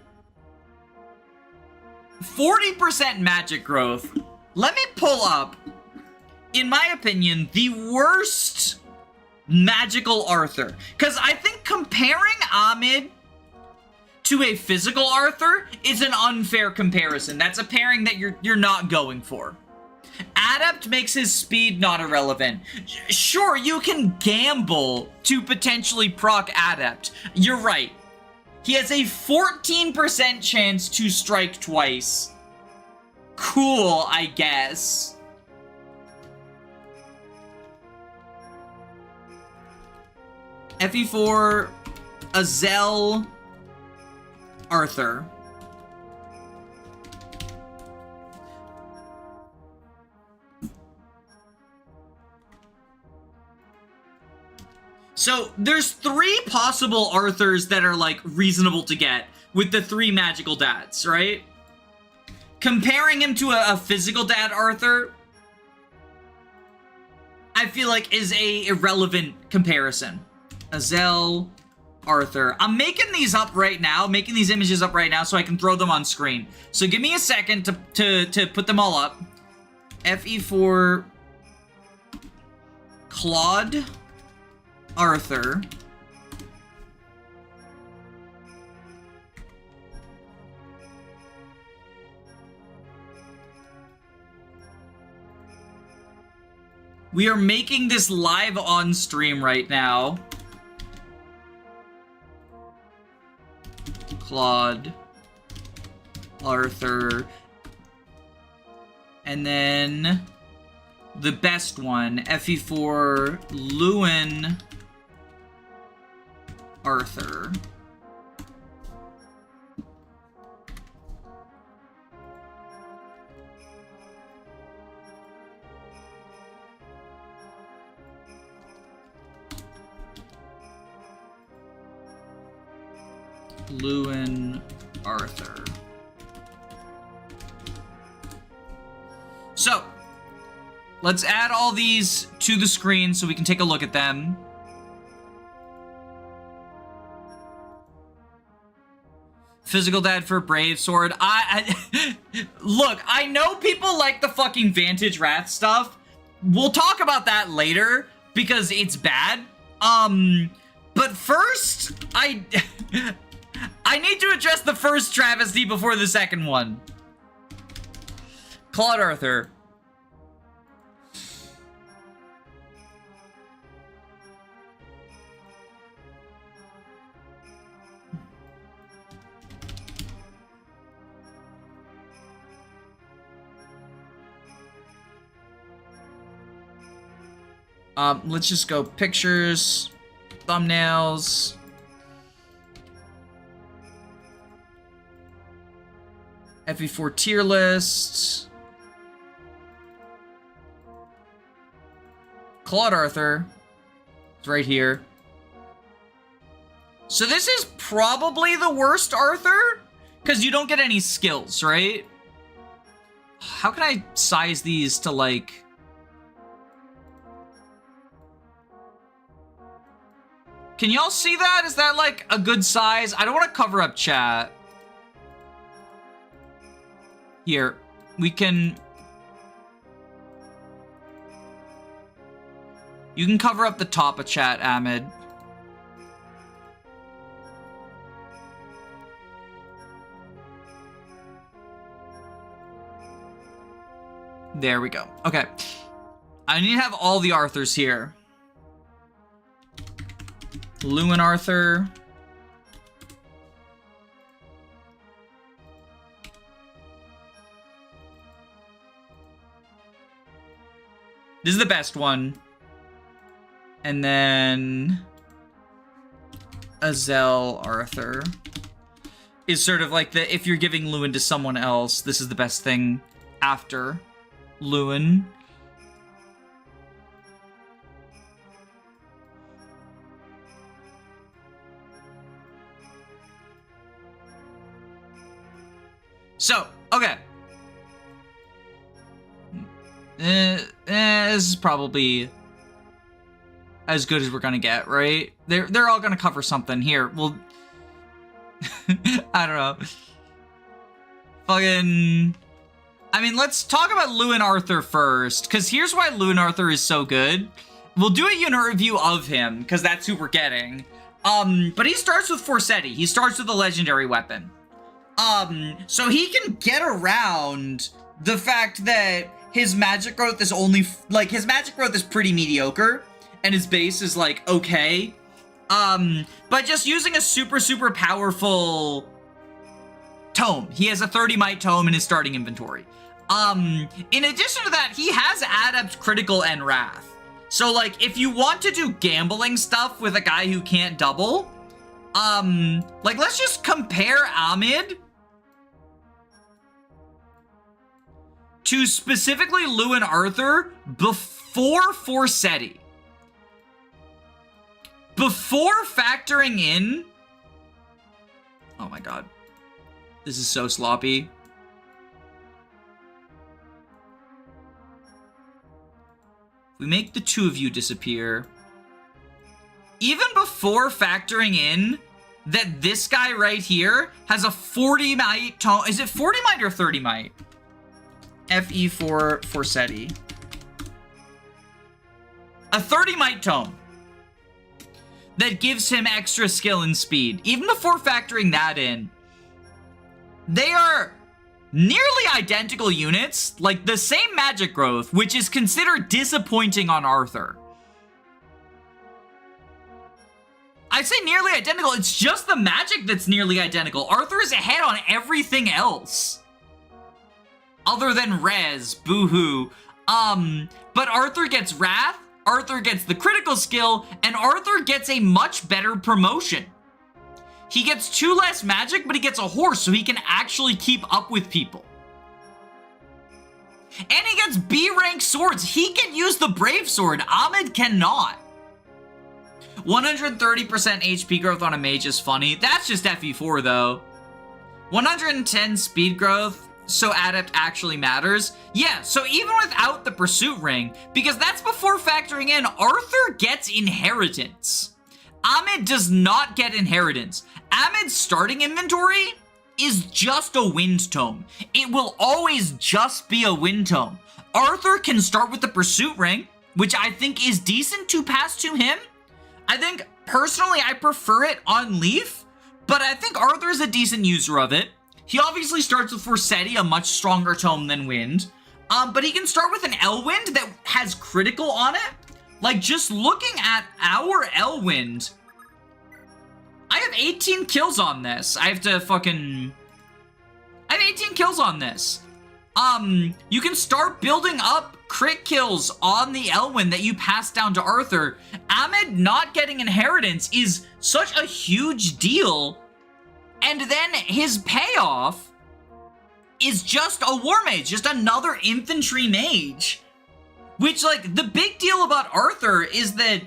magic growth. Let me pull up, in my opinion, the worst magical Arthur, because I think comparing Amid to a physical Arthur is an unfair comparison. That's a pairing that you're not going for. Adept makes his speed not irrelevant. Sure, you can gamble to potentially proc Adept. You're right. He has a 14% chance to strike twice. Cool, I guess. FE4, Azel, Arthur. So there's 3 possible Arthurs that are like reasonable to get with the 3 magical dads, right? Comparing him to a physical dad Arthur, I feel like is a irrelevant comparison. Azel, Arthur. I'm making these up right now, making these images up right now so I can throw them on screen. So give me a second to put them all up. FE4, Claude, Arthur. We are making this live on stream right now. Claude, Arthur, and then the best one, FE4 Lewyn Arthur. Lewyn Arthur. So, let's add all these to the screen so we can take a look at them. Physical dad for Brave Sword. Look, I know people like the fucking Vantage Wrath stuff. We'll talk about that later because it's bad. But first, I need to address the first travesty before the second one. Claude Arthur. Let's just go pictures, thumbnails. FE4 tier list. Claude Arthur. It's right here. So this is probably the worst Arthur, because you don't get any skills, right? How can I size these to, like... Can y'all see that? Is that, like, a good size? I don't want to cover up chat. Here, we can... You can cover up the top of chat, Ahmed. There we go. Okay. I need to have all the Arthurs here. Lewyn Arthur. This is the best one. And then Azel Arthur is sort of like the, if you're giving Lewyn to someone else, this is the best thing after Lewyn. So, okay. This is probably as good as we're gonna get, right? They're all gonna cover something here. Well, I don't know. Fucking... I mean, let's talk about Lewyn Arthur first, because here's why Lewyn Arthur is so good. We'll do a unit review of him, because that's who we're getting. But he starts with Forsetti. He starts with a legendary weapon. So he can get around the fact that his magic growth is only, like, his magic growth is pretty mediocre, and his base is, like, okay. But just using a super powerful tome. He has a 30 might tome in his starting inventory. In addition to that, he has adept, critical, and wrath. So, like, if you want to do gambling stuff with a guy who can't double, like, let's just compare Ahmed to specifically Lewyn Arthur before Forsetti. Before factoring in... Oh my god. This is so sloppy. If we make the two of you disappear... Even before factoring in that this guy right here has a 40 might tome... Is it 40 might or 30 might? FE4 Forsetti. A 30 might tome that gives him extra skill and speed. Even before factoring that in, they are nearly identical units, like the same magic growth, which is considered disappointing on Arthur. I'd say nearly identical. It's just the magic that's nearly identical. Arthur is ahead on everything else. Other than res, boo-hoo. But Arthur gets Wrath, Arthur gets the critical skill, and Arthur gets a much better promotion. He gets 2 less magic, but he gets a horse, so he can actually keep up with people. And he gets B rank swords. He can use the Brave Sword. Ahmed cannot. 130% HP growth on a mage is funny. That's just FE4 though. 110 speed growth, so adept actually matters. Yeah, so even without the pursuit ring, because that's before factoring in, Arthur gets inheritance. Ahmed does not get inheritance. Ahmed's starting inventory is just a wind tome. It will always just be a wind tome. Arthur can start with the pursuit ring, which I think is decent to pass to him. I think, personally, I prefer it on Leaf, but I think Arthur is a decent user of it. He obviously starts with Forseti, a much stronger tome than Wind, but he can start with an Elwind that has critical on it. Like, just looking at our Elwind, I have 18 kills on this. I have 18 kills on this. You can start building up crit kills on the Elwind that you pass down to Arthur. Ahmed not getting inheritance is such a huge deal. And then his payoff is just a war mage, just another infantry mage. Which, like, the big deal about Arthur is that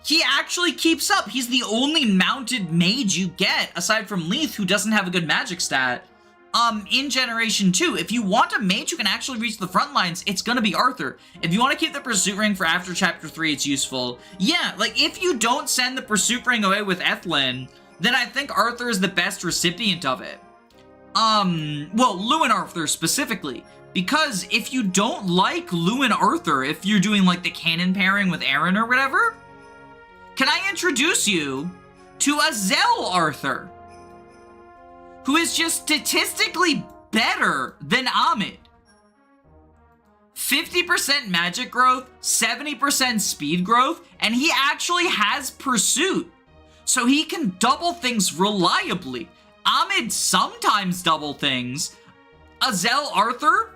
he actually keeps up. He's the only mounted mage you get, aside from Leith, who doesn't have a good magic stat. In Generation 2, if you want a mage who can actually reach the front lines, it's gonna be Arthur. If you want to keep the Pursuit Ring for after Chapter 3, it's useful. Yeah, like, if you don't send the Pursuit Ring away with Ethlyn, then I think Arthur is the best recipient of it. Well, Lewyn Arthur specifically. Because if you don't like Lewyn Arthur, if you're doing, like, the canon pairing with Erin or whatever, can I introduce you to Azel Arthur, who is just statistically better than Ahmed. 50% magic growth, 70% speed growth, and he actually has pursuit. So he can double things reliably. Ahmed sometimes double things. Azel Arthur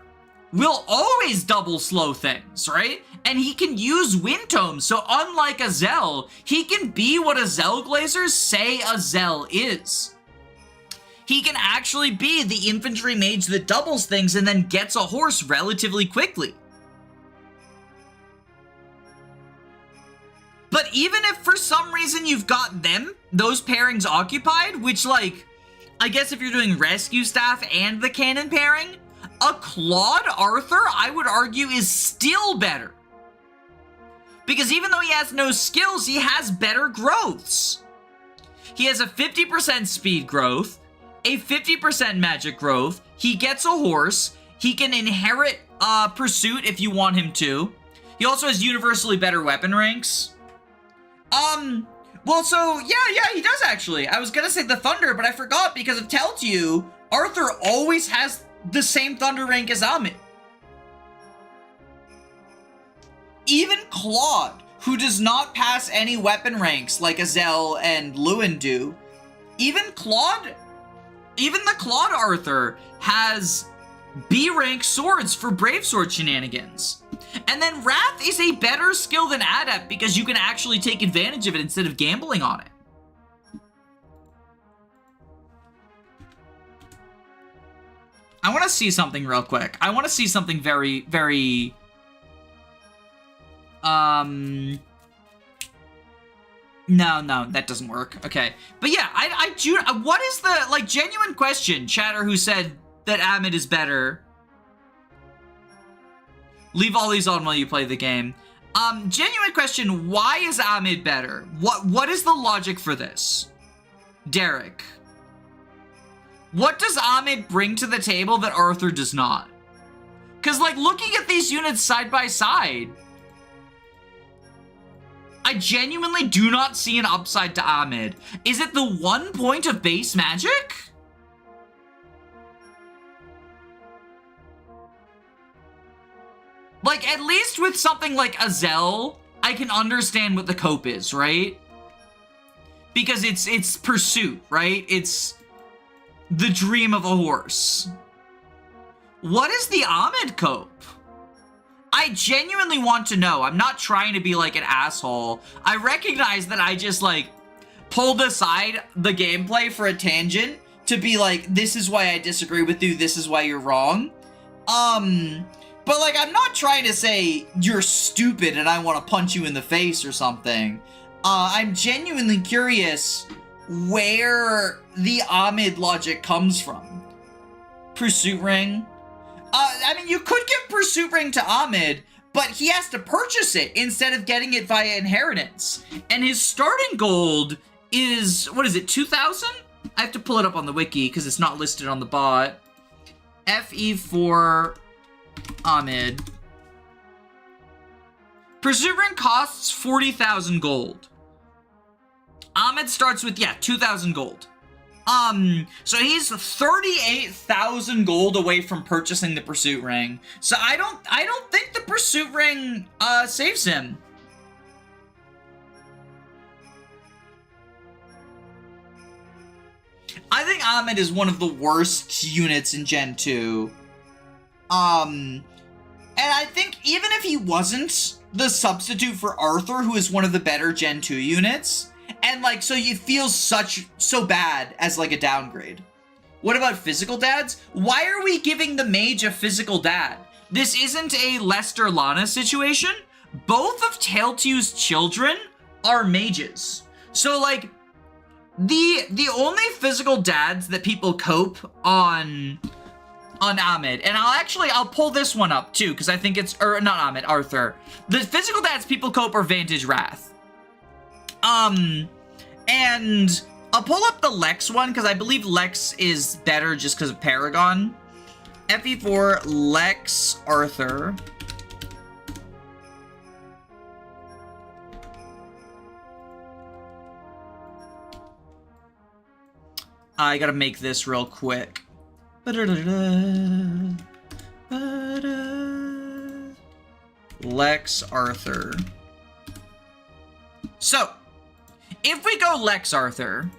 will always double slow things, right? And he can use Wind Tomes, so unlike Azel, he can be what Azel Glazers say Azel is. He can actually be the infantry mage that doubles things and then gets a horse relatively quickly. But even if for some reason you've got those pairings occupied, which, like, I guess if you're doing rescue staff and the cannon pairing, a Claude Arthur, I would argue, is still better. Because even though he has no skills, he has better growths. He has a 50% speed growth, a 50% magic growth, he gets a horse, he can inherit pursuit if you want him to. He also has universally better weapon ranks. Well, so, yeah, he does actually. I was gonna say the Thunder, but I forgot because of Tailtu, Arthur always has the same Thunder rank as Ahmed. Even Claude, who does not pass any weapon ranks like Azel and Lewyn do, even the Claude Arthur has B rank swords for Brave Sword shenanigans. And then Wrath is a better skill than Adept because you can actually take advantage of it instead of gambling on it. I want to see something real quick. I want to see something very, very... No, that doesn't work. Okay. But yeah, what is the, like, genuine question, chatter who said that Ahmed is better? Leave all these on while you play the game. Genuine question, why is Ahmed better? What is the logic for this? Derek. What does Ahmed bring to the table that Arthur does not? Because, like, looking at these units side by side, I genuinely do not see an upside to Ahmed. Is it the 1 point of base magic? Like, at least with something like Azel, I can understand what the cope is, right? Because it's pursuit, right? It's the dream of a horse. What is the Ahmed cope? I genuinely want to know. I'm not trying to be like an asshole. I recognize that I just like pulled aside the gameplay for a tangent to be like, this is why I disagree with you, this is why you're wrong. But like, I'm not trying to say you're stupid and I want to punch you in the face or something. I'm genuinely curious where the Ahmed logic comes from. Pursuit ring. I mean, you could give Pursuit ring to Ahmed, but he has to purchase it instead of getting it via inheritance. And his starting gold is, what is it, 2,000? I have to pull it up on the wiki because it's not listed on the bot. FE4 Ahmed. Pursuit ring costs 40,000 gold. Ahmed starts with, yeah, 2,000 gold. So he's 38,000 gold away from purchasing the Pursuit ring. So I don't think the Pursuit ring, saves him. I think Ahmed is one of the worst units in Gen 2. And I think even if he wasn't the substitute for Arthur, who is one of the better Gen 2 units, and like, so you feel so bad as like a downgrade. What about physical dads? Why are we giving the mage a physical dad? This isn't a Lester Lana situation. Both of Tailtu's children are mages. So like, the only physical dads that people cope on Ahmed, and I'll pull this one up too, because I think it's, or not Ahmed, Arthur. The physical dads people cope are Vantage Wrath. And I'll pull up the Lex one, because I believe Lex is better just because of Paragon. FE4 Lex Arthur. I gotta make this real quick. Lex Arthur. So, if we go Lex Arthur,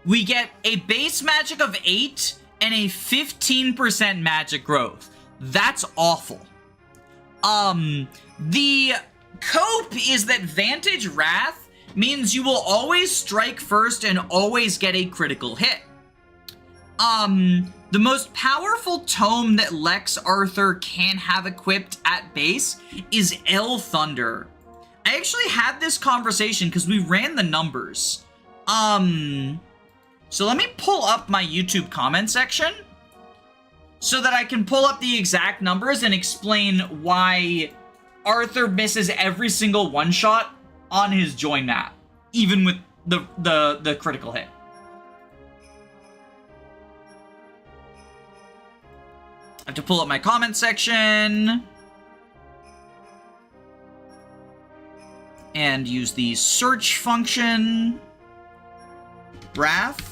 we get a base magic of 8 and a 15% magic growth. That's awful. The cope is that Vantage Wrath means you will always strike first and always get a critical hit. The most powerful tome that Lex Arthur can have equipped at base is El Thunder. I actually had this conversation because we ran the numbers. So let me pull up my YouTube comment section so that I can pull up the exact numbers and explain why Arthur misses every single one-shot on his join map, even with the critical hit. I have to pull up my comment section and use the search function. Wrath.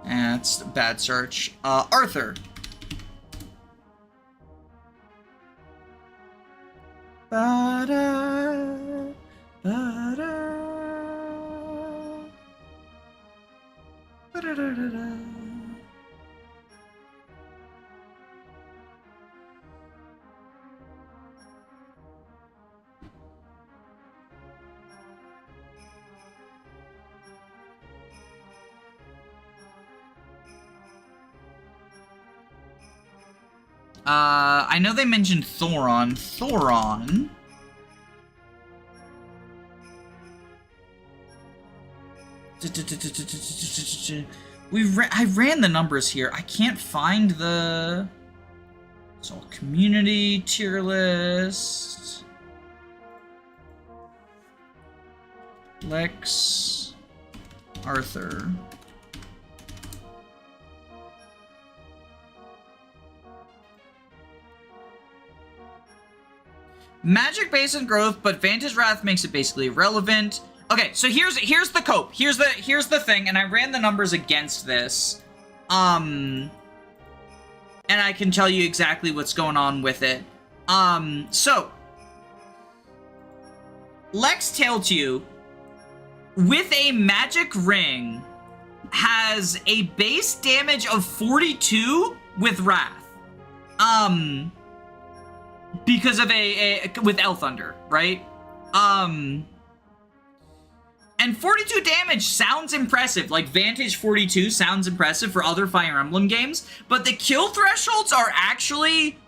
That's a bad search. Arthur. Ba-da, ba-da, ba-da-da-da-da. I know they mentioned Thoron. I ran the numbers here. I can't find the... So, community tier list. Lex Arthur. Magic base and growth, but Vantage Wrath makes it basically irrelevant. Okay, so here's the cope. Here's the thing, and I ran the numbers against this. And I can tell you exactly what's going on with it. So Lex Tailtu with a magic ring has a base damage of 42 with Wrath. Because of with El Thunder, right? And 42 damage sounds impressive. Like, Vantage 42 sounds impressive for other Fire Emblem games, but the kill thresholds are actually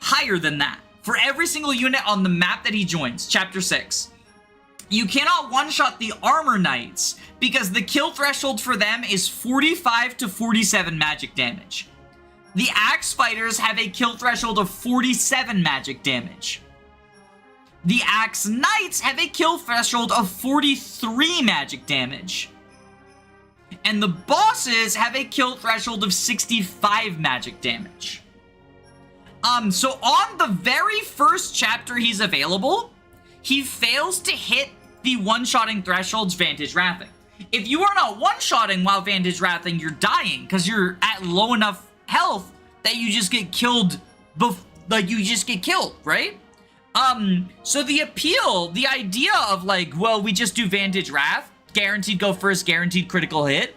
higher than that for every single unit on the map that he joins, Chapter 6. You cannot one-shot the Armor Knights because the kill threshold for them is 45 to 47 magic damage. The Axe Fighters have a kill threshold of 47 magic damage. The Axe Knights have a kill threshold of 43 magic damage. And the bosses have a kill threshold of 65 magic damage. So on the very first chapter he's available, he fails to hit the one-shotting thresholds Vantage Wrathing. If you are not one-shotting while Vantage Wrathing, you're dying because you're at low enough health that you just get killed, right? So the appeal, the idea of like, well, we just do Vantage Wrath, guaranteed go first, guaranteed critical hit,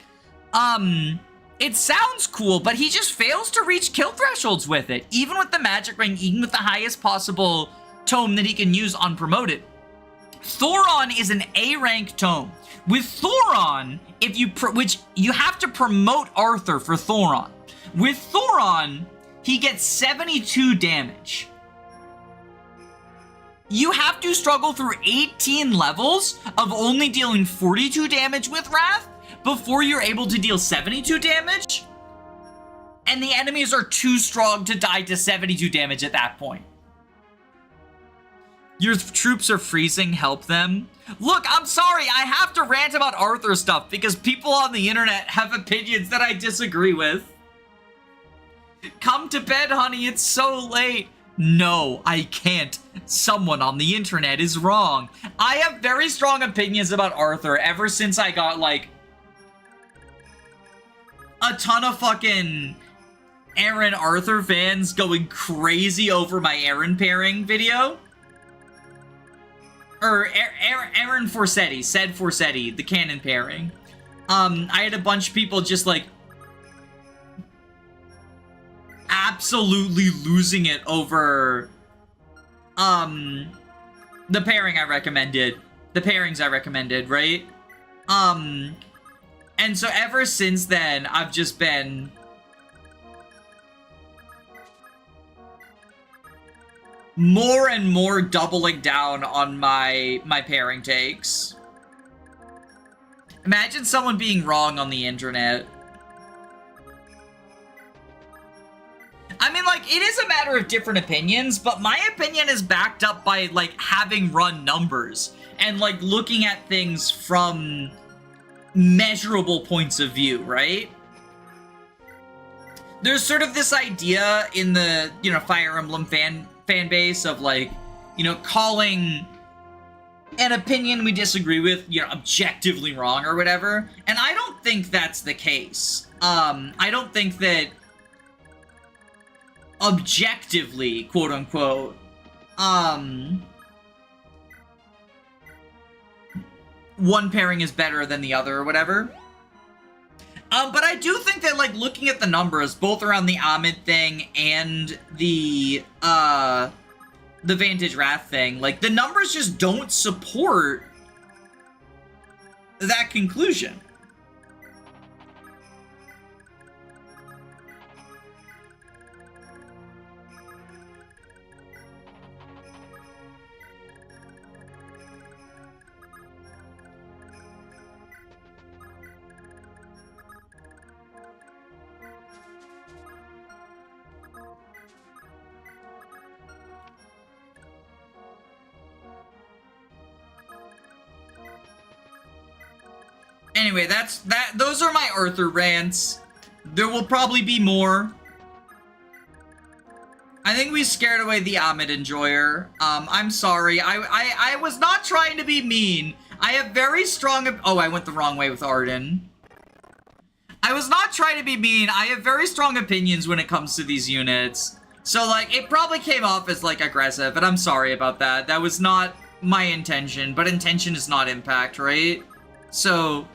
it sounds cool, but he just fails to reach kill thresholds with it, even with the magic ring, even with the highest possible tome that he can use unpromoted. Thoron is an A-rank tome. With Thoron, which you have to promote Arthur for Thoron. With Thoron, he gets 72 damage. You have to struggle through 18 levels of only dealing 42 damage with Wrath before you're able to deal 72 damage. And the enemies are too strong to die to 72 damage at that point. Your troops are freezing, help them. Look, I'm sorry, I have to rant about Arthur stuff because people on the internet have opinions that I disagree with. Come to bed, honey, it's so late. No, I can't. Someone on the internet is wrong. I have very strong opinions about Arthur ever since I got, like, a ton of fucking Erin Arthur fans going crazy over my Erin pairing video. Or Erin Forsetti, said Forsetti, the canon pairing. I had a bunch of people just, like, absolutely losing it over the pairing I recommended, the pairings I recommended, right? And so ever since then I've just been more and more doubling down on my pairing takes. Imagine someone being wrong on the internet. I mean, like, it is a matter of different opinions, but my opinion is backed up by, like, having run numbers and, like, looking at things from measurable points of view, right? There's sort of this idea in the, you know, Fire Emblem fan base of, like, you know, calling an opinion we disagree with, you know, objectively wrong or whatever, and I don't think that's the case. I don't think that objectively, quote unquote, one pairing is better than the other or whatever. But I do think that, like, looking at the numbers, both around the Ahmed thing and the Vantage Wrath thing, like, the numbers just don't support that conclusion. Anyway, those are my Arthur rants. There will probably be more. I think we scared away the Ahmed enjoyer. I'm sorry. I was not trying to be mean. I have very strong... Oh, I went the wrong way with Arden. I was not trying to be mean. I have very strong opinions when it comes to these units. So, like, it probably came off as, like, aggressive, and I'm sorry about that. That was not my intention, but intention is not impact, right? So,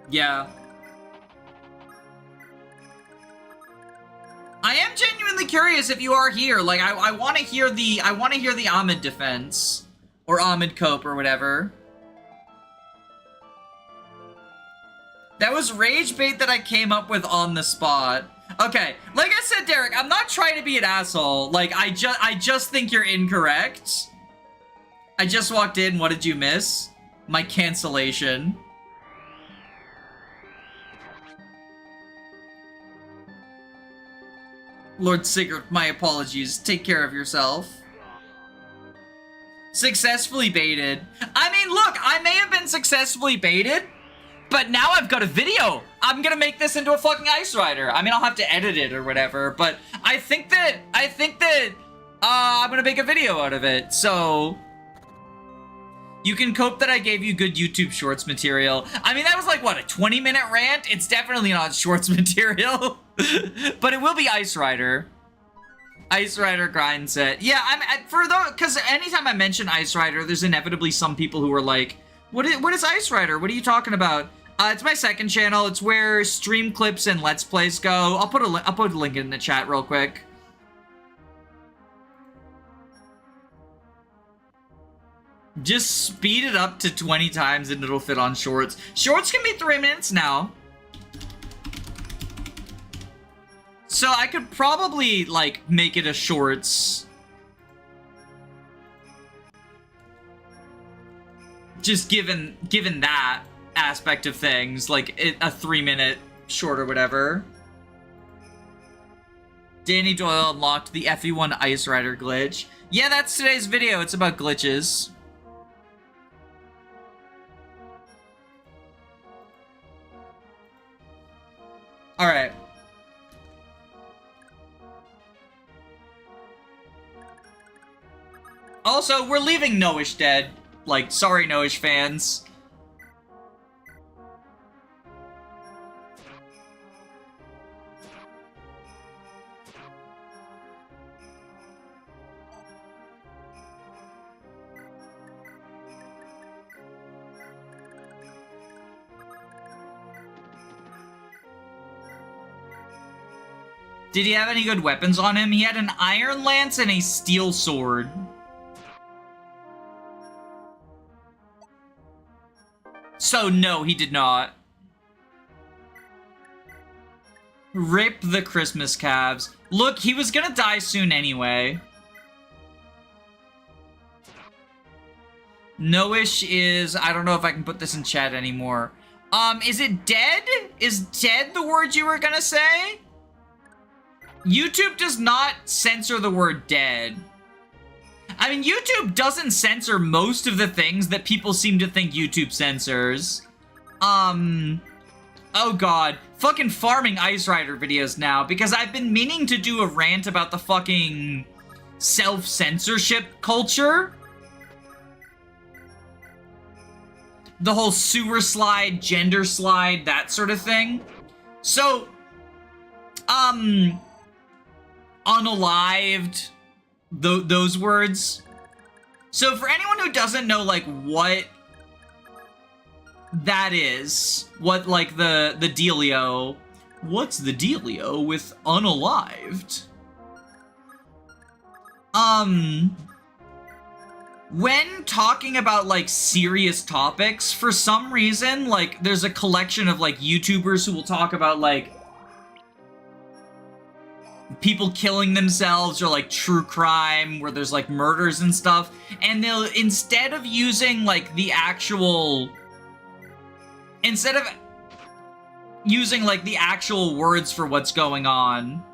yeah. I am genuinely curious if you are here. Like, I want to hear the Ahmed defense. Or Ahmed Cope or whatever. That was rage bait that I came up with on the spot. Okay, like I said, Derek, I'm not trying to be an asshole. Like, I just think you're incorrect. I just walked in, what did you miss? My cancellation. Lord Sigurd, my apologies. Take care of yourself. Successfully baited. I mean, look, I may have been successfully baited, but now I've got a video. I'm gonna make this into a fucking Ice Rider. I mean, I'll have to edit it or whatever, but I think that I'm gonna make a video out of it, so you can cope that I gave you good YouTube Shorts material. I mean, that was like, what, a 20-minute rant? It's definitely not Shorts material, but it will be Ice Rider. Ice Rider grind set. Yeah, because anytime I mention Ice Rider, there's inevitably some people who are like, what is Ice Rider? What are you talking about? It's my second channel. It's where stream clips and Let's Plays go. I'll put a link in the chat real quick. Just speed it up to 20 times and it'll fit on Shorts. Shorts can be 3 minutes now. So I could probably, like, make it a Shorts. Just given that aspect of things, like a 3-minute short or whatever. Danny Doyle unlocked the FE1 Ice Rider glitch. Yeah, that's today's video. It's about glitches. Alright. Also, we're leaving Noish dead. Like, sorry, Noish fans. Did he have any good weapons on him? He had an iron lance and a steel sword. So no, he did not. Rip the Christmas calves. Look, he was gonna die soon anyway. Noish is... I don't know if I can put this in chat anymore. Is it dead? Is dead the word you were gonna say? YouTube does not censor the word dead. I mean, YouTube doesn't censor most of the things that people seem to think YouTube censors. Oh god. Fucking farming Ice Rider videos now, because I've been meaning to do a rant about the fucking self-censorship culture. The whole sewer slide, gender slide, that sort of thing. So, unalived, those words. So for anyone who doesn't know, like, what that is, what, like, the dealio, what's the dealio with unalived? When talking about, like, serious topics, for some reason, like, there's a collection of, like, YouTubers who will talk about, like, people killing themselves or like true crime where there's like murders and stuff, and they'll, instead of using like the actual words for what's going on,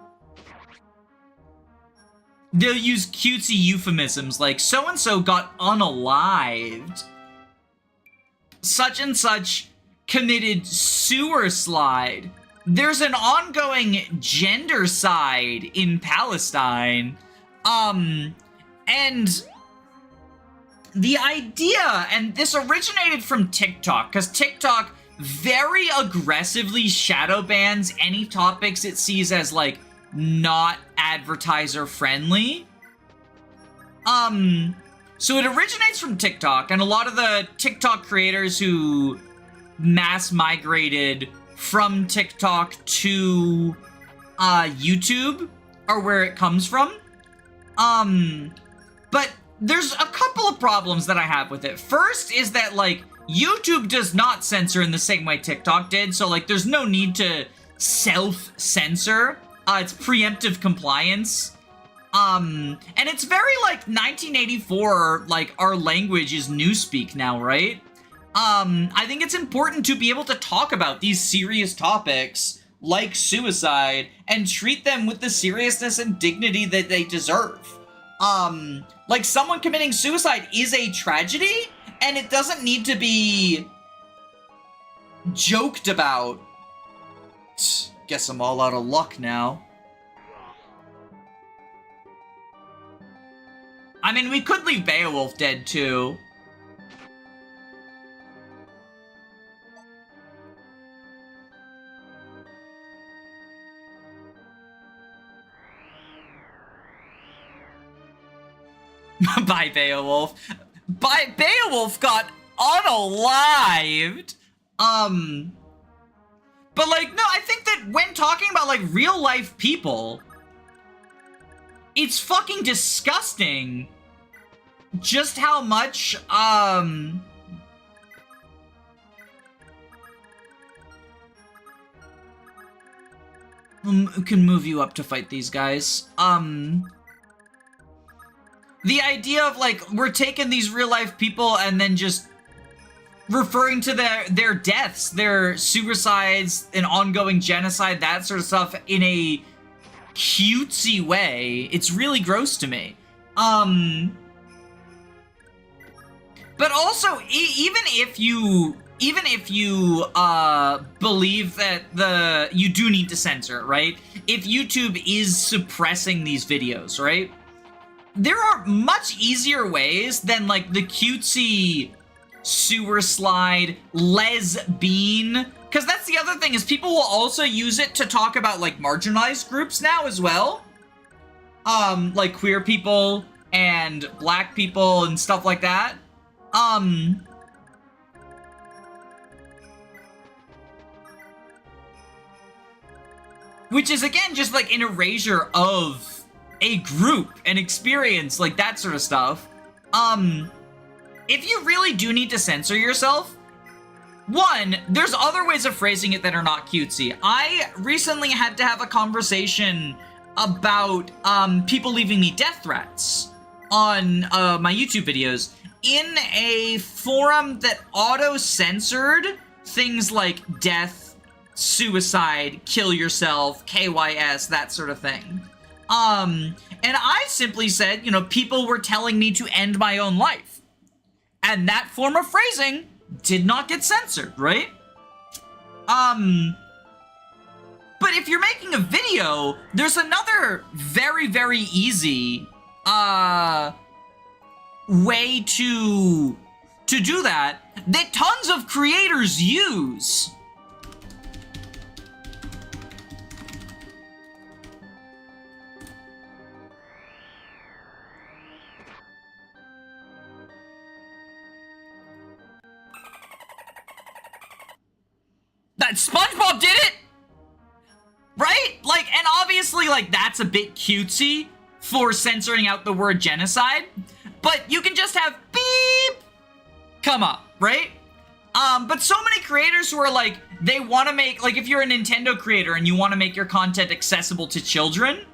they'll use cutesy euphemisms like so-and-so got unalived, such and such committed sewer slide. There's an ongoing gender side in Palestine, and the idea, and this originated from TikTok, because TikTok very aggressively shadow bans any topics it sees as, like, not advertiser friendly. So it originates from TikTok, and a lot of the TikTok creators who mass migrated from TikTok to YouTube are where it comes from. But there's a couple of problems that I have with it. First is that, like, YouTube does not censor in the same way TikTok did, so, like, there's no need to self-censor. It's preemptive compliance. And it's very, like, 1984, like, our language is newspeak now, right? I think it's important to be able to talk about these serious topics, like suicide, and treat them with the seriousness and dignity that they deserve. Like, someone committing suicide is a tragedy, and it doesn't need to be joked about. Guess I'm all out of luck now. I mean, we could leave Beowulf dead, too. Bye, Beowulf. Beowulf got unalived. But, like, no, I think that when talking about, like, real-life people, it's fucking disgusting just how much, can move you up to fight these guys. The idea of, like, we're taking these real-life people and then just referring to their deaths, their suicides, and ongoing genocide, that sort of stuff, in a cutesy way. It's really gross to me. But also, even if you believe that you do need to censor, right? If YouTube is suppressing these videos, right? There are much easier ways than, like, the cutesy sewer slide lesbian, because that's the other thing, is people will also use it to talk about, like, marginalized groups now as well. Like queer people and black people and stuff like that. Which is, again, just, like, an erasure of a group, an experience, like, that sort of stuff. If you really do need to censor yourself, one, there's other ways of phrasing it that are not cutesy. I recently had to have a conversation about people leaving me death threats on my YouTube videos in a forum that auto-censored things like death, suicide, kill yourself, KYS, that sort of thing. And I simply said, you know, people were telling me to end my own life. And that form of phrasing did not get censored, right? But if you're making a video, there's another very, very easy, way to do that tons of creators use. That SpongeBob did it! Right? Like, and obviously, like, that's a bit cutesy for censoring out the word genocide, but you can just have beep come up, right? But so many creators who are like, they want to make, like, if you're a Nintendo creator and you want to make your content accessible to children,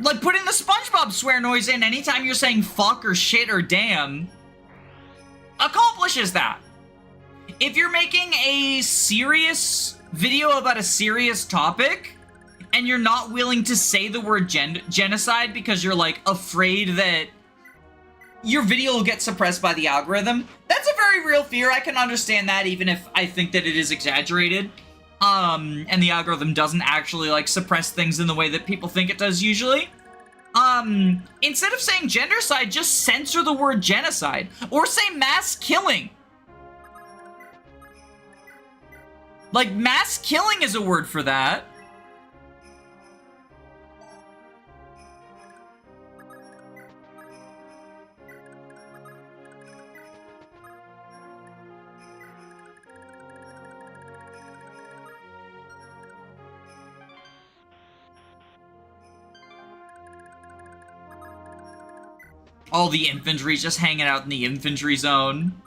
like, putting the SpongeBob swear noise in anytime you're saying fuck or shit or damn accomplishes that. If you're making a serious video about a serious topic and you're not willing to say the word genocide because you're, like, afraid that your video will get suppressed by the algorithm, that That's a very real fear. I can understand that, even if I think that it is exaggerated. And the algorithm doesn't actually, like, suppress things in the way that people think it does usually. Instead of saying gendercide, just censor the word genocide. Or say mass killing. Like, mass killing is a word for that. All the infantry just hanging out in the infantry zone.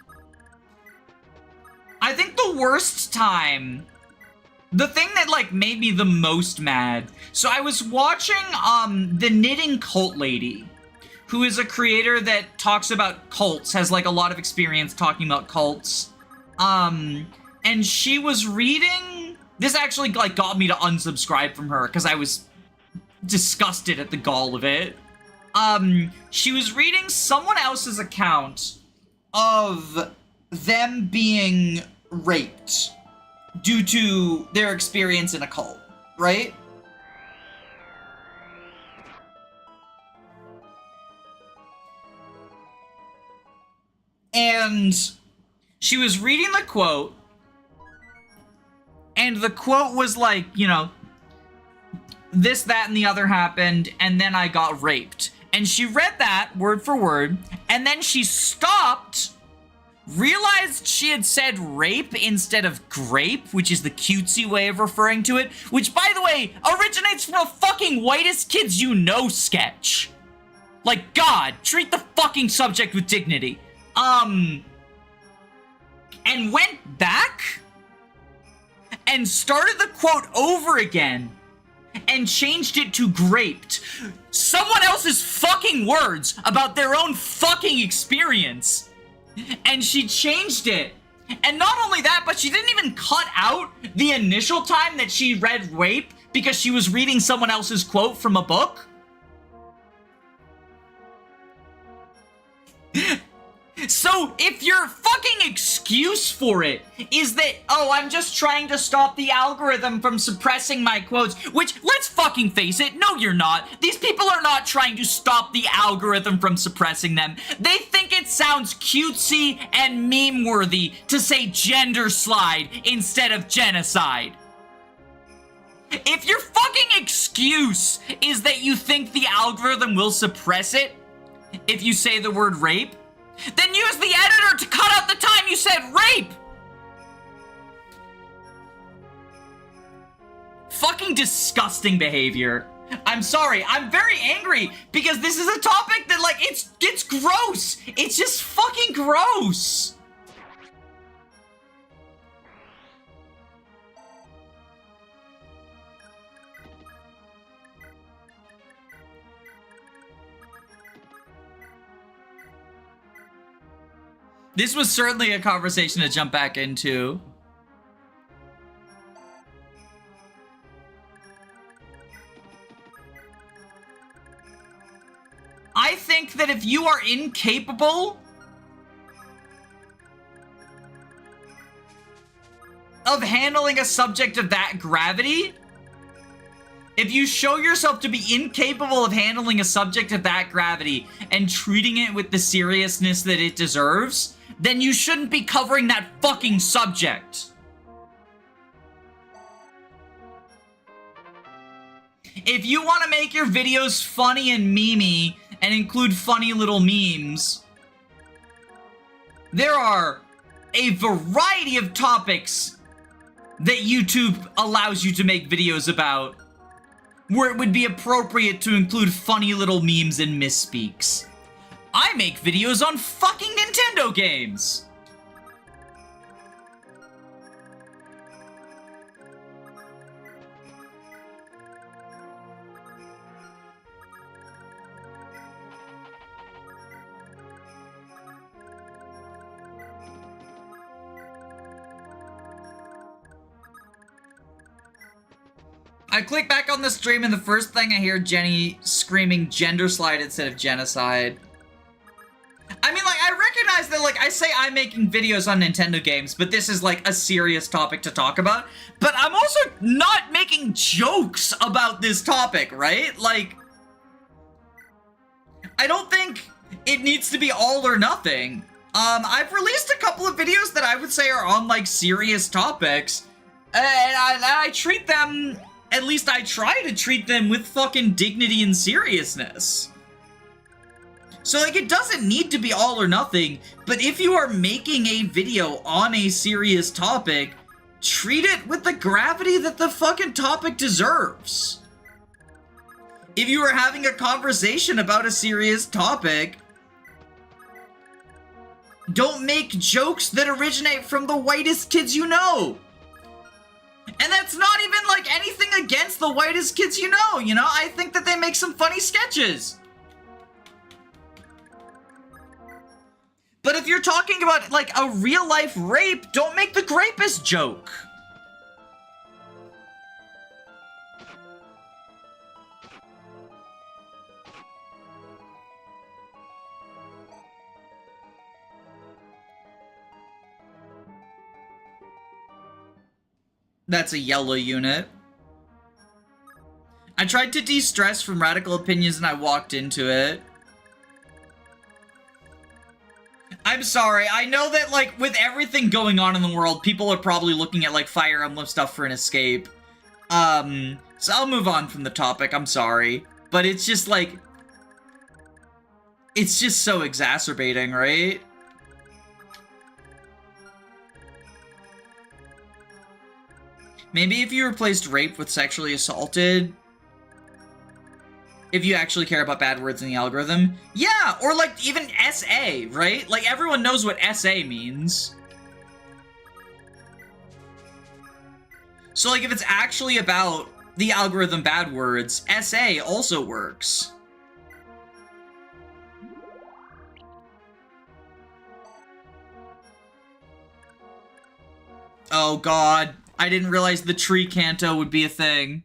I think the worst time, the thing that, like, made me the most mad. So I was watching, the Knitting Cult Lady, who is a creator that talks about cults, has, like, a lot of experience talking about cults. And she was reading, this actually, like, got me to unsubscribe from her, because I was disgusted at the gall of it. She was reading someone else's account of them being raped due to their experience in a cult, right? And she was reading the quote, and the quote was like, you know, this, that, and the other happened, and then I got raped. And she read that word for word, and then she stopped, realized she had said rape instead of grape, which is the cutesy way of referring to it, which, by the way, originates from a fucking Whitest Kids You Know sketch. Like, God, treat the fucking subject with dignity. And went back and started the quote over again and changed it to graped. Someone else's fucking words about their own fucking experience. And she changed it. And not only that, but she didn't even cut out the initial time that she read rape because she was reading someone else's quote from a book. So, if your fucking excuse for it is that, oh, I'm just trying to stop the algorithm from suppressing my quotes, which, let's fucking face it, no you're not. These people are not trying to stop the algorithm from suppressing them. They think it sounds cutesy and meme-worthy to say gender slide instead of genocide. If your fucking excuse is that you think the algorithm will suppress it if you say the word rape, then use the editor to cut out the time you said rape! Fucking disgusting behavior. I'm sorry, I'm very angry because this is a topic that, like, it's gross. It's just fucking gross. This was certainly a conversation to jump back into. I think that if you are incapable of handling a subject of that gravity, if you show yourself to be incapable of handling a subject of that gravity and treating it with the seriousness that it deserves, then you shouldn't be covering that fucking subject. If you want to make your videos funny and memey and include funny little memes, there are a variety of topics that YouTube allows you to make videos about where it would be appropriate to include funny little memes and misspeaks. I make videos on fucking Nintendo games! I click back on the stream and the first thing I hear Jenny screaming gender slide instead of genocide. I mean, like, I recognize that, like, I I say I'm making videos on Nintendo games, but this is like a serious topic to talk about. But I'm also not making jokes about this topic, right? Like, I don't think it needs to be all or nothing. I've released a couple of videos that I would say are on, like, serious topics, and I treat them, at least I try to treat them with fucking dignity and seriousness. So, like, it doesn't need to be all or nothing, but if you are making a video on a serious topic, treat it with the gravity that the fucking topic deserves. If you are having a conversation about a serious topic, don't make jokes that originate from the whitest kids you know. And that's not even, like, anything against the whitest kids you know, you know? I think that they make some funny sketches. But if you're talking about, like, a real-life rape, don't make the rapist joke. That's a yellow unit. I tried to de-stress from radical opinions and I walked into it. I'm sorry, I know that, like, with everything going on in the world, people are probably looking at, like, Fire Emblem stuff for an escape. So I'll move on from the topic, I'm sorry. But it's just, like, it's just so exacerbating, right? Maybe if you replaced rape with sexually assaulted, if you actually care about bad words in the algorithm. Yeah, or like even SA, right? Like everyone knows what SA means. So like if it's actually about the algorithm bad words, SA also works. Oh god. I didn't realize the tree canto would be a thing.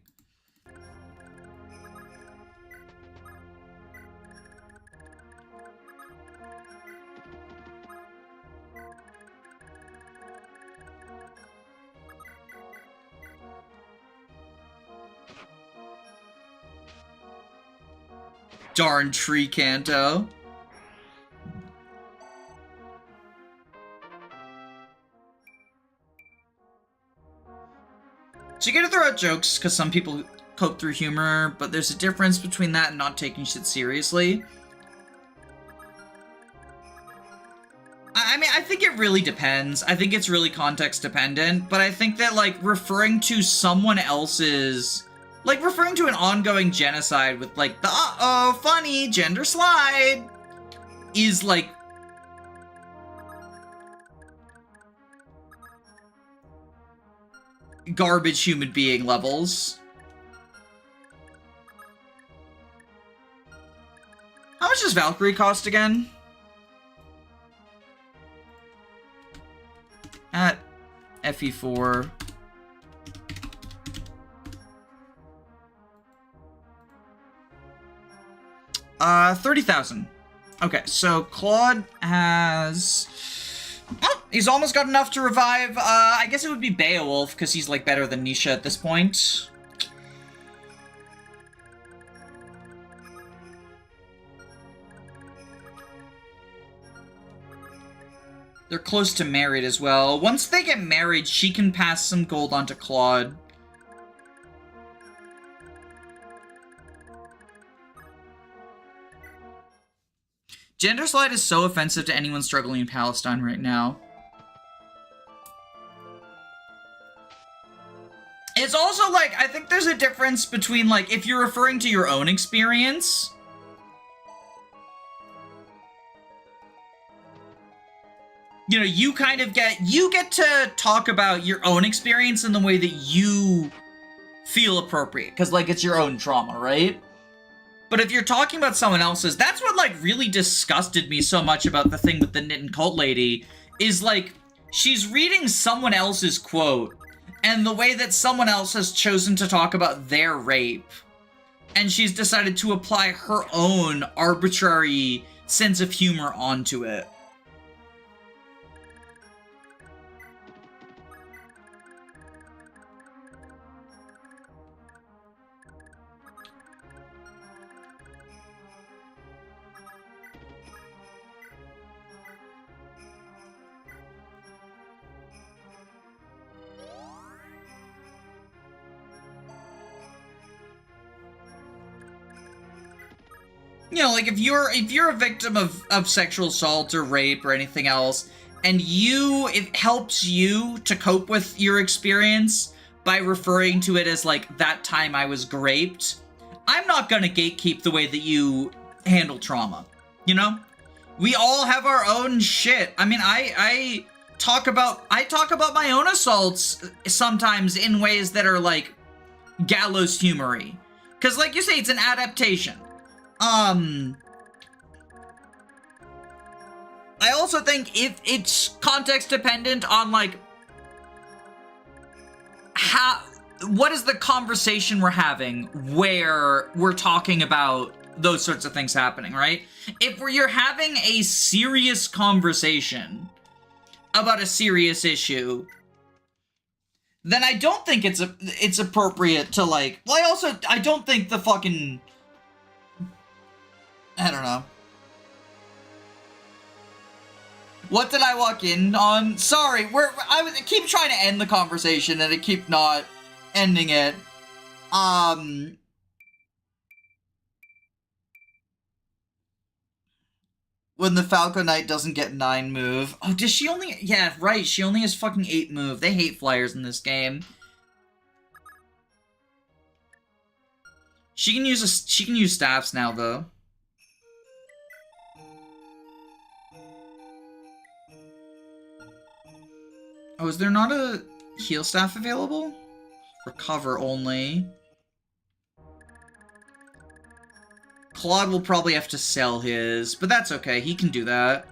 Darn tree canto. So you gotta throw out jokes, because some people cope through humor, but there's a difference between that and not taking shit seriously. I mean, I think it really depends. I think it's really context dependent, but I think that, like, referring to someone else's... Like, referring to an ongoing genocide with, like, the uh-oh, funny, gender slide, is, like... garbage human being levels. How much does Valkyrie cost again? At FE4. $30,000. Okay, so Claude has... Oh, he's almost got enough to revive. I guess it would be Beowulf, because he's, like, better than Nisha at this point. They're close to married as well. Once they get married, she can pass some gold on to Claude. Gender slide is so offensive to anyone struggling in Palestine right now. It's also, like, I think there's a difference between, like, if you're referring to your own experience... You know, you kind of get to talk about your own experience in the way that you feel appropriate. Because, like, it's your own trauma, right? But if you're talking about someone else's, that's what, like, really disgusted me so much about the thing with the knit and cult lady, is, like, she's reading someone else's quote, and the way that someone else has chosen to talk about their rape, and she's decided to apply her own arbitrary sense of humor onto it. you know, like if you're a victim of sexual assault or rape or anything else, and it helps you to cope with your experience by referring to it as like, that time I was raped, I'm not gonna gatekeep the way that you handle trauma, you know? We all have our own shit. I mean, I talk about my own assaults sometimes in ways that are like gallows humory. Cause like you say, it's an adaptation. I also think if it's context dependent on like what is the conversation we're having where we're talking about those sorts of things happening, right? If you're having a serious conversation about a serious issue, then I don't think it's appropriate to like, well, I don't think the fucking, I don't know. What did I walk in on? Sorry, I keep trying to end the conversation and I keep not ending it. When the Falco Knight doesn't get 9 move. Oh, does she only... Yeah, right, she only has fucking 8 move. They hate flyers in this game. She can use staffs now, though. Oh, is there not a heal staff available? Recover only. Claude will probably have to sell his, but that's okay. He can do that.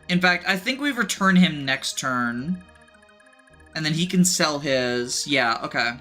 In fact, I think we return him next turn. And then he can sell his. Yeah, okay.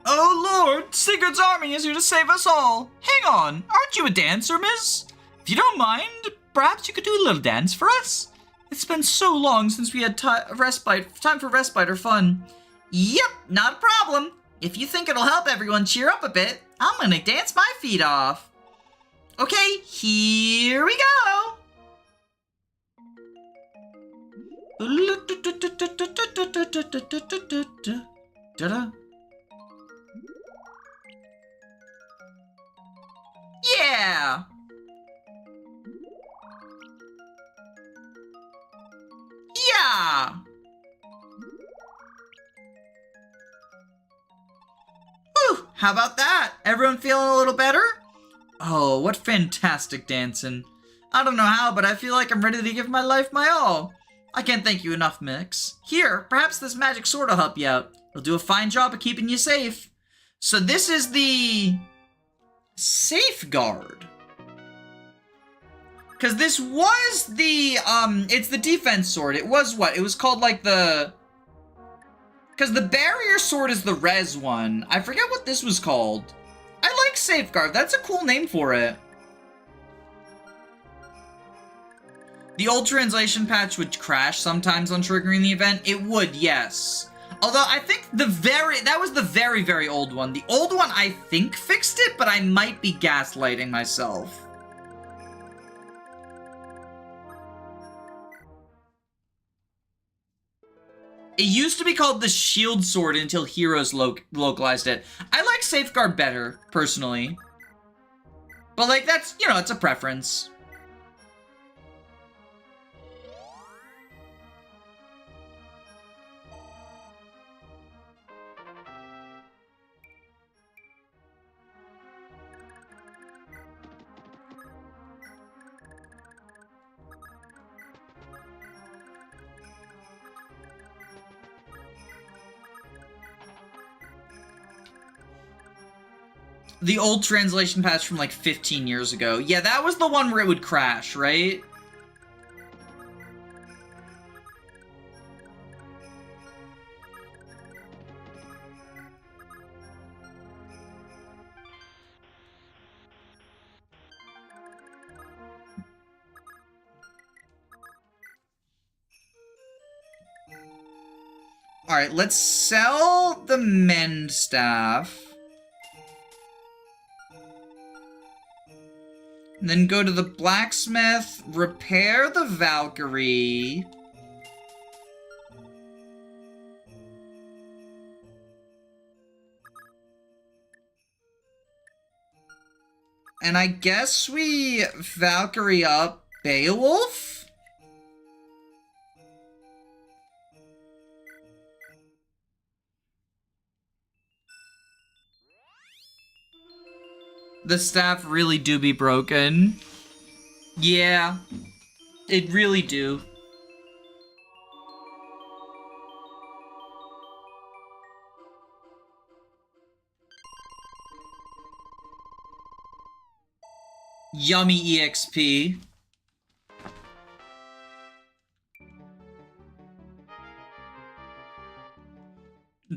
Oh Lord, Sigurd's army is here to save us all. Hang on, aren't you a dancer, miss? If you don't mind, perhaps you could do a little dance for us? It's been so long since we had time for respite or fun. Yep, not a problem. If you think it'll help everyone cheer up a bit, I'm gonna dance my feet off. Okay, here we go. Yeah! Yeah! Whew, how about that? Everyone feeling a little better? Oh, what fantastic dancing. I don't know how, but I feel like I'm ready to give my life my all. I can't thank you enough, Mix. Here, perhaps this magic sword will help you out. It'll do a fine job of keeping you safe. So this is the... Safeguard. Because this was the, it's the defense sword. It was what? It was called like the... Because the barrier sword is the res one. I forget what this was called. I like Safeguard. That's a cool name for it. The old translation patch would crash sometimes on triggering the event. It would, yes. Although I think that was the very, very old one. The old one I think fixed it, but I might be gaslighting myself. It used to be called the Shield Sword until Heroes localized it. I like Safeguard better, personally. But like, that's, you know, it's a preference. The old translation patch from like 15 years ago. Yeah, that was the one where it would crash, right? Alright, let's sell the mend staff. And then go to the blacksmith, repair the Valkyrie. And I guess we Valkyrie up Beowulf? The staff really do be broken. Yeah, it really do. Yummy EXP.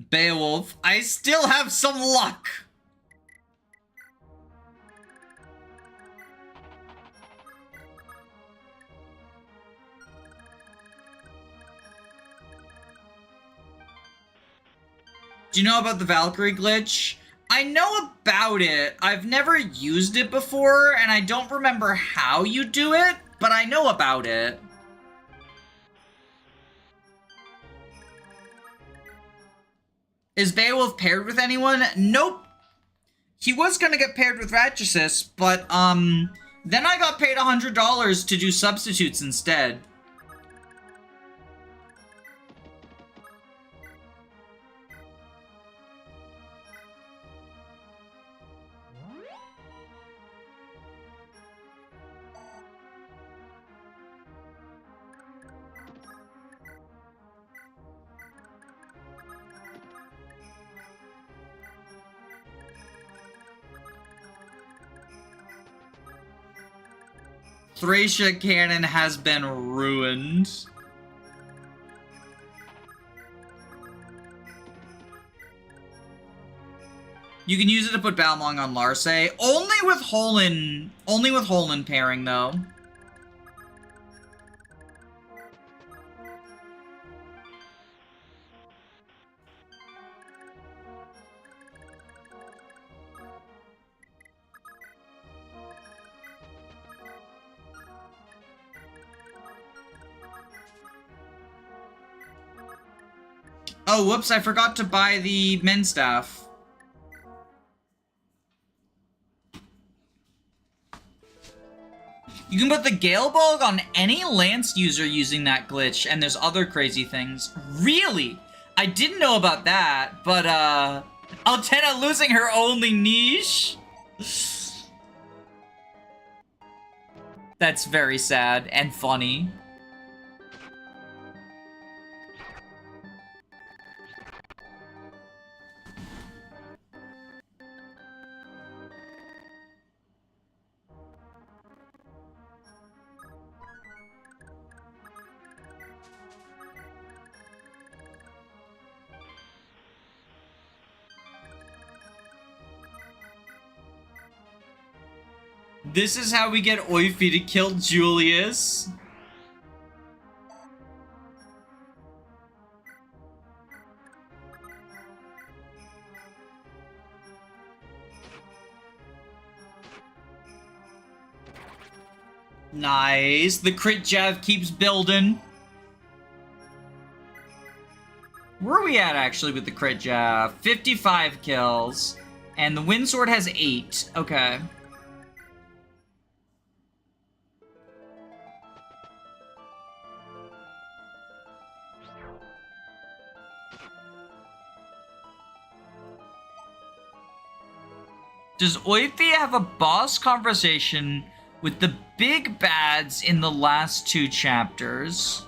Beowulf, I still have some luck. Do you know about the Valkyrie glitch? I know about it. I've never used it before, and I don't remember how you do it, but I know about it. Is Beowulf paired with anyone? Nope. He was gonna get paired with Lachesis, but, then I got paid $100 to do substitutes instead. Thracia cannon has been ruined. You can use it to put Balmong on Larse. Only with Holin pairing though. Oh, whoops, I forgot to buy the men staff. You can put the Galebog on any Lance user using that glitch, and there's other crazy things. Really? I didn't know about that, but, Altena losing her only niche? That's very sad and funny. This is how we get Oifi to kill Julius. Nice. The crit jav keeps building. Where are we at actually with the crit jav? 55 kills. And the wind sword has 8. Okay. Does Oifi have a boss conversation with the big bads in the last 2 chapters?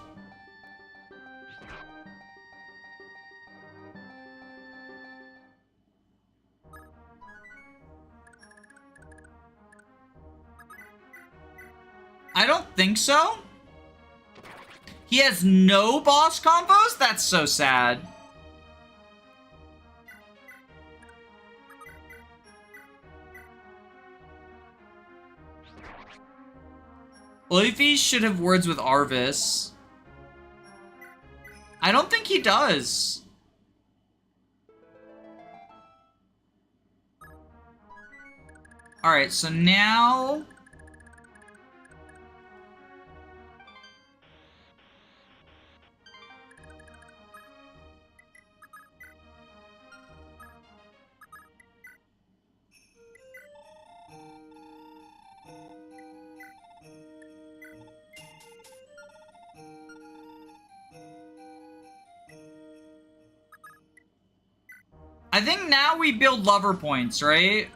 I don't think so. He has no boss combos? That's so sad. Oifi should have words with Arvis. I don't think he does. Alright, so now... I think now we build lover points, right?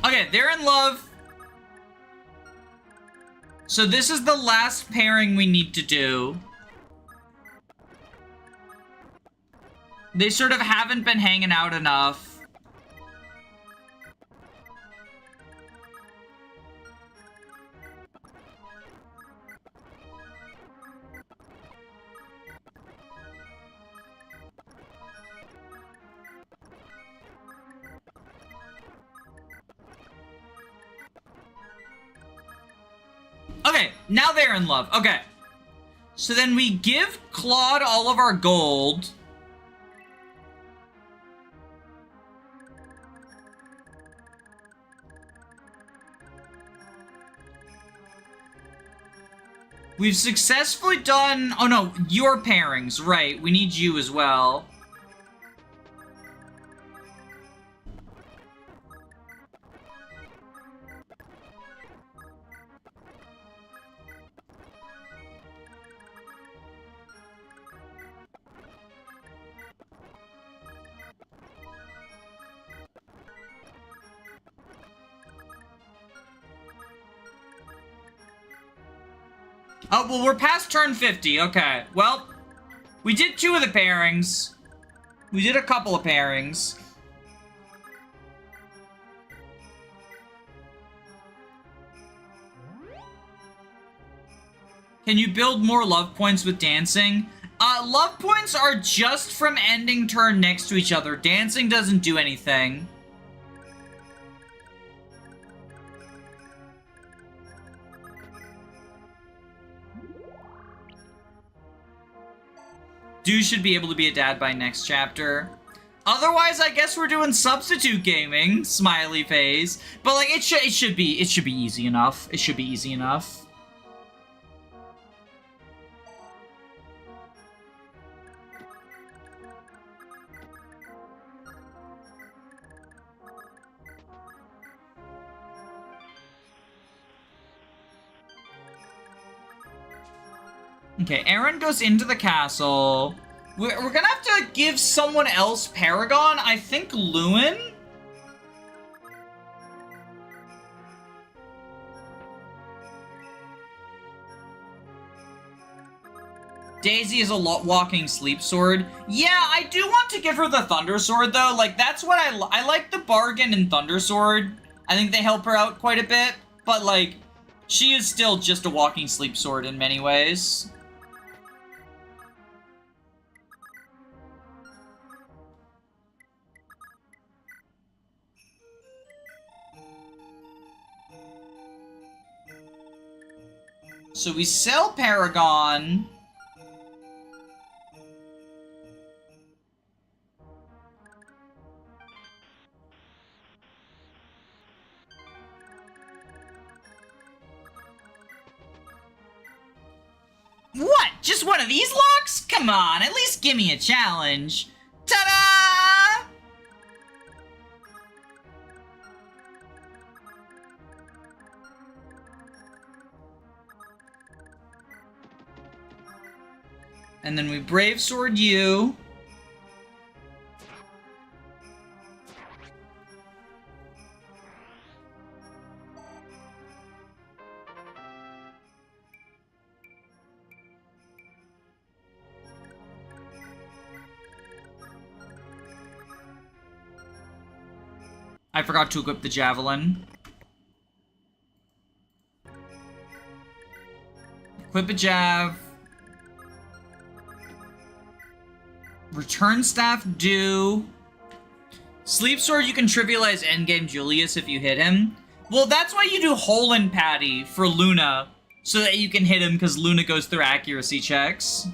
Okay, they're in love. So this is the last pairing we need to do. They sort of haven't been hanging out enough. Okay, now they're in love. Okay. So then we give Claude all of our gold. We've successfully done... Oh no, your pairings, right. We need you as well. Oh, well, we're past turn 50. Okay. Well, we did 2 of the pairings. We did a couple of pairings. Can you build more love points with dancing? Love points are just from ending turn next to each other. Dancing doesn't do anything. Dude should be able to be a dad by next chapter. Otherwise, I guess we're doing substitute gaming. Smiley face. But like, it should be easy enough. It should be easy enough. Okay, Erin goes into the castle. We're gonna have to give someone else Paragon. I think Lewyn? Daisy is a walking sleep sword. Yeah, I do want to give her the Thunder Sword, though. Like, that's what I like the bargain in Thunder Sword. I think they help her out quite a bit. But, like, she is still just a walking sleep sword in many ways. So we sell Paragon. What? Just one of these locks? Come on, at least give me a challenge. Ta-da! And then we Brave Sword you. I forgot to equip the Javelin. Equip a Jav. Return staff do. Sleep sword, you can trivialize endgame Julius if you hit him. Well, that's why you do hole in patty for Luna, so that you can hit him because Luna goes through accuracy checks.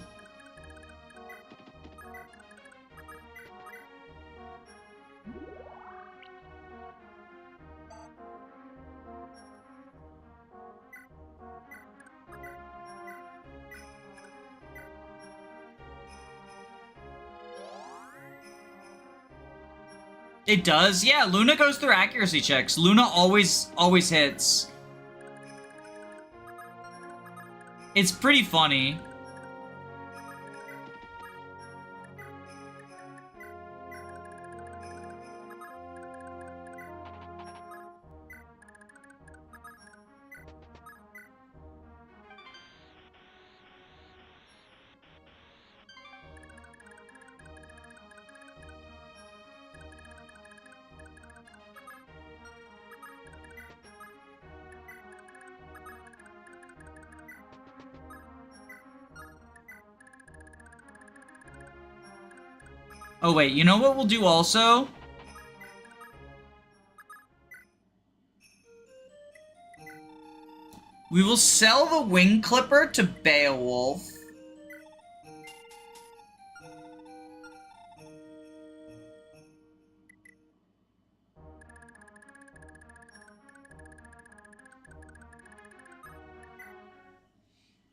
It does? Yeah, Luna goes through accuracy checks. Luna always hits. It's pretty funny. Oh wait, you know what we'll do also? We will sell the wing clipper to Beowulf.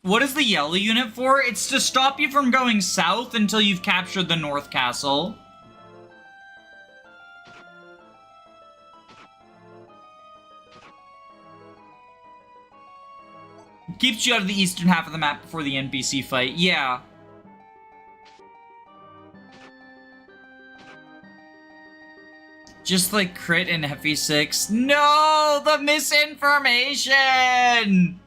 What is the yellow unit for? It's to stop you from going south until you've captured the North Castle. Keeps you out of the eastern half of the map before the NPC fight. Yeah. Just like crit and FE6. No! The misinformation!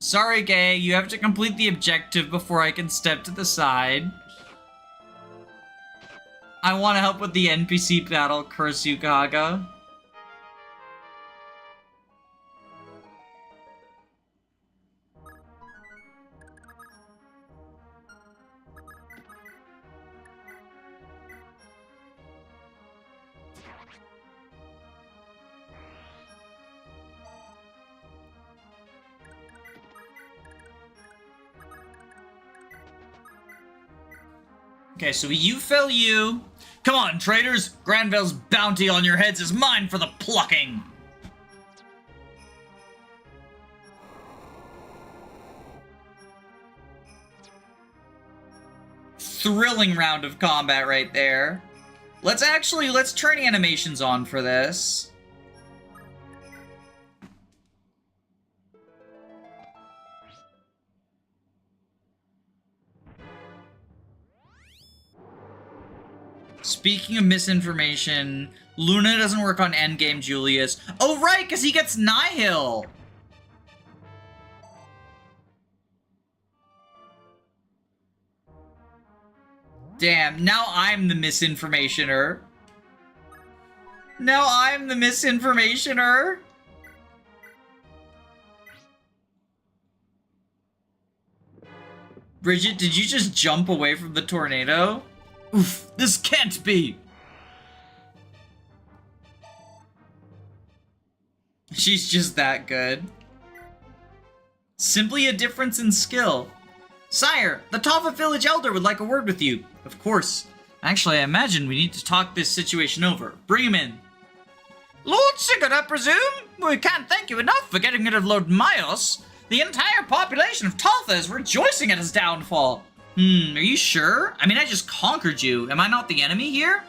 Sorry, Gay, you have to complete the objective before I can step to the side. I want to help with the NPC battle, curse you, Gaga. Okay, so you fell you. Come on, traitors! Granville's bounty on your heads is mine for the plucking! Thrilling round of combat right there. Let's turn animations on for this. Speaking of misinformation, Luna doesn't work on endgame Julius. Oh, right, because he gets Nihil! Damn, now I'm the misinformationer. Now I'm the misinformationer. Brigid, did you just jump away from the tornado? Oof, this can't be! She's just that good. Simply a difference in skill. Sire, the Toffa village elder would like a word with you. Of course. Actually, I imagine we need to talk this situation over. Bring him in. Lord Sigurd, I presume? We can't thank you enough for getting rid of Lord Myos. The entire population of Toffa is rejoicing at his downfall. Are you sure? I mean, I just conquered you. Am I not the enemy here?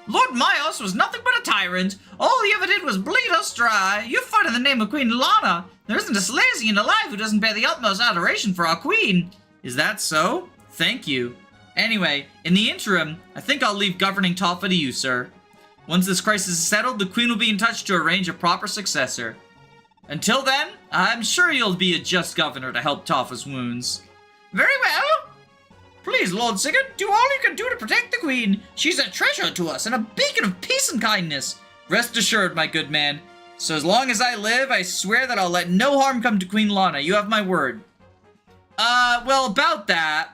Lord Myos was nothing but a tyrant. All he ever did was bleed us dry. You fought in the name of Queen Lana. There isn't a Silesian alive who doesn't bear the utmost adoration for our queen. Is that so? Thank you. Anyway, in the interim, I think I'll leave governing Toffa to you, sir. Once this crisis is settled, the queen will be in touch to arrange a proper successor. Until then, I'm sure you'll be a just governor to help Toffa's wounds. Very well. Please, Lord Sigurd, do all you can do to protect the queen. She's a treasure to us and a beacon of peace and kindness. Rest assured, my good man. So as long as I live, I swear that I'll let no harm come to Queen Lana. You have my word. Well, about that...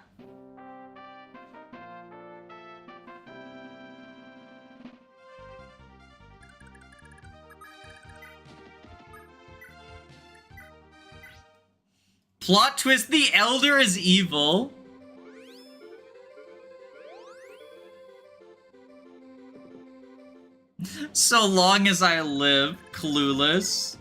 Plot twist, the Elder is evil. So long as I live, clueless.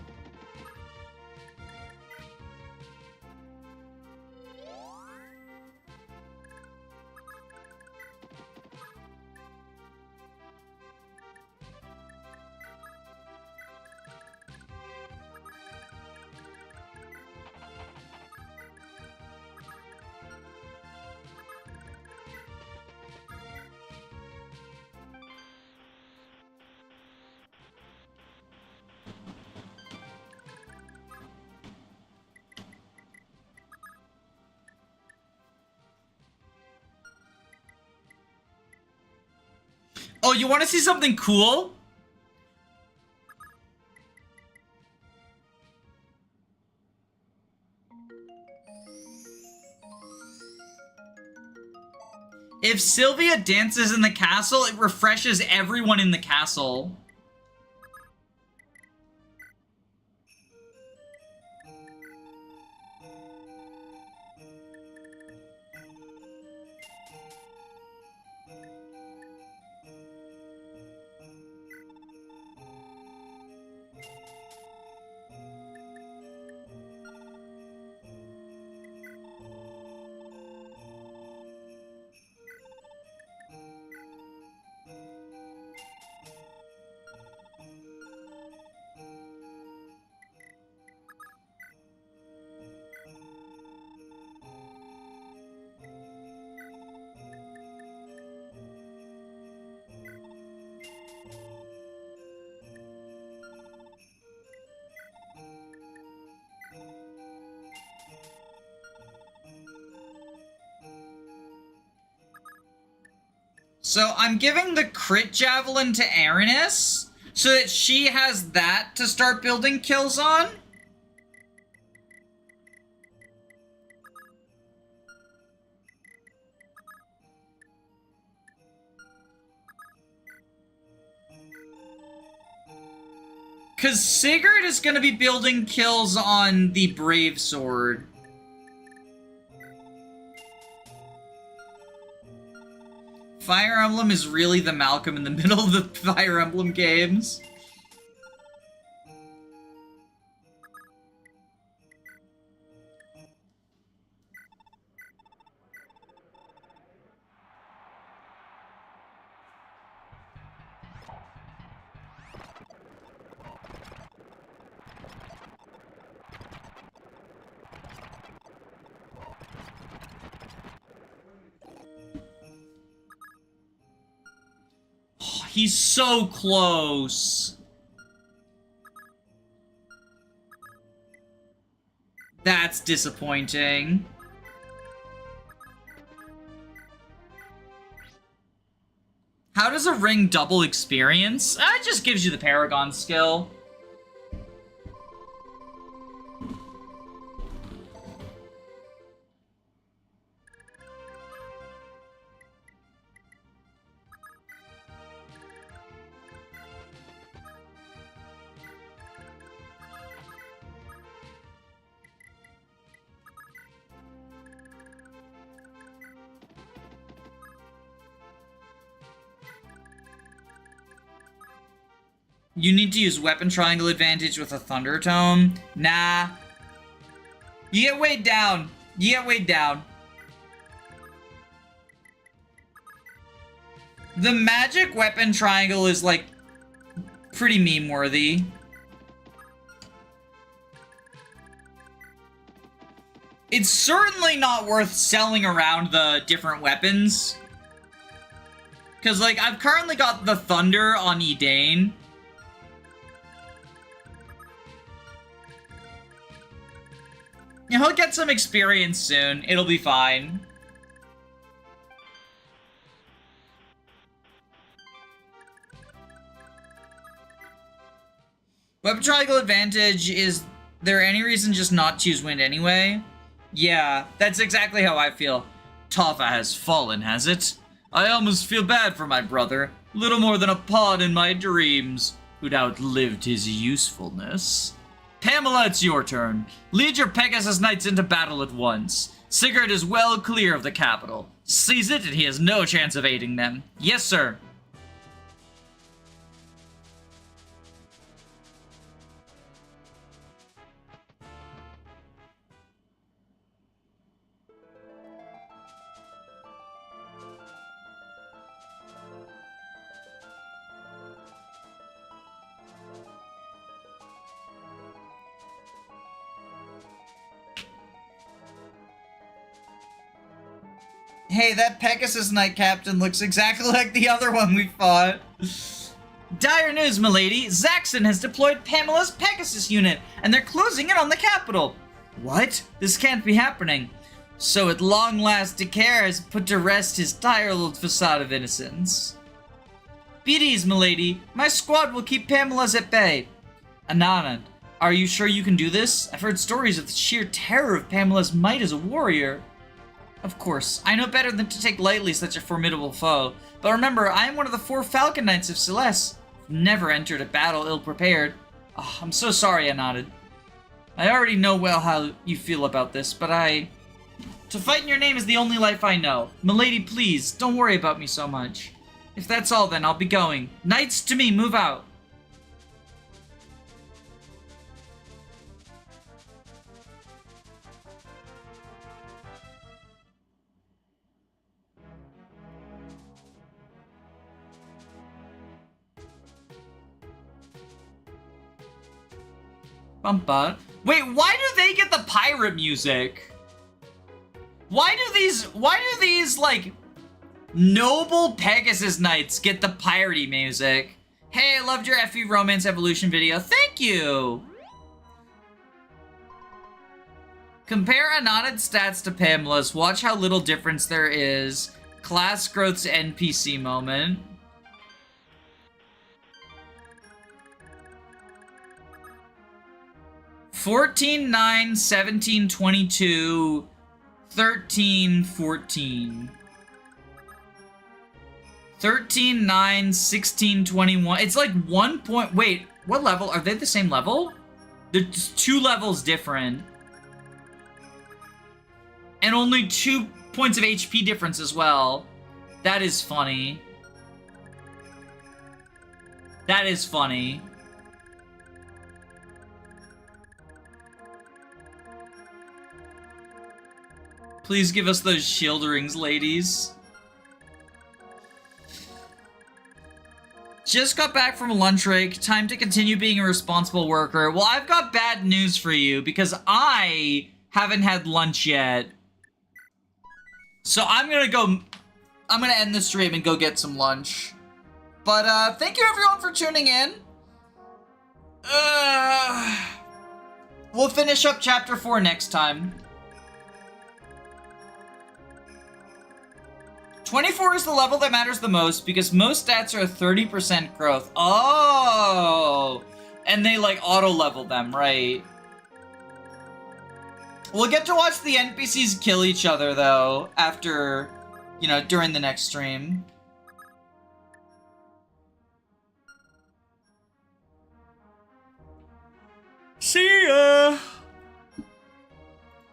Oh, you want to see something cool? If Sylvia dances in the castle, it refreshes everyone in the castle. So I'm giving the crit javelin to Erin so that she has that to start building kills on. Because Sigurd is going to be building kills on the Brave Sword. Fire Emblem is really the Malcolm in the middle of the Fire Emblem games. He's so close. That's disappointing. How does a ring double experience? It just gives you the Paragon skill. You need to use weapon triangle advantage with a thunder tome. Nah. You get weighed down. You get weighed down. The magic weapon triangle is, like, pretty meme-worthy. It's certainly not worth selling around the different weapons. Because, like, I've currently got the Thunder on Edain. Yeah, he'll get some experience soon. It'll be fine. Weapon triangle advantage, is there any reason just not to use wind anyway? Yeah, that's exactly how I feel. Toffa has fallen, has it? I almost feel bad for my brother. Little more than a pawn in my dreams, who'd outlived his usefulness. Pamela, it's your turn. Lead your Pegasus Knights into battle at once. Sigurd is well clear of the capital. Seize it and he has no chance of aiding them. Yes, sir. Hey, that Pegasus Knight captain looks exactly like the other one we fought. Dire news, milady. Zaxxon has deployed Pamela's Pegasus unit, and they're closing in on the capital. What? This can't be happening. So at long last, Decare has put to rest his tired facade of innocence. Be at ease, milady. My squad will keep Pamela's at bay. Anand, are you sure you can do this? I've heard stories of the sheer terror of Pamela's might as a warrior. Of course, I know better than to take lightly such a formidable foe. But remember, I am one of the 4 Falcon Knights of Celeste. Never entered a battle ill-prepared. Oh, I'm so sorry, I nodded. I already know well how you feel about this, but to fight in your name is the only life I know. Milady, please, don't worry about me so much. If that's all, then I'll be going. Knights to me, move out. Bumpa. Wait, why do they get the pirate music? Why do these, like, noble Pegasus Knights get the piratey music? Hey, I loved your FE Romance Evolution video. Thank you! Compare Anonad's stats to Pamela's. Watch how little difference there is. Class growth's NPC moment. $14, $9, $17, $22, $13, $14. $13, $9, $16, $21. It's like 1 point. Wait, what level? Are they the same level? They're just 2 levels different. And only 2 points of HP difference as well. That is funny. That is funny. Please give us those shield rings, ladies. Just got back from a lunch break. Time to continue being a responsible worker. Well, I've got bad news for you because I haven't had lunch yet. So I'm gonna end the stream and go get some lunch. But thank you everyone for tuning in. We'll finish up chapter 4 next time. 24 is the level that matters the most because most stats are 30% growth. Oh! And they, like, auto-level them, right? We'll get to watch the NPCs kill each other, though, after, you know, during the next stream. See ya!